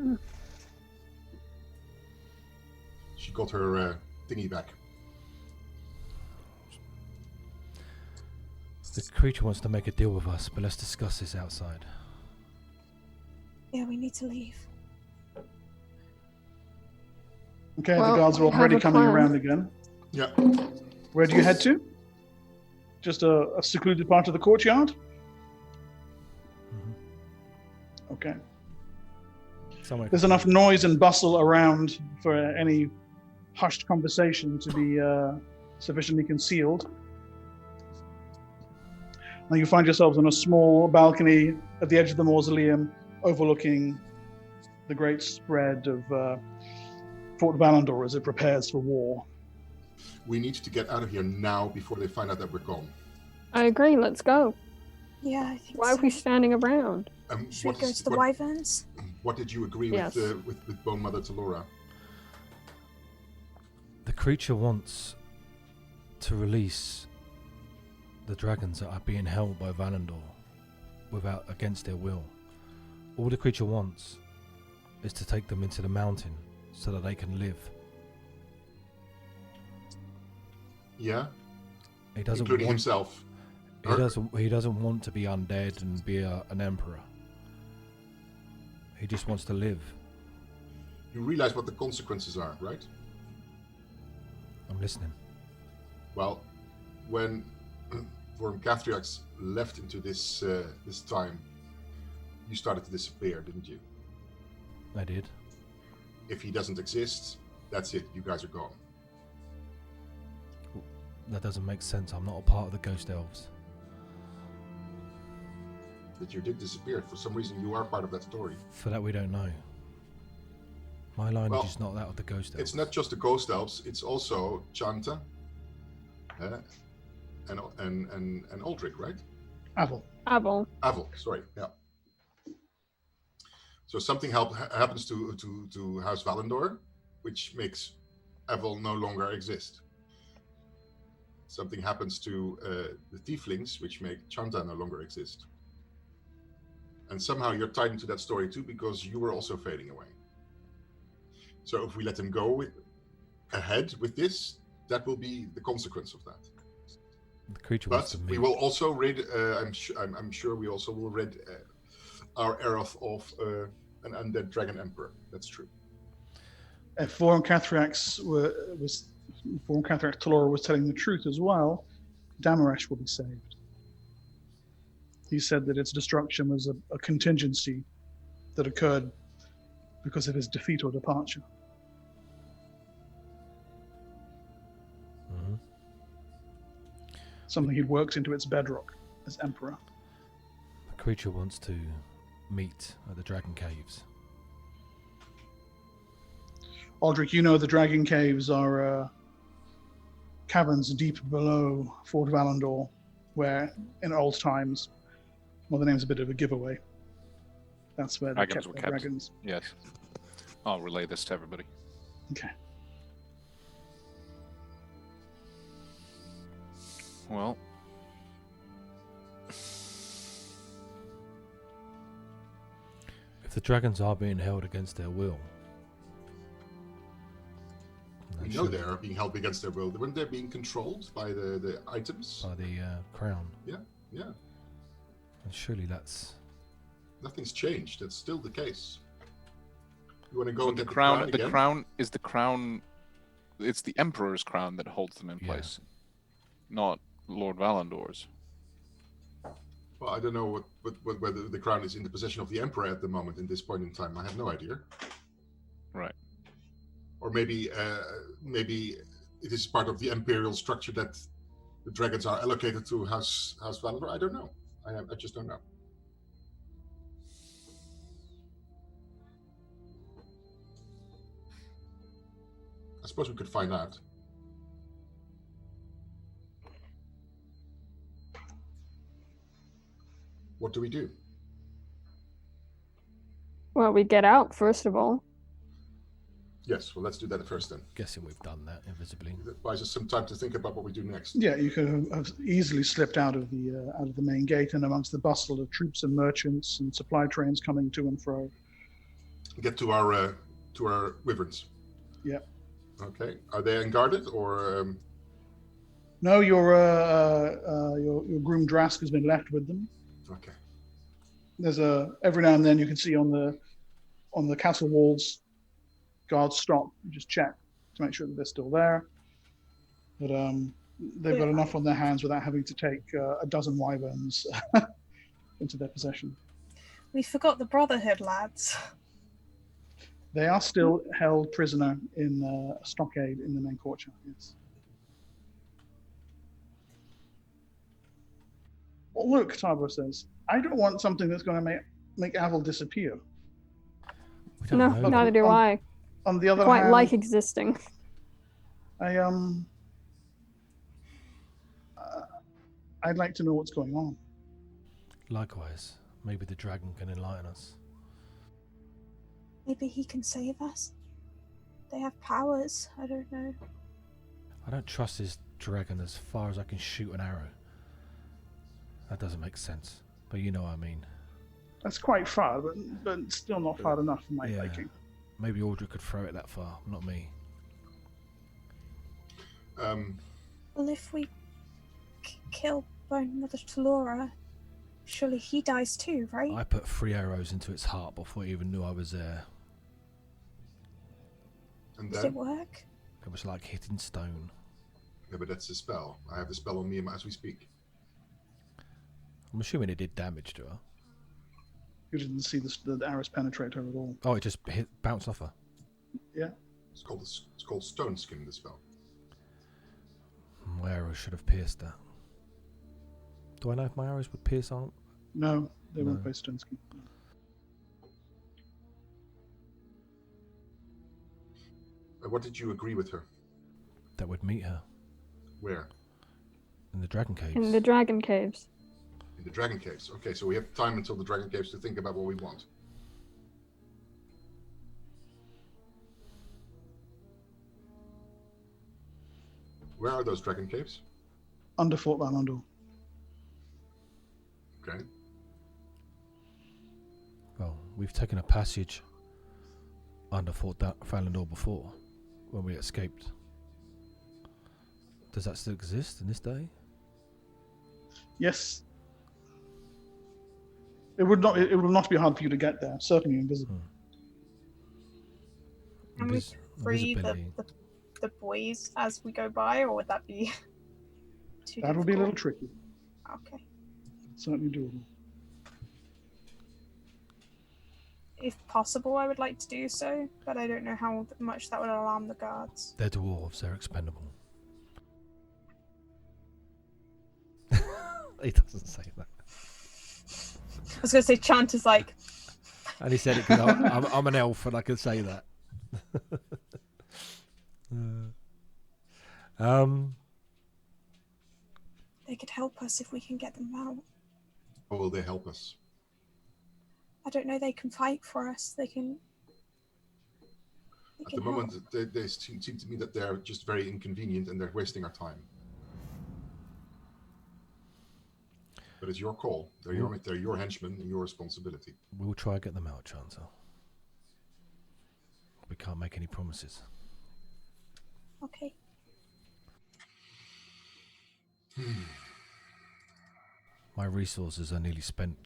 Mm. She got her thingy back. creature wants to make a deal with us, but let's discuss this outside. Yeah, we need to leave. Okay, Well, the guards are we have already a coming plan. around again. Yeah. Where do you head to? Just a secluded part of the courtyard? Okay. Somewhere There's enough noise and bustle around for any hushed conversation to be sufficiently concealed. Now you find yourselves on a small balcony at the edge of the mausoleum, overlooking the great spread of Fort Valandor as it prepares for war. We need to get out of here now before they find out that we're gone. I agree. Let's go. Yeah, I think Why so. are we standing around? Should we go to the Wyverns? What did you agree Yes. with Bone Mother Talora? The creature wants to release the dragons that are being held by Valandor against their will. All the creature wants is to take them into the mountain so that they can live. Yeah, He doesn't including want himself. He doesn't want to be undead and be an emperor. He just wants to live. You realize what the consequences are, right? I'm listening. Well, when Vorm Cathriax left into this time, you started to disappear, didn't you? I did. If he doesn't exist, that's it. You guys are gone. That doesn't make sense. I'm not a part of the Ghost Elves. But you did disappear. For some reason, you are part of that story. For that we don't know. My lineage Well, is not that of the Ghost Elves. It's not just the Ghost Elves. It's also Chanta and Aldrich, right? Avel. Avel, sorry, yeah. So something happens to House Valandor, which makes Avel no longer exist. Something happens to the Tieflings, which make Chanta no longer exist. And somehow you're tied into that story too, because you were also fading away. So if we let him go ahead with this, that will be the consequence of that. The creature wants But to we meet. will also rid. I'm sure we also will rid our Erroth of an undead dragon emperor. That's true. If Vorm Cathriax Talora was telling the truth as well, Damaresh will be saved. He said that its destruction was a contingency that occurred because of his defeat or departure. Mhm. Something he'd worked into its bedrock as emperor. The creature wants to meet at the Dragon Caves. Aldrich, you know the Dragon Caves are caverns deep below Fort Valandor, where in old times, well, the name's a bit of a giveaway. That's where they Dragons kept were their kept. dragons. Yes. I'll relay this to everybody. Okay. Well, If the dragons are being held against their will, We know they are being held against their will. Weren't they being controlled by the items? by the crown. Yeah. And surely that's Nothing's changed. That's still the case. You want to go so and the get crown. the The again? crown is the crown. It's the Emperor's crown that holds them in Yeah. place, not Lord Valandor's. Well, I don't know whether the crown is in the possession of the Emperor at the moment in this point in time. I have no idea. Right. Or maybe it is part of the imperial structure that the dragons are allocated to House Valandor. I don't know. I just don't know. I suppose we could find out. What do we do? Well, we get out first of all. Yes, well, let's do that first then. guessing we've done that invisibly. That buys us some time to think about what we do next. Yeah, you could have easily slipped out of the main gate and amongst the bustle of troops and merchants and supply trains coming to and fro. Get to our wyverns. Yeah. Okay. Are they unguarded or? No, your groom Drask has been left with them. Okay. There's every now and then you can see on the castle walls, guards stop, and just check to make sure that they're still there. But they've got enough on their hands without having to take a dozen wyverns into their possession. We forgot the Brotherhood, lads. They are still held prisoner in a stockade in the main courtyard. Yes. Well, look, Tarbro says, I don't want something that's going to make Avil disappear. We don't No, know. neither do I. On the other Quite hand, like existing. I'd like to know what's going on. Likewise, maybe the dragon can enlighten us. Maybe he can save us. They have powers. I don't know. I don't trust this dragon as far as I can shoot an arrow. That doesn't make sense, but you know what I mean. That's quite far, but still not far enough for my liking. Maybe Audrey could throw it that far, not me. Well, if we kill Bone Mother Talora, surely he dies too, right? I put 3 arrows into its heart before it even knew I was there. And Did then, it work? It was like hitting stone. yeah, but that's a spell. I have the spell on me as we speak. I'm assuming it did damage to her. You didn't see the arrows penetrate her at all. Oh, it just bounced off her. Yeah. It's called stone skin. The spell. My arrows should have pierced that. Do I know if my arrows would pierce on? No, they No. won't play Stonsky. What did you agree with her? That would meet her Where? in the dragon caves. In the dragon caves. In the dragon caves. Okay, so we have time until the dragon caves to think about what we want. Where are those dragon caves? Under Fort Valandor. Okay. Well, we've taken a passage under Fort Valandor before, when we escaped. Does that still exist in this day? Yes. It will not be hard for you to get there. Certainly invisible. Can we free Invisibility. the boys as we go by, or would that be too That would be a little difficult? tricky. Okay. Certainly doable. If possible, I would like to do so, but I don't know how much that would alarm the guards. They're dwarves, they're expendable. He doesn't say that. I was going to say Chant is like, And he said it because I'm an elf and I can say that. They could help us if we can get them out. How will they help us? I don't know. They can fight for us. They can. At the moment, they seem to me that they're just very inconvenient and they're wasting our time. But it's your call. They're your henchmen and your responsibility. We'll try to get them out, Chancellor. We can't make any promises. Okay. My resources are nearly spent.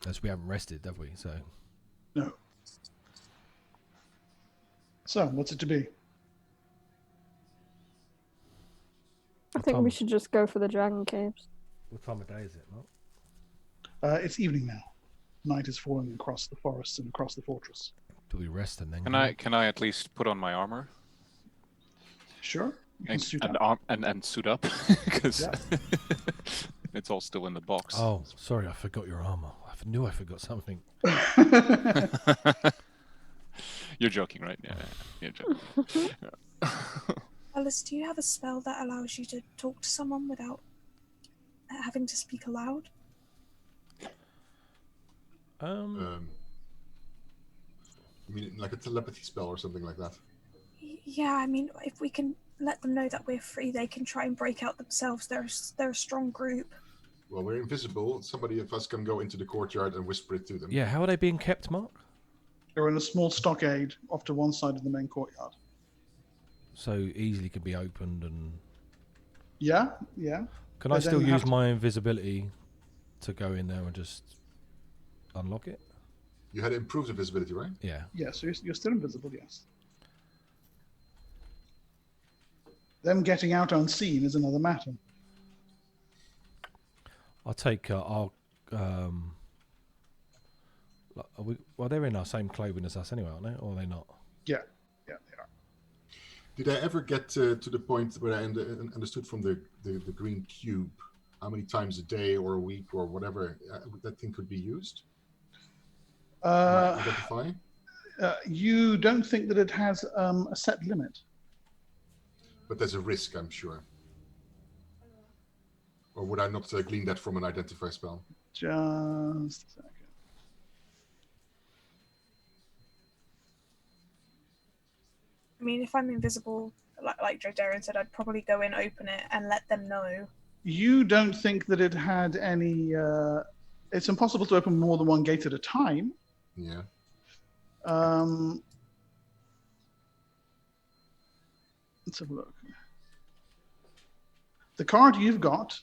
As we haven't rested, have we? So No. So, what's it to be? I think we should just go for the dragon caves. what time of day is it, Mark? It's evening now. Night is falling across the forests and across the fortress. Do we rest and then? Can I at least put on my armor Sure. You can and suit and, up. and suit up because Yeah. it's all still in the box. Oh, sorry, I forgot your armor. I knew I forgot something. You're joking, right? Yeah, you're joking. Alice, do you have a spell that allows you to talk to someone without having to speak aloud? You mean like a telepathy spell or something like that? Yeah, I mean, if we can let them know that we're free, they can try and break out themselves. They're a strong group. Well, we're invisible. Somebody of us can go into the courtyard and whisper it to them. Yeah, how are they being kept, Mark? They're in a small stockade off to one side of the main courtyard. so easily can be opened, and Yeah. can But I still then you have use my invisibility to go in there and just unlock it? You had improved invisibility, right? Yeah. Yeah, so you're still invisible, yes. Them getting out unseen is another matter. I'll take. Well, they're in our same clothing as us anyway, aren't they? Or are they not? Yeah, they are. Did I ever get to the point where I understood from the green cube how many times a day or a week or whatever that thing could be used? Identify? You don't think that it has a set limit? But there's a risk, I'm sure. Or would I not glean that from an identify spell? Just a second. I mean, if I'm invisible, like Joe Darren said, I'd probably go in, open it, and let them know. You don't think that it had any... it's impossible to open more than one gate at a time. Yeah. Let's have a look. The card you've got,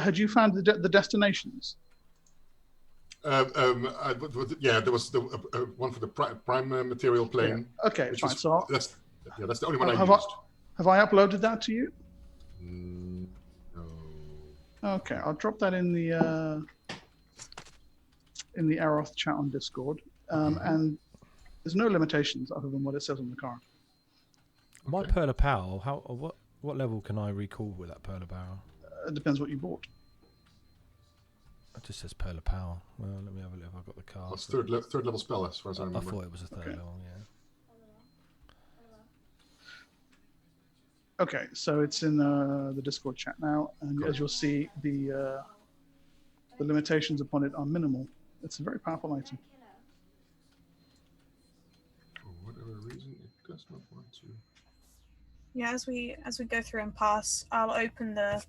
had you found the destinations? Yeah, there was the one for the prime material plane. Yeah. Okay, fine. That's the only one I have used. Have I uploaded that to you? No. Okay, I'll drop that in the Erroth chat on Discord. And there's no limitations other than what it says on the card. My Pearl of Power, what level can I recall with that Pearl of Power? It depends what you bought. It just says Pearl of Power. Well, let me have a look if I've got the card. It's third level spell as far as I remember. I thought it was a third level, yeah. Okay, so it's in the Discord chat now, and as you'll see, the limitations upon it are minimal. It's a very powerful item. For whatever reason, it does not want to. Yeah, as we go through and pass, I'll open the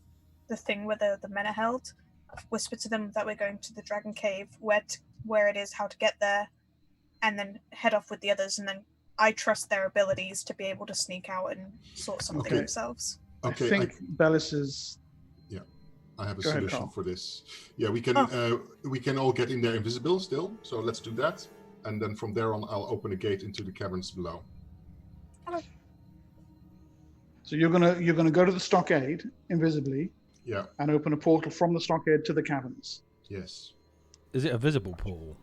thing where the men are held, whisper to them that we're going to the Dragon Cave, where it is, how to get there, and then head off with the others. And then I trust their abilities to be able to sneak out and sort something themselves. Okay, I think Bellis is... Yeah, I have a Go ahead, solution Carl. for this. Yeah, we can all get in there invisible still. So let's do that, and then from there on, I'll open a gate into the caverns below. Okay. So you're gonna go to the stockade invisibly. Yeah. And open a portal from the stockade to the caverns. Yes. Is it a visible portal?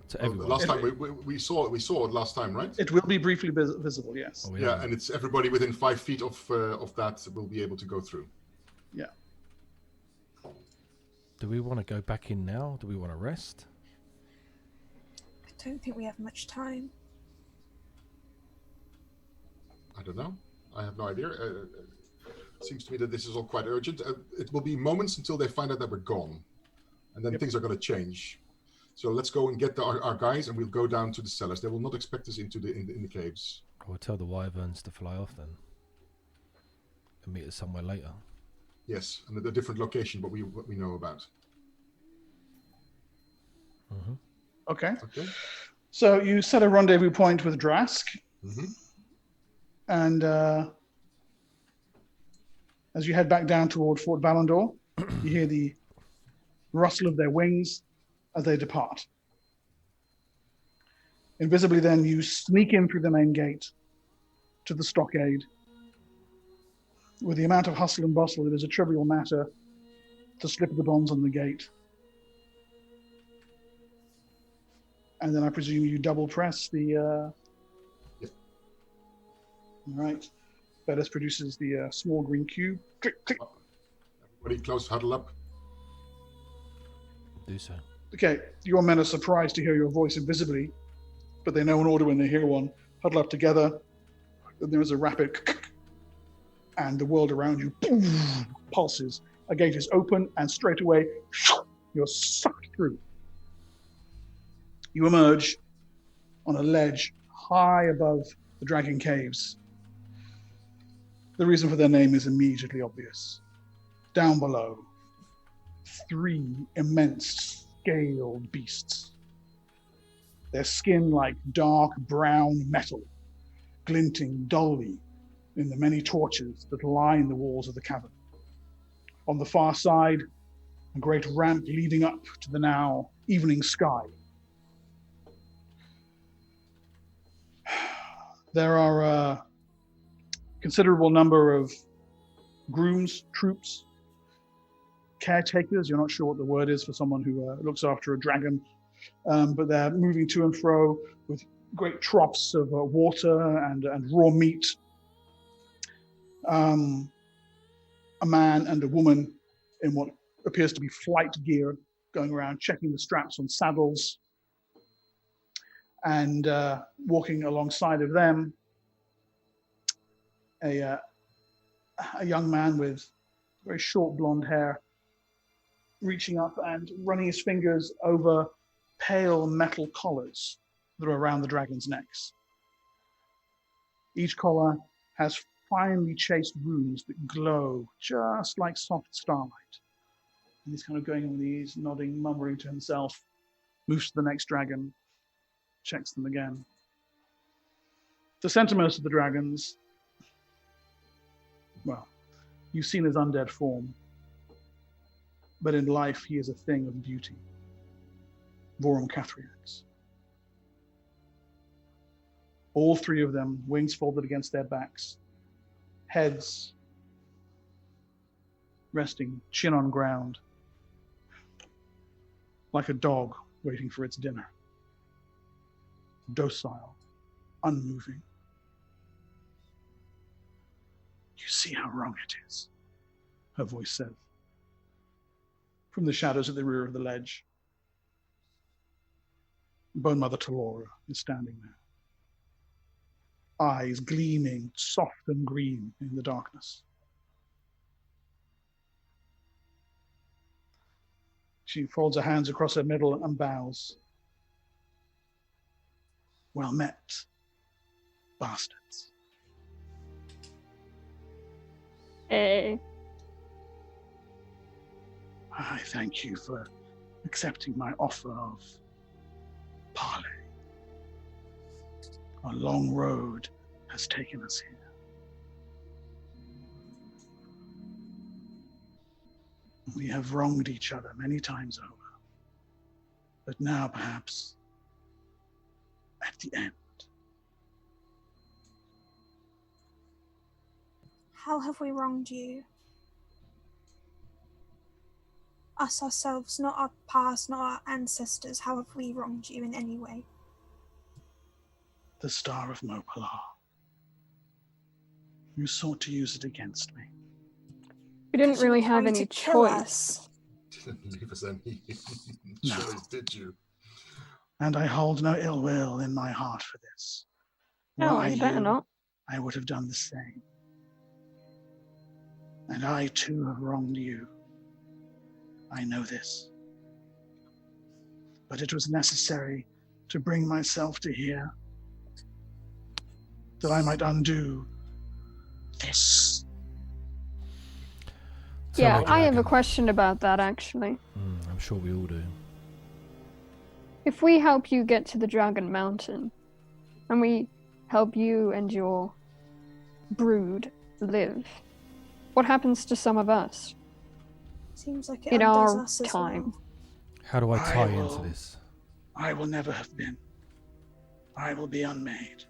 To everyone? Last time we saw it last time, right? It will be briefly visible, yes. Oh, Yeah, and it's everybody within 5 feet of that will be able to go through. Yeah. Do we want to go back in now? Do we want to rest? I don't think we have much time. I don't know. I have no idea. It seems to me that this is all quite urgent. It will be moments until they find out that we're gone. And then things are going to change. So let's go and get our guys, and we'll go down to the cellars. They will not expect us in the caves. We'll tell the wyverns to fly off then. And meet us somewhere later. Yes, and at a different location, what we know about. Mm-hmm. Okay. Okay. So you set a rendezvous point with Drask. Mm-hmm. And as you head back down toward Fort Valandor, you hear the rustle of their wings as they depart. Invisibly then, you sneak in through the main gate to the stockade. With the amount of hustle and bustle, it is a trivial matter to slip the bonds on the gate. And then I presume you double press the... Yep. All right. Bellis produces the small green cube. Click, click. Everybody close, huddle up. Do so. Okay, your men are surprised to hear your voice invisibly, but they know an order when they hear one. Huddle up together. Then there is a rapid and the world around you pulses. A gate is open, and straight away, you're sucked through. You emerge on a ledge high above the Dragon Caves. The reason for their name is immediately obvious. Down below, 3 immense scaled beasts. Their skin like dark brown metal, glinting dully in the many torches that line the walls of the cavern. On the far side, a great ramp leading up to the now evening sky. There are a considerable number of grooms, troops, caretakers. You're not sure what the word is for someone who looks after a dragon, but they're moving to and fro with great troughs of water and raw meat. A man and a woman in what appears to be flight gear going around checking the straps on saddles, and walking alongside of them, a young man with very short blonde hair, reaching up and running his fingers over pale metal collars that are around the dragon's necks. Each collar has finely chased runes that glow just like soft starlight. And he's kind of going on these, nodding, murmuring to himself, moves to the next dragon, checks them again. The centermost of the dragons, well, you've seen his undead form, but in life he is a thing of beauty. Vorum Cathriax. All three of them, wings folded against their backs, heads resting chin on ground, like a dog waiting for its dinner. Docile, unmoving. You see how wrong it is, her voice says, from the shadows at the rear of the ledge. Bone Mother Talora is standing there, eyes gleaming soft and green in the darkness. She folds her hands across her middle and bows. Well met, bastards. Hey. I thank you for accepting my offer of parley. A long road has taken us here. We have wronged each other many times over, but now perhaps at the end. How have we wronged you? Us ourselves, not our past, not our ancestors. How have we wronged you in any way? The Star of Mopalar. You sought to use it against me. We didn't Because you really were have trying any to kill choice. us. Didn't leave us any No. choice, did you? And I hold no ill will in my heart for this. No, Were I you better you, not. I would have done the same. And I too have wronged you. I know this. But it was necessary to bring myself to here, that I might undo this. Yeah, Tell me, I have a dragon. question about that actually. I'm sure we all do. If we help you get to the Dragon Mountain, and we help you and your brood live, what happens to some of us Seems like it in undoes our us as time? well. How do I I tie will- into this? I will never have been. I will be unmade.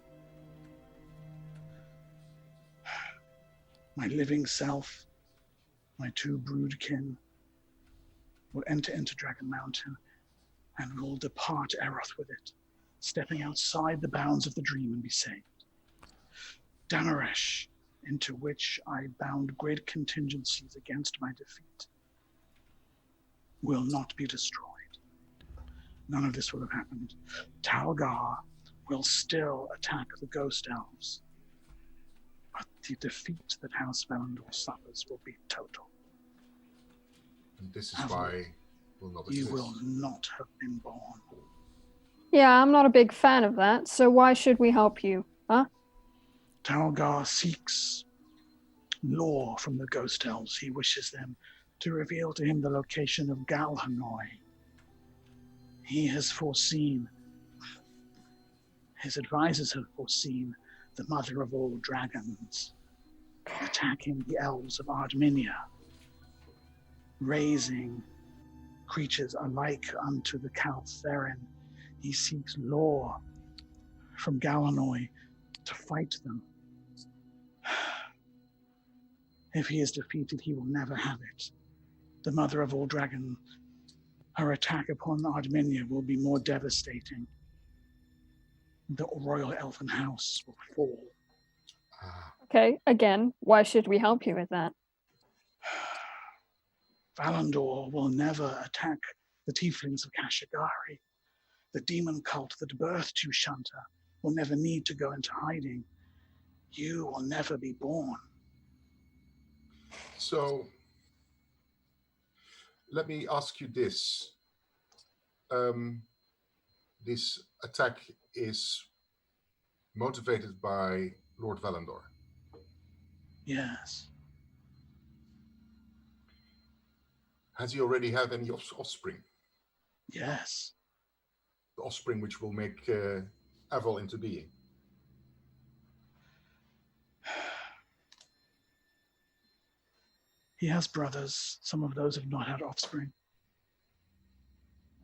My living self, my two broodkin, will enter into Dragon Mountain and will depart Erroth with it, stepping outside the bounds of the dream and be saved. Damaresh, into which I bound great contingencies against my defeat, will not be destroyed. None of this will have happened. Talgar will still attack the Ghost Elves, but the defeat that House Valandor suffers will be total. And this is Have why we'll not You exist. will not have been born. Yeah, I'm not a big fan of that, so why should we help you, huh? Talgar seeks lore from the Ghost Elves. He wishes them to reveal to him the location of Galhanoi. He has foreseen, his advisors have foreseen, the mother of all dragons, attacking the elves of Ardminia, raising creatures alike unto the Caltherin. He seeks law from Galanoi to fight them. If he is defeated, he will never have it. The mother of all dragons, her attack upon Ardminia will be more devastating. The royal elven house will fall. Okay, again, why should we help you with that? Valandor will never attack the tieflings of Kashagari. The demon cult that birthed you, Shanta, will never need to go into hiding. You will never be born. So, let me ask you this. This attack is motivated by Lord Valandor. Yes. Has he already had any offspring? Yes. The offspring which will make Aval into being? He has brothers. Some of those have not had offspring.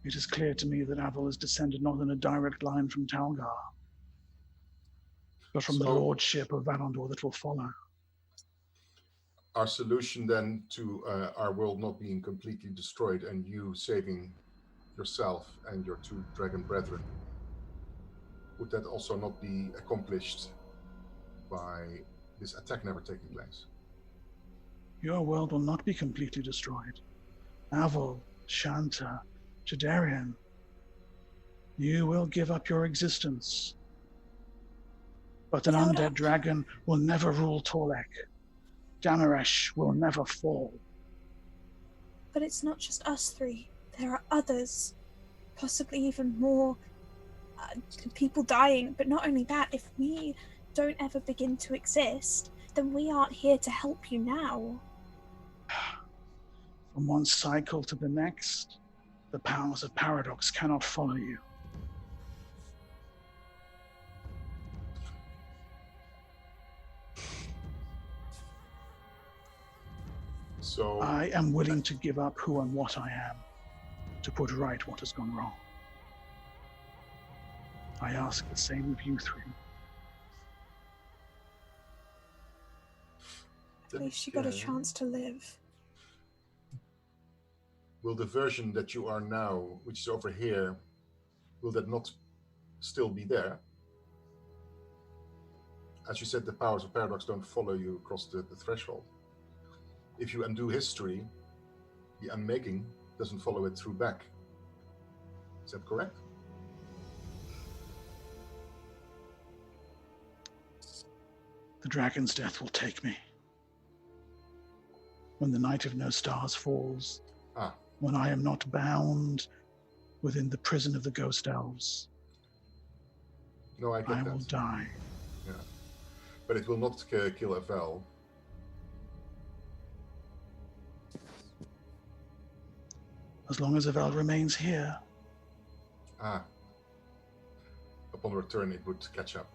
It is clear to me that Aval is descended not in a direct line from Talgar, but from the lordship of Valandor that will follow. Our solution then to our world not being completely destroyed and you saving yourself and your two dragon brethren, would that also not be accomplished by this attack never taking place? Your world will not be completely destroyed. Aval, Shanta, Jadarian, you will give up your existence. But an undead dragon will never rule Torlek. Damaresh will never fall. But it's not just us three. There are others. Possibly even more people dying. But not only that, if we don't ever begin to exist, then we aren't here to help you now. From one cycle to the next, the powers of paradox cannot follow you. So I am willing to give up who and what I am to put right what has gone wrong. I ask the same of you three. At least you got a chance to live. Will the version that you are now, which is over here, will that not still be there? As you said, the powers of paradox don't follow you across the threshold. If you undo history, the unmaking doesn't follow it through back. Is that correct? The dragon's death will take me. When the night of no stars falls, when I am not bound within the prison of the ghost elves, no, I will die. Yeah, but it will not kill Aval. As long as Aval remains here. Upon return, it would catch up.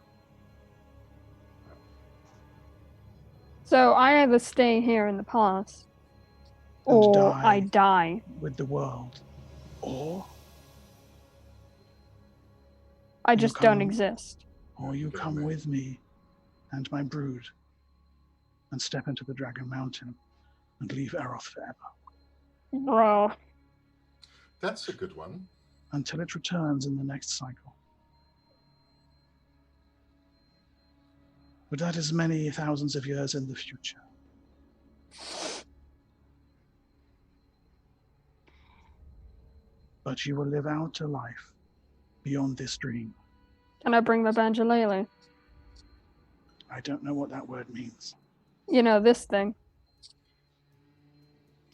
So I either stay here in the past, or I die with the world, or I just don't exist. Or you come with me and my brood and step into the Dragon Mountain and leave Erroth forever. Bro. That's a good one. Until it returns in the next cycle. But that is many thousands of years in the future. But you will live out a life beyond this dream. Can I bring my banjolele? I don't know what that word means. You know, this thing.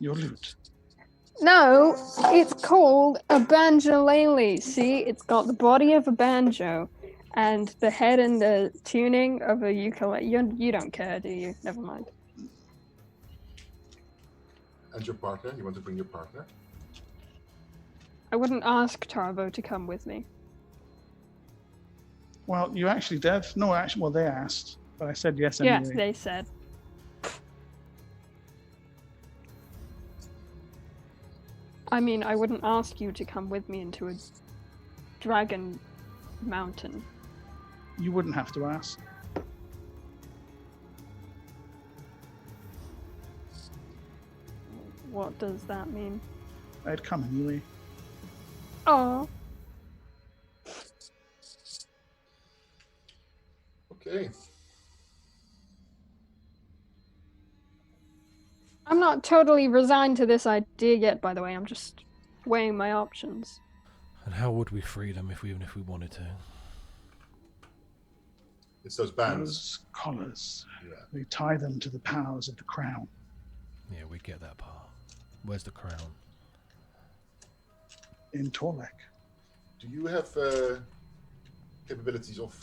Your lute. No, it's called a banjolele. See, it's got the body of a banjo and the head and the tuning of a ukulele. You don't care, do you? Never mind. And your partner? You want to bring your partner? I wouldn't ask Tarbo to come with me. Well, you actually did. No, actually, well, they asked, but I said yes Yes, anyway. they said. I mean, I wouldn't ask you to come with me into a dragon mountain. You wouldn't have to ask. What does that mean? I'd come anyway. Oh, Okay. I'm not totally resigned to this idea yet, by the way. I'm just weighing my options. And how would we free them even if we wanted to? It's those bands. Those collars. Yeah. They tie them to the powers of the crown. Yeah, we get that part. Where's the crown? In Torlek. Do you have capabilities of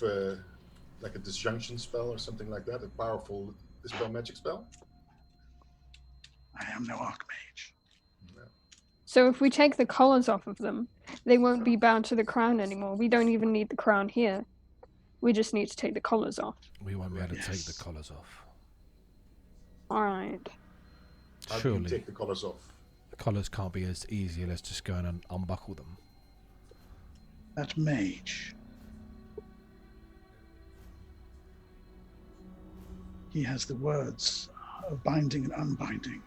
like a disjunction spell or something like that? A powerful dispel magic spell? I am no archmage. No. So if we take the collars off of them, they won't be bound to the crown anymore. We don't even need the crown here. We just need to take the collars off. We won't be able to Yes. take the collars off. Alright. How do you Surely take the collars off? the collars can't be as easy. Let's just go and unbuckle them. That mage. He has the words of binding and unbinding.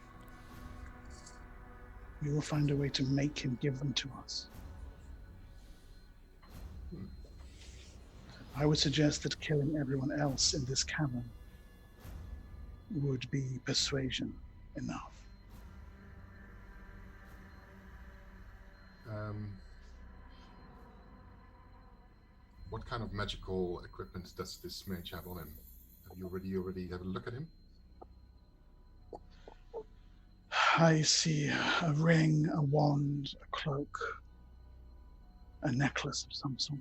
We will find a way to make him give them to us. I would suggest that killing everyone else in this cavern would be persuasion enough. What kind of magical equipment does this mage have on him? Have you already had a look at him? I see a ring, a wand, a cloak, a necklace of some sort.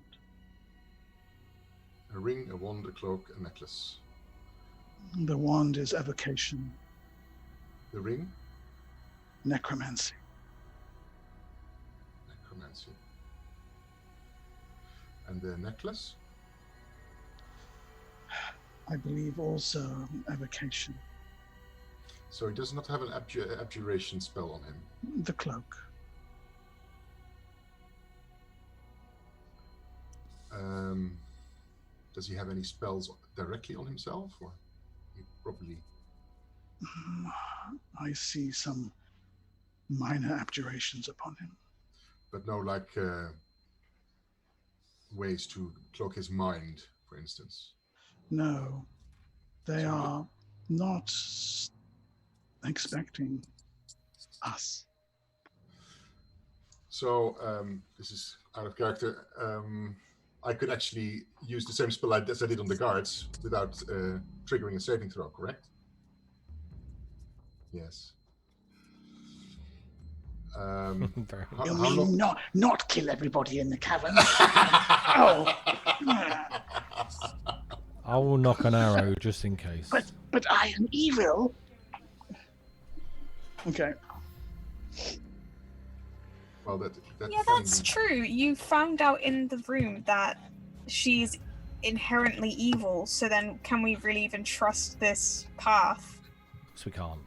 A ring, a wand, a cloak, a necklace. The wand is evocation, The ring, necromancy. necromancy. And the necklace? I believe also evocation. So he does not have an abjuration spell on him. The cloak. Does he have any spells directly on himself, or he probably? I see some minor abjurations upon him. But no, like ways to cloak his mind, for instance. No, they So are not expecting us. So this is out of character. I could actually use the same spell as I did on the guards without triggering a saving throw, correct? Yes. Very How You long? mean not kill everybody in the cavern? Oh. I will knock an arrow just in case. But I am evil. Okay. Well, that Yeah, can that's be- true. You found out in the room that she's inherently evil, so then can we really even trust this path? So we can't.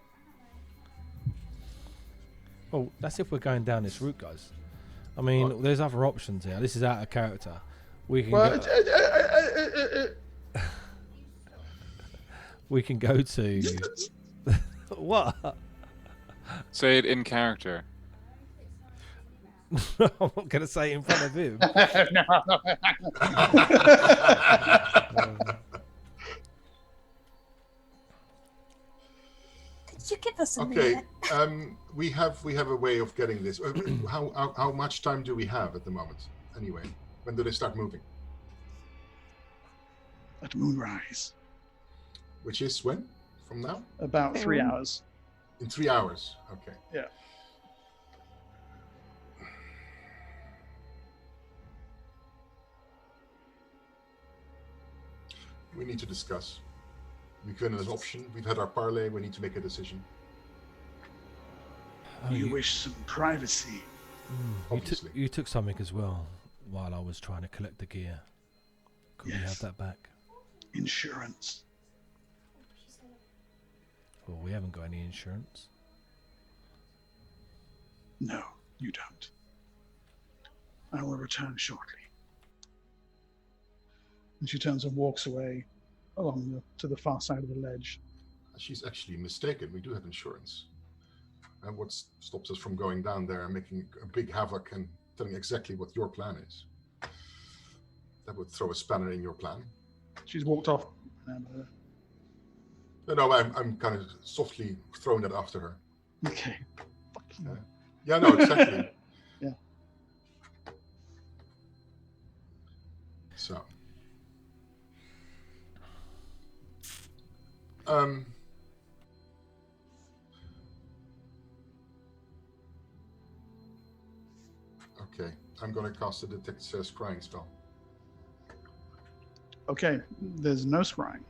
Well, that's if we're going down this route, guys. I mean, What? there's other options here. This is out of character. We can Well, go, we can go to what? Say it in character. I'm not gonna say it in front of him. Could you give us a Okay, minute? we have a way of getting this. How much time do we have at the moment? Anyway, when do they start moving? At moonrise. Which is when? From now? About 3 hours. In 3 hours. Okay. Yeah. We need to discuss. We've given an option. We've had our parlay. We need to make a decision. Oh, You wish some privacy. you Obviously. you took something as well while I was trying to collect the gear. Could we have that back? Insurance. Well, we haven't got any insurance. No, you don't. I will return shortly. And she turns and walks away to the far side of the ledge. She's actually mistaken. We do have insurance. And what stops us from going down there and making a big havoc and telling exactly what your plan is? That would throw a spanner in your plan. She's walked off. No, I'm kind of softly throwing that after her. Okay. Fuck you. Yeah, no, exactly. Yeah. So. Okay, I'm going to cast a detect scrying spell. Okay, there's no scrying.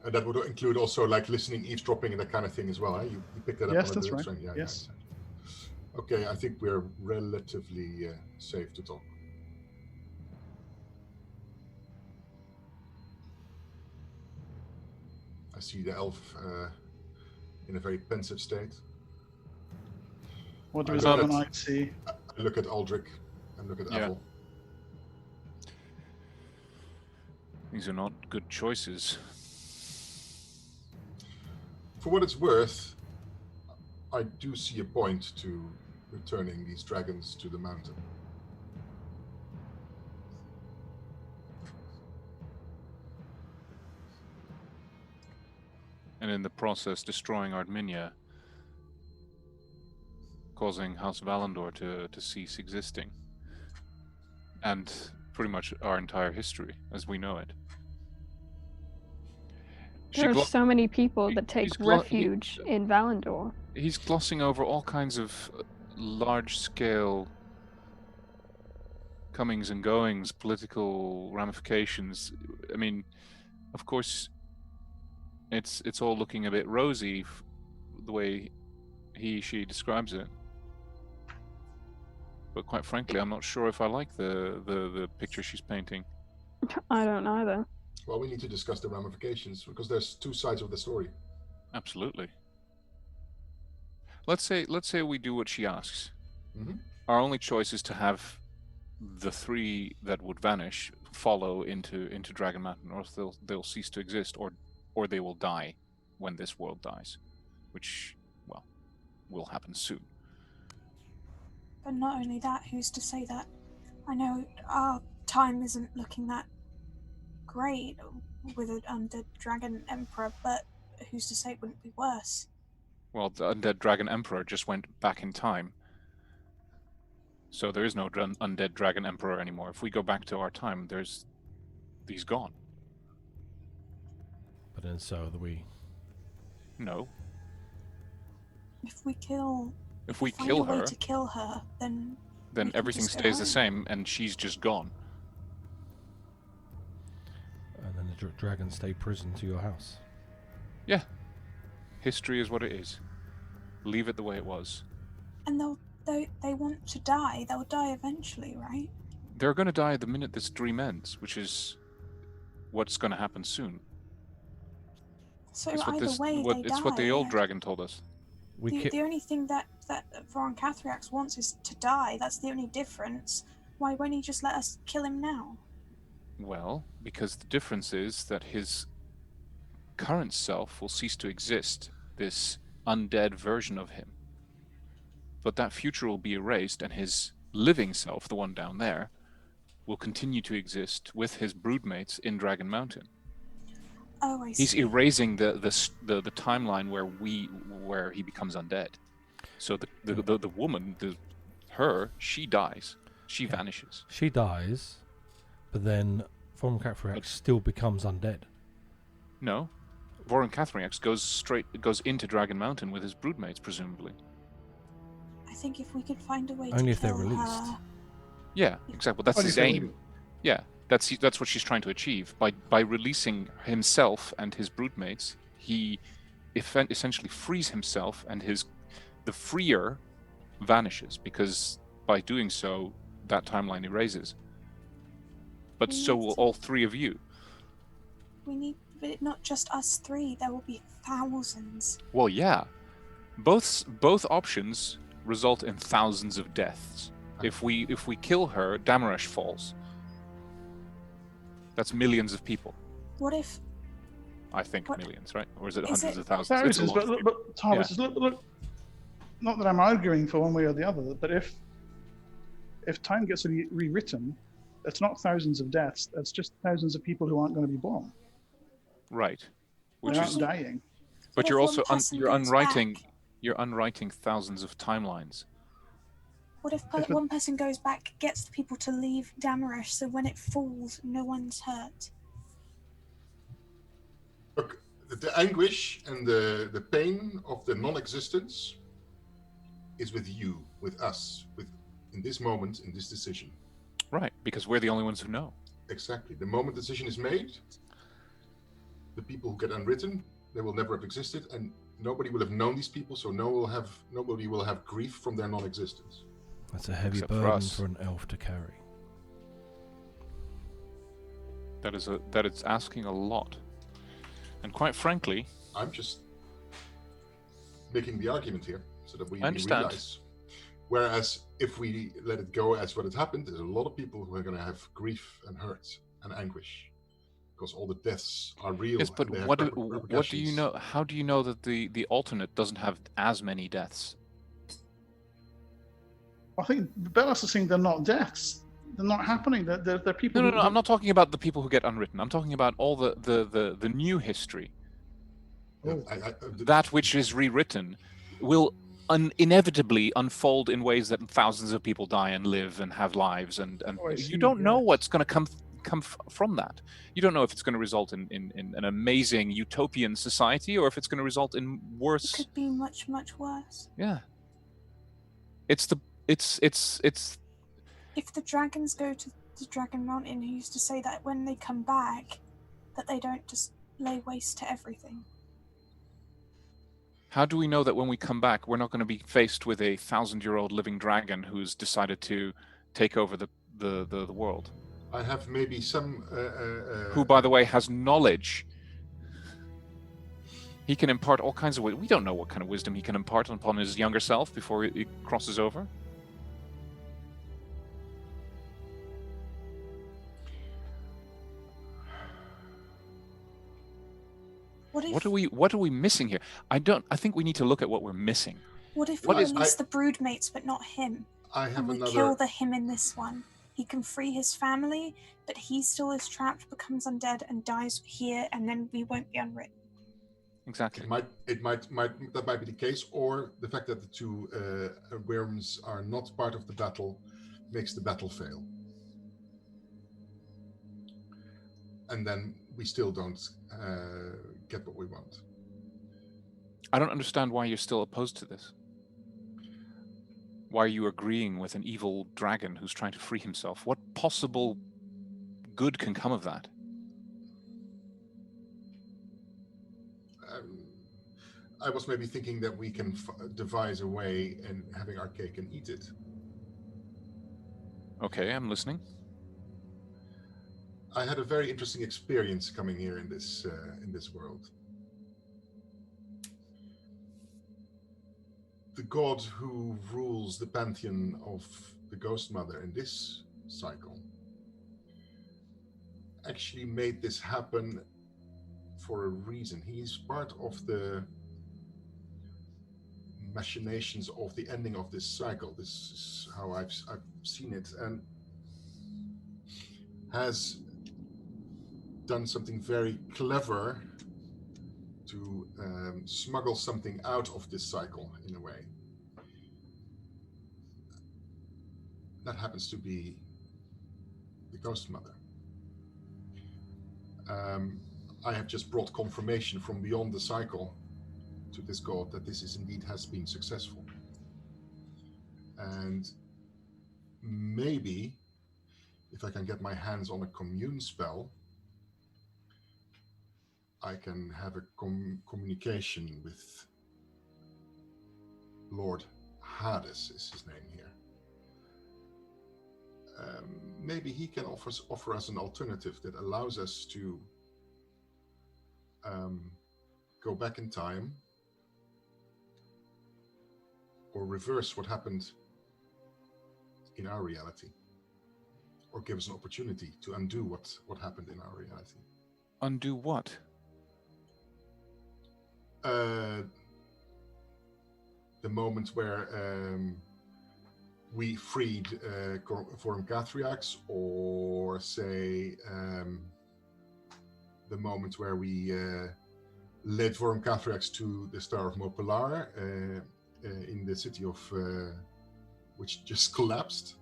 And that would include also like listening, eavesdropping, and that kind of thing as well. Eh? You picked that up. Yes, on that's the right. string. Yeah, yes. Yeah. Okay, I think we're relatively safe to talk. I see the elf in a very pensive state. What does Elven Knight see? I look at Aldrich and look at Apple. These are not good choices. For what it's worth, I do see a point to returning these dragons to the mountain. And in the process, destroying Ardminia, causing House Valandor to cease existing. And pretty much our entire history as we know it. There are so many people that take refuge in Valandor. He's glossing over all kinds of large-scale comings and goings, political ramifications. I mean, of course, it's all looking a bit rosy, the way she describes it. But quite frankly, I'm not sure if I like the picture she's painting. I don't either. Well, we need to discuss the ramifications because there's two sides of the story. Absolutely. Let's say we do what she asks. Mm-hmm. Our only choice is to have the three that would vanish follow into Dragon Mountain, or else they'll cease to exist, or they will die when this world dies, which, well, will happen soon. But not only that, who's to say that? I know our time isn't looking that great with an undead dragon emperor, but who's to say it wouldn't be worse? Well, the undead dragon emperor just went back in time. So there is no undead dragon emperor anymore. If we go back to our time, he's gone. But then so are we. No. If we kill her, to kill her, then everything stays the same, and she's just gone. And then the dragons stay prison to your house. Yeah. History is what it is. Leave it the way it was. And they want to die. They'll die eventually, right? They're going to die the minute this dream ends, which is what's going to happen soon. So it's either way, they die. It's what the old dragon told us. The only thing that Voron Cathrax wants is to die. That's the only difference. Why won't he just let us kill him now? Well, because the difference is that his current self will cease to exist, this undead version of him. But that future will be erased, and his living self, the one down there, will continue to exist with his broodmates in Dragon Mountain. Oh, I see. He's erasing the timeline where he becomes undead. So the woman, she dies. She vanishes. She dies, but then Voron Cathrax still becomes undead. No. Voron Cathrax goes into Dragon Mountain with his broodmates, presumably. I think if we could find a way only to if they're kill released. her... Yeah, exactly. That's his aim. Yeah, that's what she's trying to achieve. By releasing himself and his broodmates, he essentially frees himself, and the freer vanishes, because by doing so, that timeline erases. but We so need will to- all three of you. But not just us three. There will be thousands. Well, yeah. Both options result in thousands of deaths. If we kill her, Damaresh falls. That's millions of people. What if? I think What- millions, right? Or is it Is hundreds it- of thousands? It's a Thousands, lot of people. but Tarvis, look, not that I'm arguing for one way or the other, but if time gets rewritten, that's not thousands of deaths. That's just thousands of people who aren't going to be born. Right. They Which aren't is, dying. but What you're if also one person you're goes unwriting back? you're unwriting thousands of timelines. What if If it- one person goes back, gets the people to leave Damaresh, so when it falls, no one's hurt? Look, the anguish and the pain of the non-existence is with you, with us, in this moment, in this decision. Right, because we're the only ones who know. Exactly. The moment the decision is made, the people who get unwritten, they will never have existed, and nobody will have known these people, so nobody will have grief from their non-existence. That's a heavy Except for burden us. for an elf to carry. That is asking a lot. And quite frankly, I'm just making the argument here so that we I understand. realize. Whereas if we let it go as what had happened, there's a lot of people who are going to have grief and hurt and anguish because all the deaths are real. yes, but and they have what do you repercussions. know? How do you know that the alternate doesn't have as many deaths? I think Bellas is saying they're not deaths. They're not happening. They're people. No. I'm not talking about the people who get unwritten. I'm talking about all the new history. Yeah, Oh. That which is rewritten will inevitably unfold in ways that thousands of people die and live and have lives, and Oh, I see, you don't know yes. what's going to come from that. You don't know if it's going to result in an amazing utopian society or if it's going to result in It worse. could be much, much worse. Yeah. It's If the dragons go to the Dragon Mountain, who used to say that when they come back, that they don't just lay waste to everything. how do we know that when we come back we're not going to be faced with a 1,000-year-old living dragon who's decided to take over the world? I have maybe some. Who, by the way, has knowledge. He can impart all kinds of wisdom. We don't know what kind of wisdom he can impart upon his younger self before he crosses over. What are we missing here? I think we need to look at what we're missing. What if What we is- release the broodmates but not him? I have And we another. kill him in this one. He can free his family, but he still is trapped, becomes undead, and dies here, and then we won't be unwritten. Exactly. That might be the case, or the fact that the two worms are not part of the battle makes the battle fail, and then we still don't get what we want. I don't understand why you're still opposed to this. Why are you agreeing with an evil dragon who's trying to free himself? What possible good can come of that? I was maybe thinking that we can devise a way and having our cake and eat it. Okay, I'm listening. I had a very interesting experience coming here in this world. The god who rules the pantheon of the Ghost Mother in this cycle actually made this happen for a reason. He's part of the machinations of the ending of this cycle. This is how I've seen it, and has done something very clever to smuggle something out of this cycle in a way. That happens to be the Ghost Mother. I have just brought confirmation from beyond the cycle to this god that this is indeed has been successful. And maybe if I can get my hands on a commune spell, I can have a communication with Lord Hades, is his name here. maybe he can offer us an alternative that allows us to go back in time or reverse what happened in our reality, or give us an opportunity to undo what happened in our reality. Undo what? The moment where we freed Forum Cathriax, or say the moment where we led Forum Cathriax to the Star of Mopelar in the city of which just collapsed.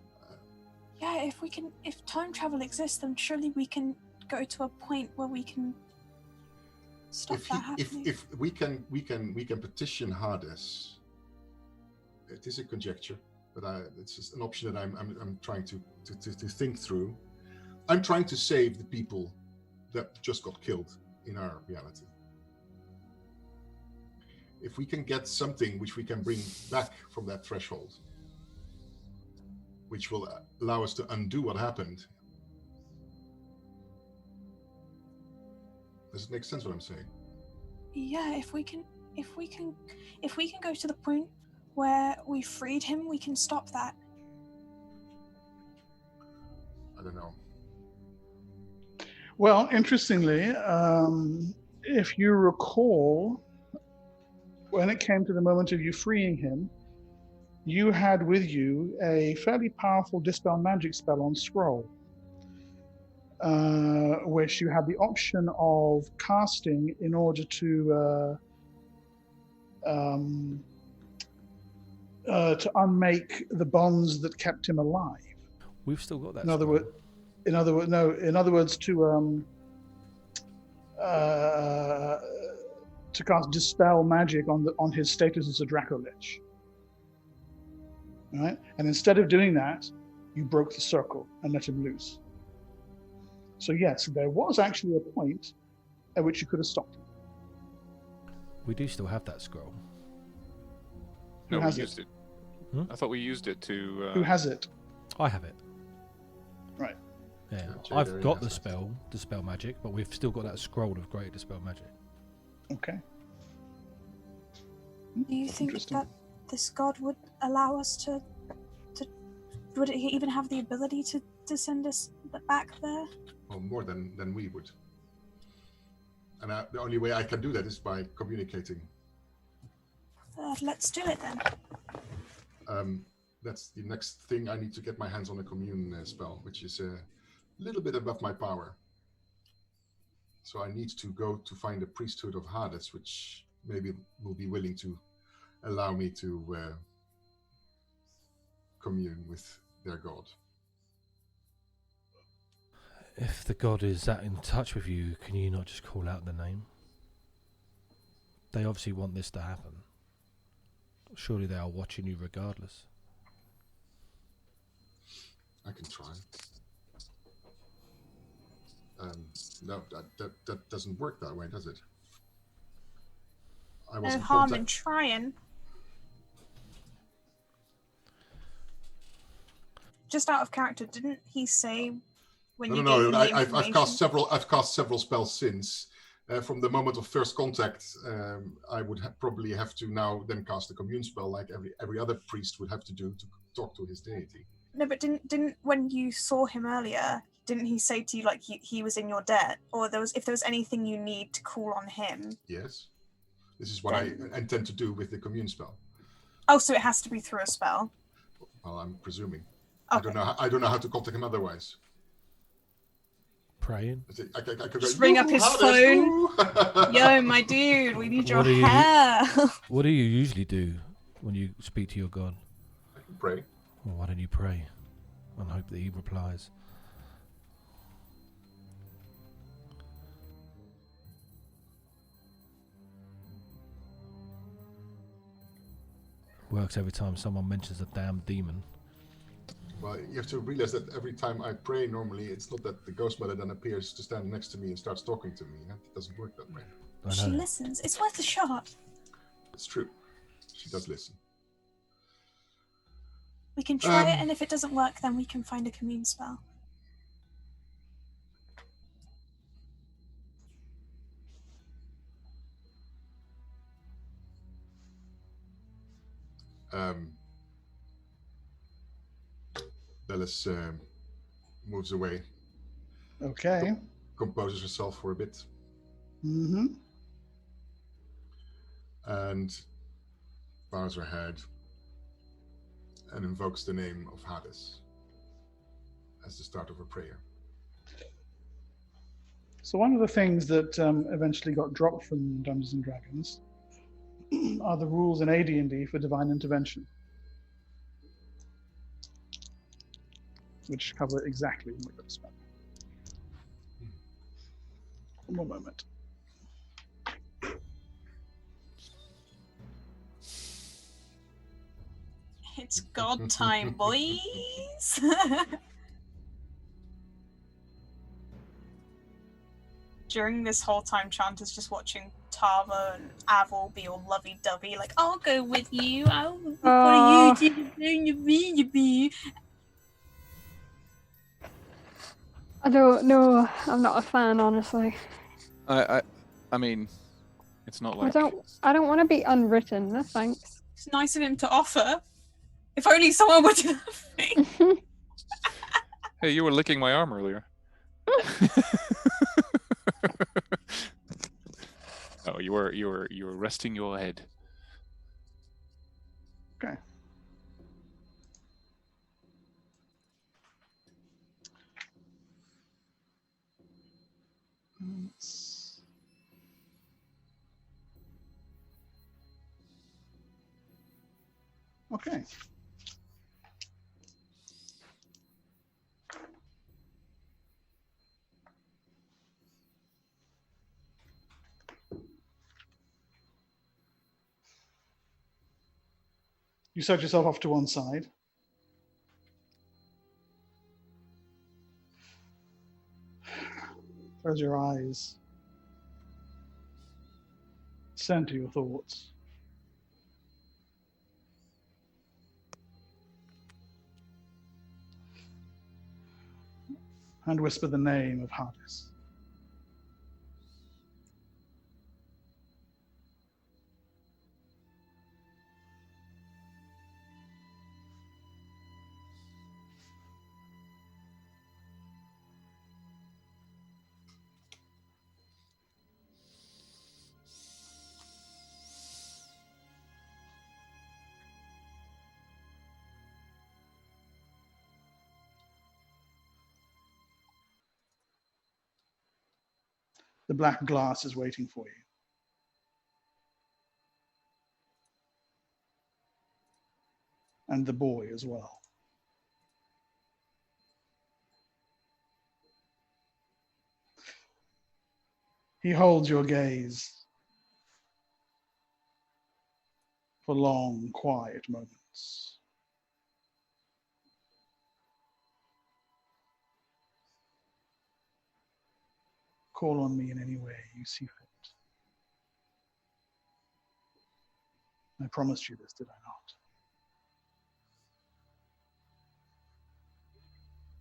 Yeah, if time travel exists, then surely we can go to a point where we can stop that happening. If we can petition Hades. It is a conjecture, but it's just an option that I'm trying to think through. I'm trying to save the people that just got killed in our reality. If we can get something which we can bring back from that threshold, which will allow us to undo what happened. Does it make sense what I'm saying? Yeah, if we can go to the point where we freed him, we can stop that. I don't know. Well, interestingly, if you recall, when it came to the moment of you freeing him, you had with you a fairly powerful Dispel Magic spell on scroll, which you had the option of casting in order to unmake the bonds that kept him alive. We've still got that. In other words, to cast Dispel Magic on his status as a Dracolich. Right? And instead of doing that, you broke the circle and let him loose. So yes, there was actually a point at which you could have stopped him. We do still have that scroll. Who No, has we used it. Hmm? I thought we used it to... Who has it? I have it. Right. Yeah, Yeah, I've Jada got has the Dispel Magic, but we've still got that scroll of Great Dispel Magic. Okay. Do you think Interesting. that this god would allow us to would it even have the ability to send us back there? Well, more than we would. And the only way I can do that is by communicating. Let's do it then. That's the next thing. I need to get my hands on a commune spell, which is a little bit above my power. So I need to go to find a priesthood of Hades, which maybe will be willing to allow me to commune with their god. If the god is that in touch with you, can you not just call out the name? They obviously want this to happen. Surely they are watching you regardless. I can try. No, that doesn't work that way, does it? I was No in harm in contact. trying. Just out of character, didn't he say when you gave him the I've information? I've cast several spells since. From the moment of first contact, I would probably have to now then cast a commune spell, like every other priest would have to do to talk to his deity. No, but didn't when you saw him earlier, didn't he say to you like he was in your debt, or if there was anything you need to call on him? Yes, this is what I intend to do with the commune spell. Oh, so it has to be through a spell. Well, I'm presuming. Okay. I don't know how to contact him otherwise. Praying? I could Just go, ring up his Hades, phone. woo! Yo, my dude, we need your What do you- hair. What do you usually do when you speak to your god? I can pray. Well, why don't you pray and hope that he replies? Works every time someone mentions a damn demon. Well, you have to realize that every time I pray, normally it's not that the ghost mother then appears to stand next to me and starts talking to me. It doesn't work that way. I She know. listens. It's worth a shot. It's true. She does listen. We can try it, and if it doesn't work, then we can find a commune spell. Bellis moves away, Okay. composes herself for a bit, Mm-hmm. and bows her head and invokes the name of Hades as the start of her prayer. So one of the things that eventually got dropped from Dungeons and Dragons are the rules in AD&D for divine intervention, which cover exactly what you're describing. One more moment. It's God time, boys. During this whole time, Chanta's just watching Tava and Aval be all lovey-dovey, like, I'll go with you. I'll follow you to the thing. I don't know. I'm not a fan, honestly. I mean, it's not like I don't want to be unwritten. No thanks. It's nice of him to offer. If only someone would do that thing. Hey, you were licking my arm earlier. Oh, you were resting your head. Okay. Okay. You set yourself off to one side. Close your eyes. Center your thoughts. And whisper the name of Hades. The black glass is waiting for you. And the boy as well. He holds your gaze for long, quiet moments. Call on me in any way you see fit. I promised you this, did I not?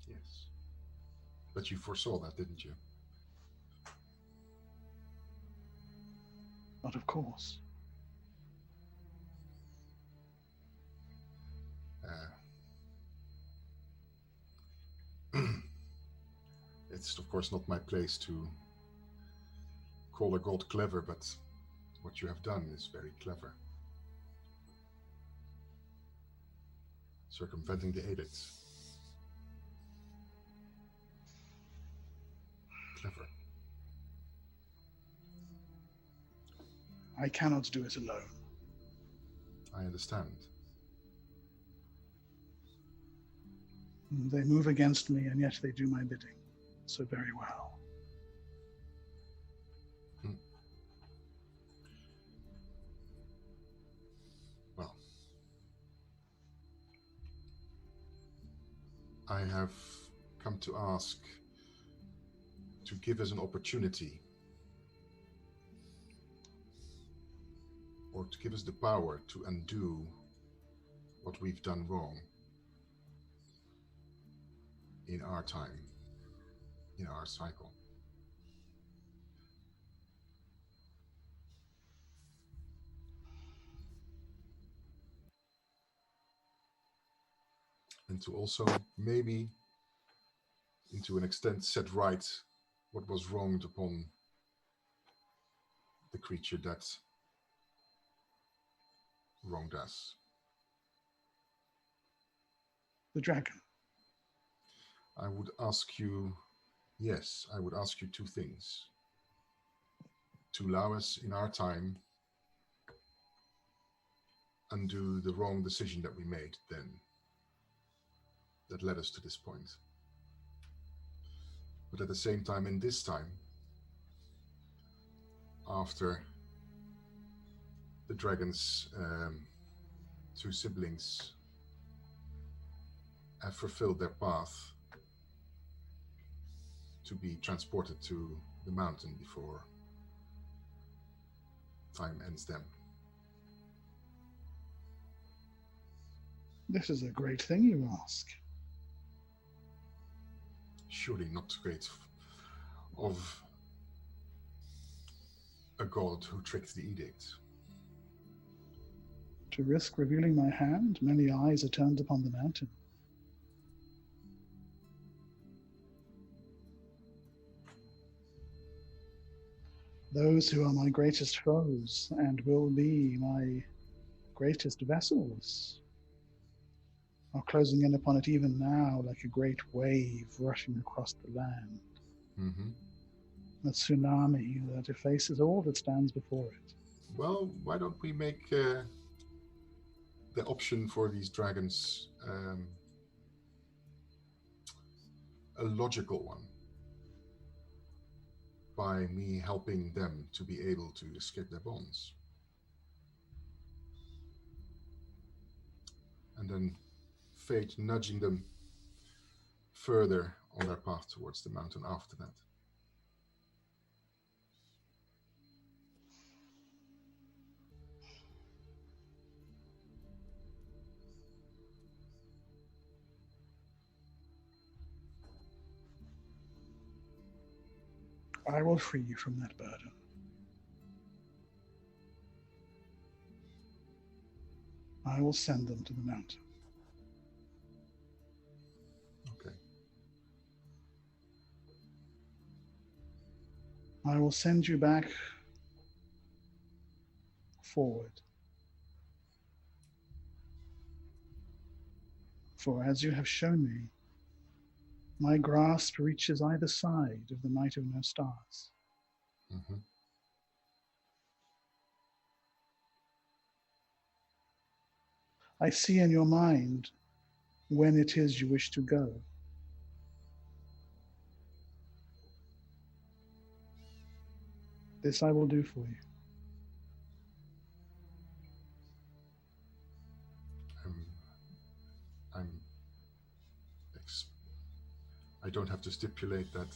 Yes. But you foresaw that, didn't you? But of course. It's of course not my place to call a god clever, but what you have done is very clever. Circumventing the edicts. Clever. I cannot do it alone. I understand. They move against me, and yet they do my bidding so very well. Well, I have come to ask to give us an opportunity, or to give us the power to undo what we've done wrong. in our time, in our cycle. And to also maybe, into an extent, set right what was wronged upon the creature that wronged us. The dragon. I would ask you, yes, I would ask you two things. To allow us in our time undo the wrong decision that we made then, that led us to this point. But at the same time, in this time, after the dragon's two siblings have fulfilled their path to be transported to the mountain before time ends them. This is a great thing you ask. Surely not great of a god who tricked the edict. To risk revealing my hand, many eyes are turned upon the mountain. Those who are my greatest foes and will be my greatest vessels are closing in upon it even now like a great wave rushing across the land. Mm-hmm. A tsunami that effaces all that stands before it. Well, why don't we make the option for these dragons a logical one, by me helping them to be able to escape their bonds. And then fate nudging them further on their path towards the mountain after that. I will free you from that burden. I will send them to the mountain. Okay. I will send you back forward. For as you have shown me, my grasp reaches either side of the night of no stars. Mm-hmm. I see in your mind when it is you wish to go. This I will do for you. I don't have to stipulate that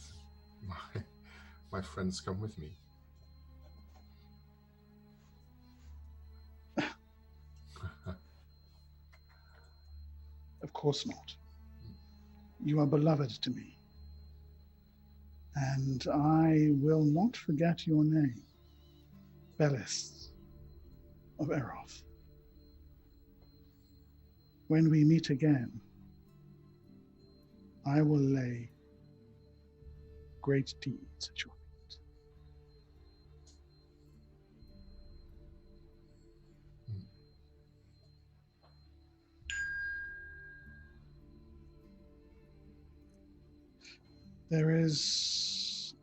my friends come with me. Of course not. You are beloved to me. And I will not forget your name, Bellis of Erroth. When we meet again, I will lay great deeds at your feet. There is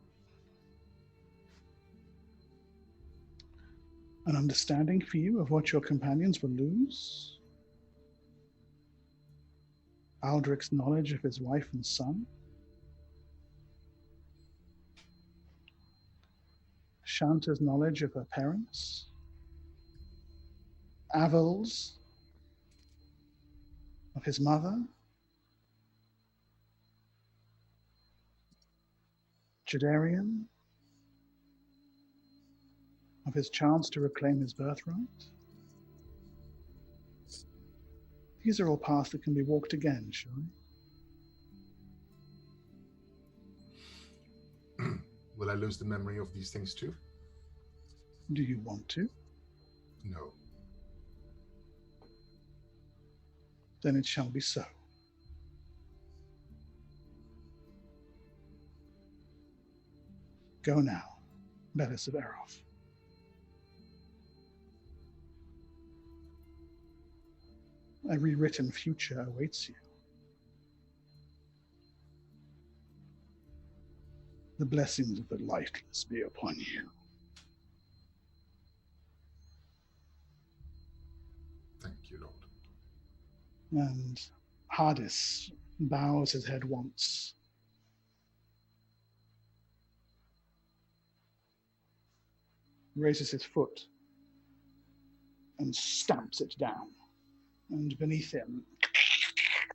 an understanding for you of what your companions will lose. Aldrich's knowledge of his wife and son. Shanta's knowledge of her parents. Avel's of his mother. Jadarian of his chance to reclaim his birthright. These are all paths that can be walked again, surely. will I lose the memory of these things too? Do you want to? No. Then it shall be so. Go now, Bellis of Erroth. A rewritten future awaits you. The blessings of the lightless be upon you. Thank you, Lord. And Hardis bows his head once. Raises his foot and stamps it down. And beneath him,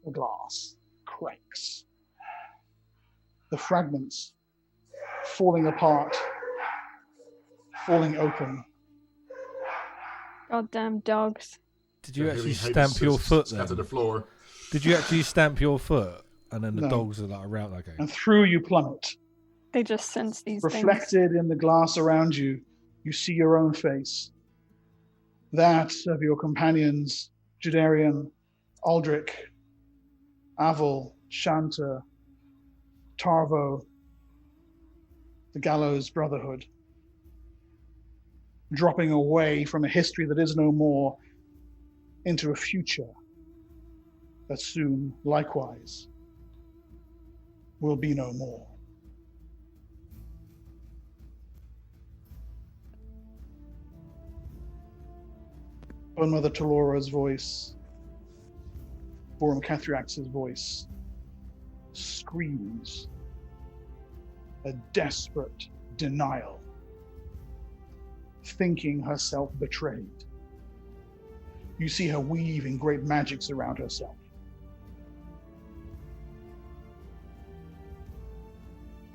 the glass cracks. The fragments falling apart, falling open. Goddamn dogs. Did you So actually hearing stamp Hades your foot scatter then? the floor. Did you actually stamp your foot? And then the No. dogs are like around, okay. And through you plummet. They just sense these things. Reflected in the glass around you, you see your own face. That of your companions, Judarian, Aldrich, Aval, Shanta, Tarvo, the Gallows Brotherhood. Dropping away from a history that is no more into a future that soon, likewise, will be no more. Bone Mother Talora's voice, Borum Cathriax's voice, screams a desperate denial, thinking herself betrayed. You see her weaving great magics around herself.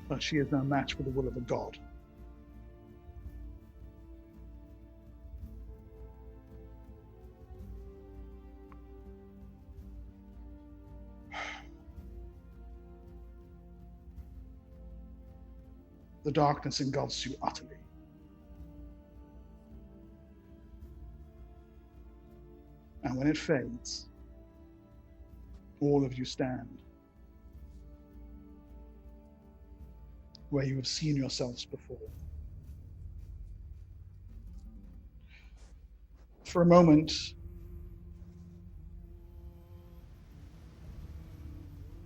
But she is no match for the will of a god. The darkness engulfs you utterly. And when it fades, all of you stand where you have seen yourselves before. For a moment,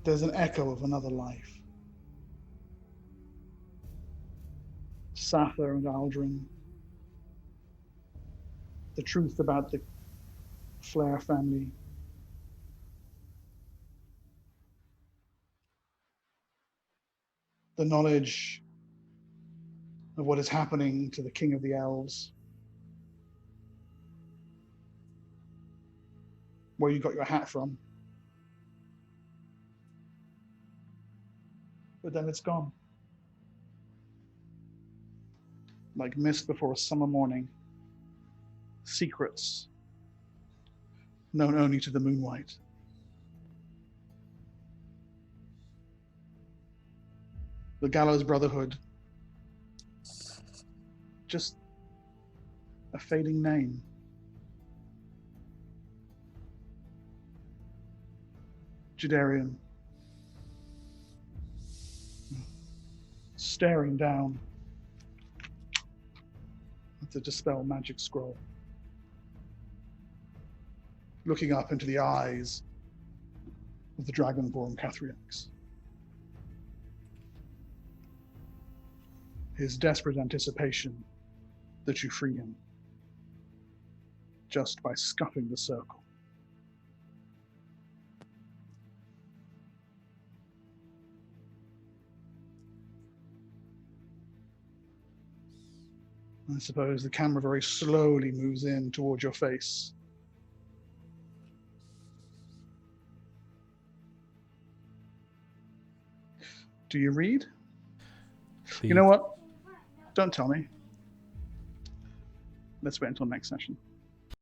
there's an echo of another life. Sather and Aldrin, the truth about the Flair family, the knowledge of what is happening to the King of the Elves, where you got your hat from. But then it's gone. Like mist before a summer morning. Secrets known only to the Moonwhite. The Gallows Brotherhood. Just a fading name. Judarian. Staring down at the Dispel magic scroll. Looking up into the eyes of the Dragonborn Cathriax. His desperate anticipation that you free him just by scuffing the circle. I suppose the camera very slowly moves in towards your face. Do you read? You know what? Don't tell me. Let's wait until next session.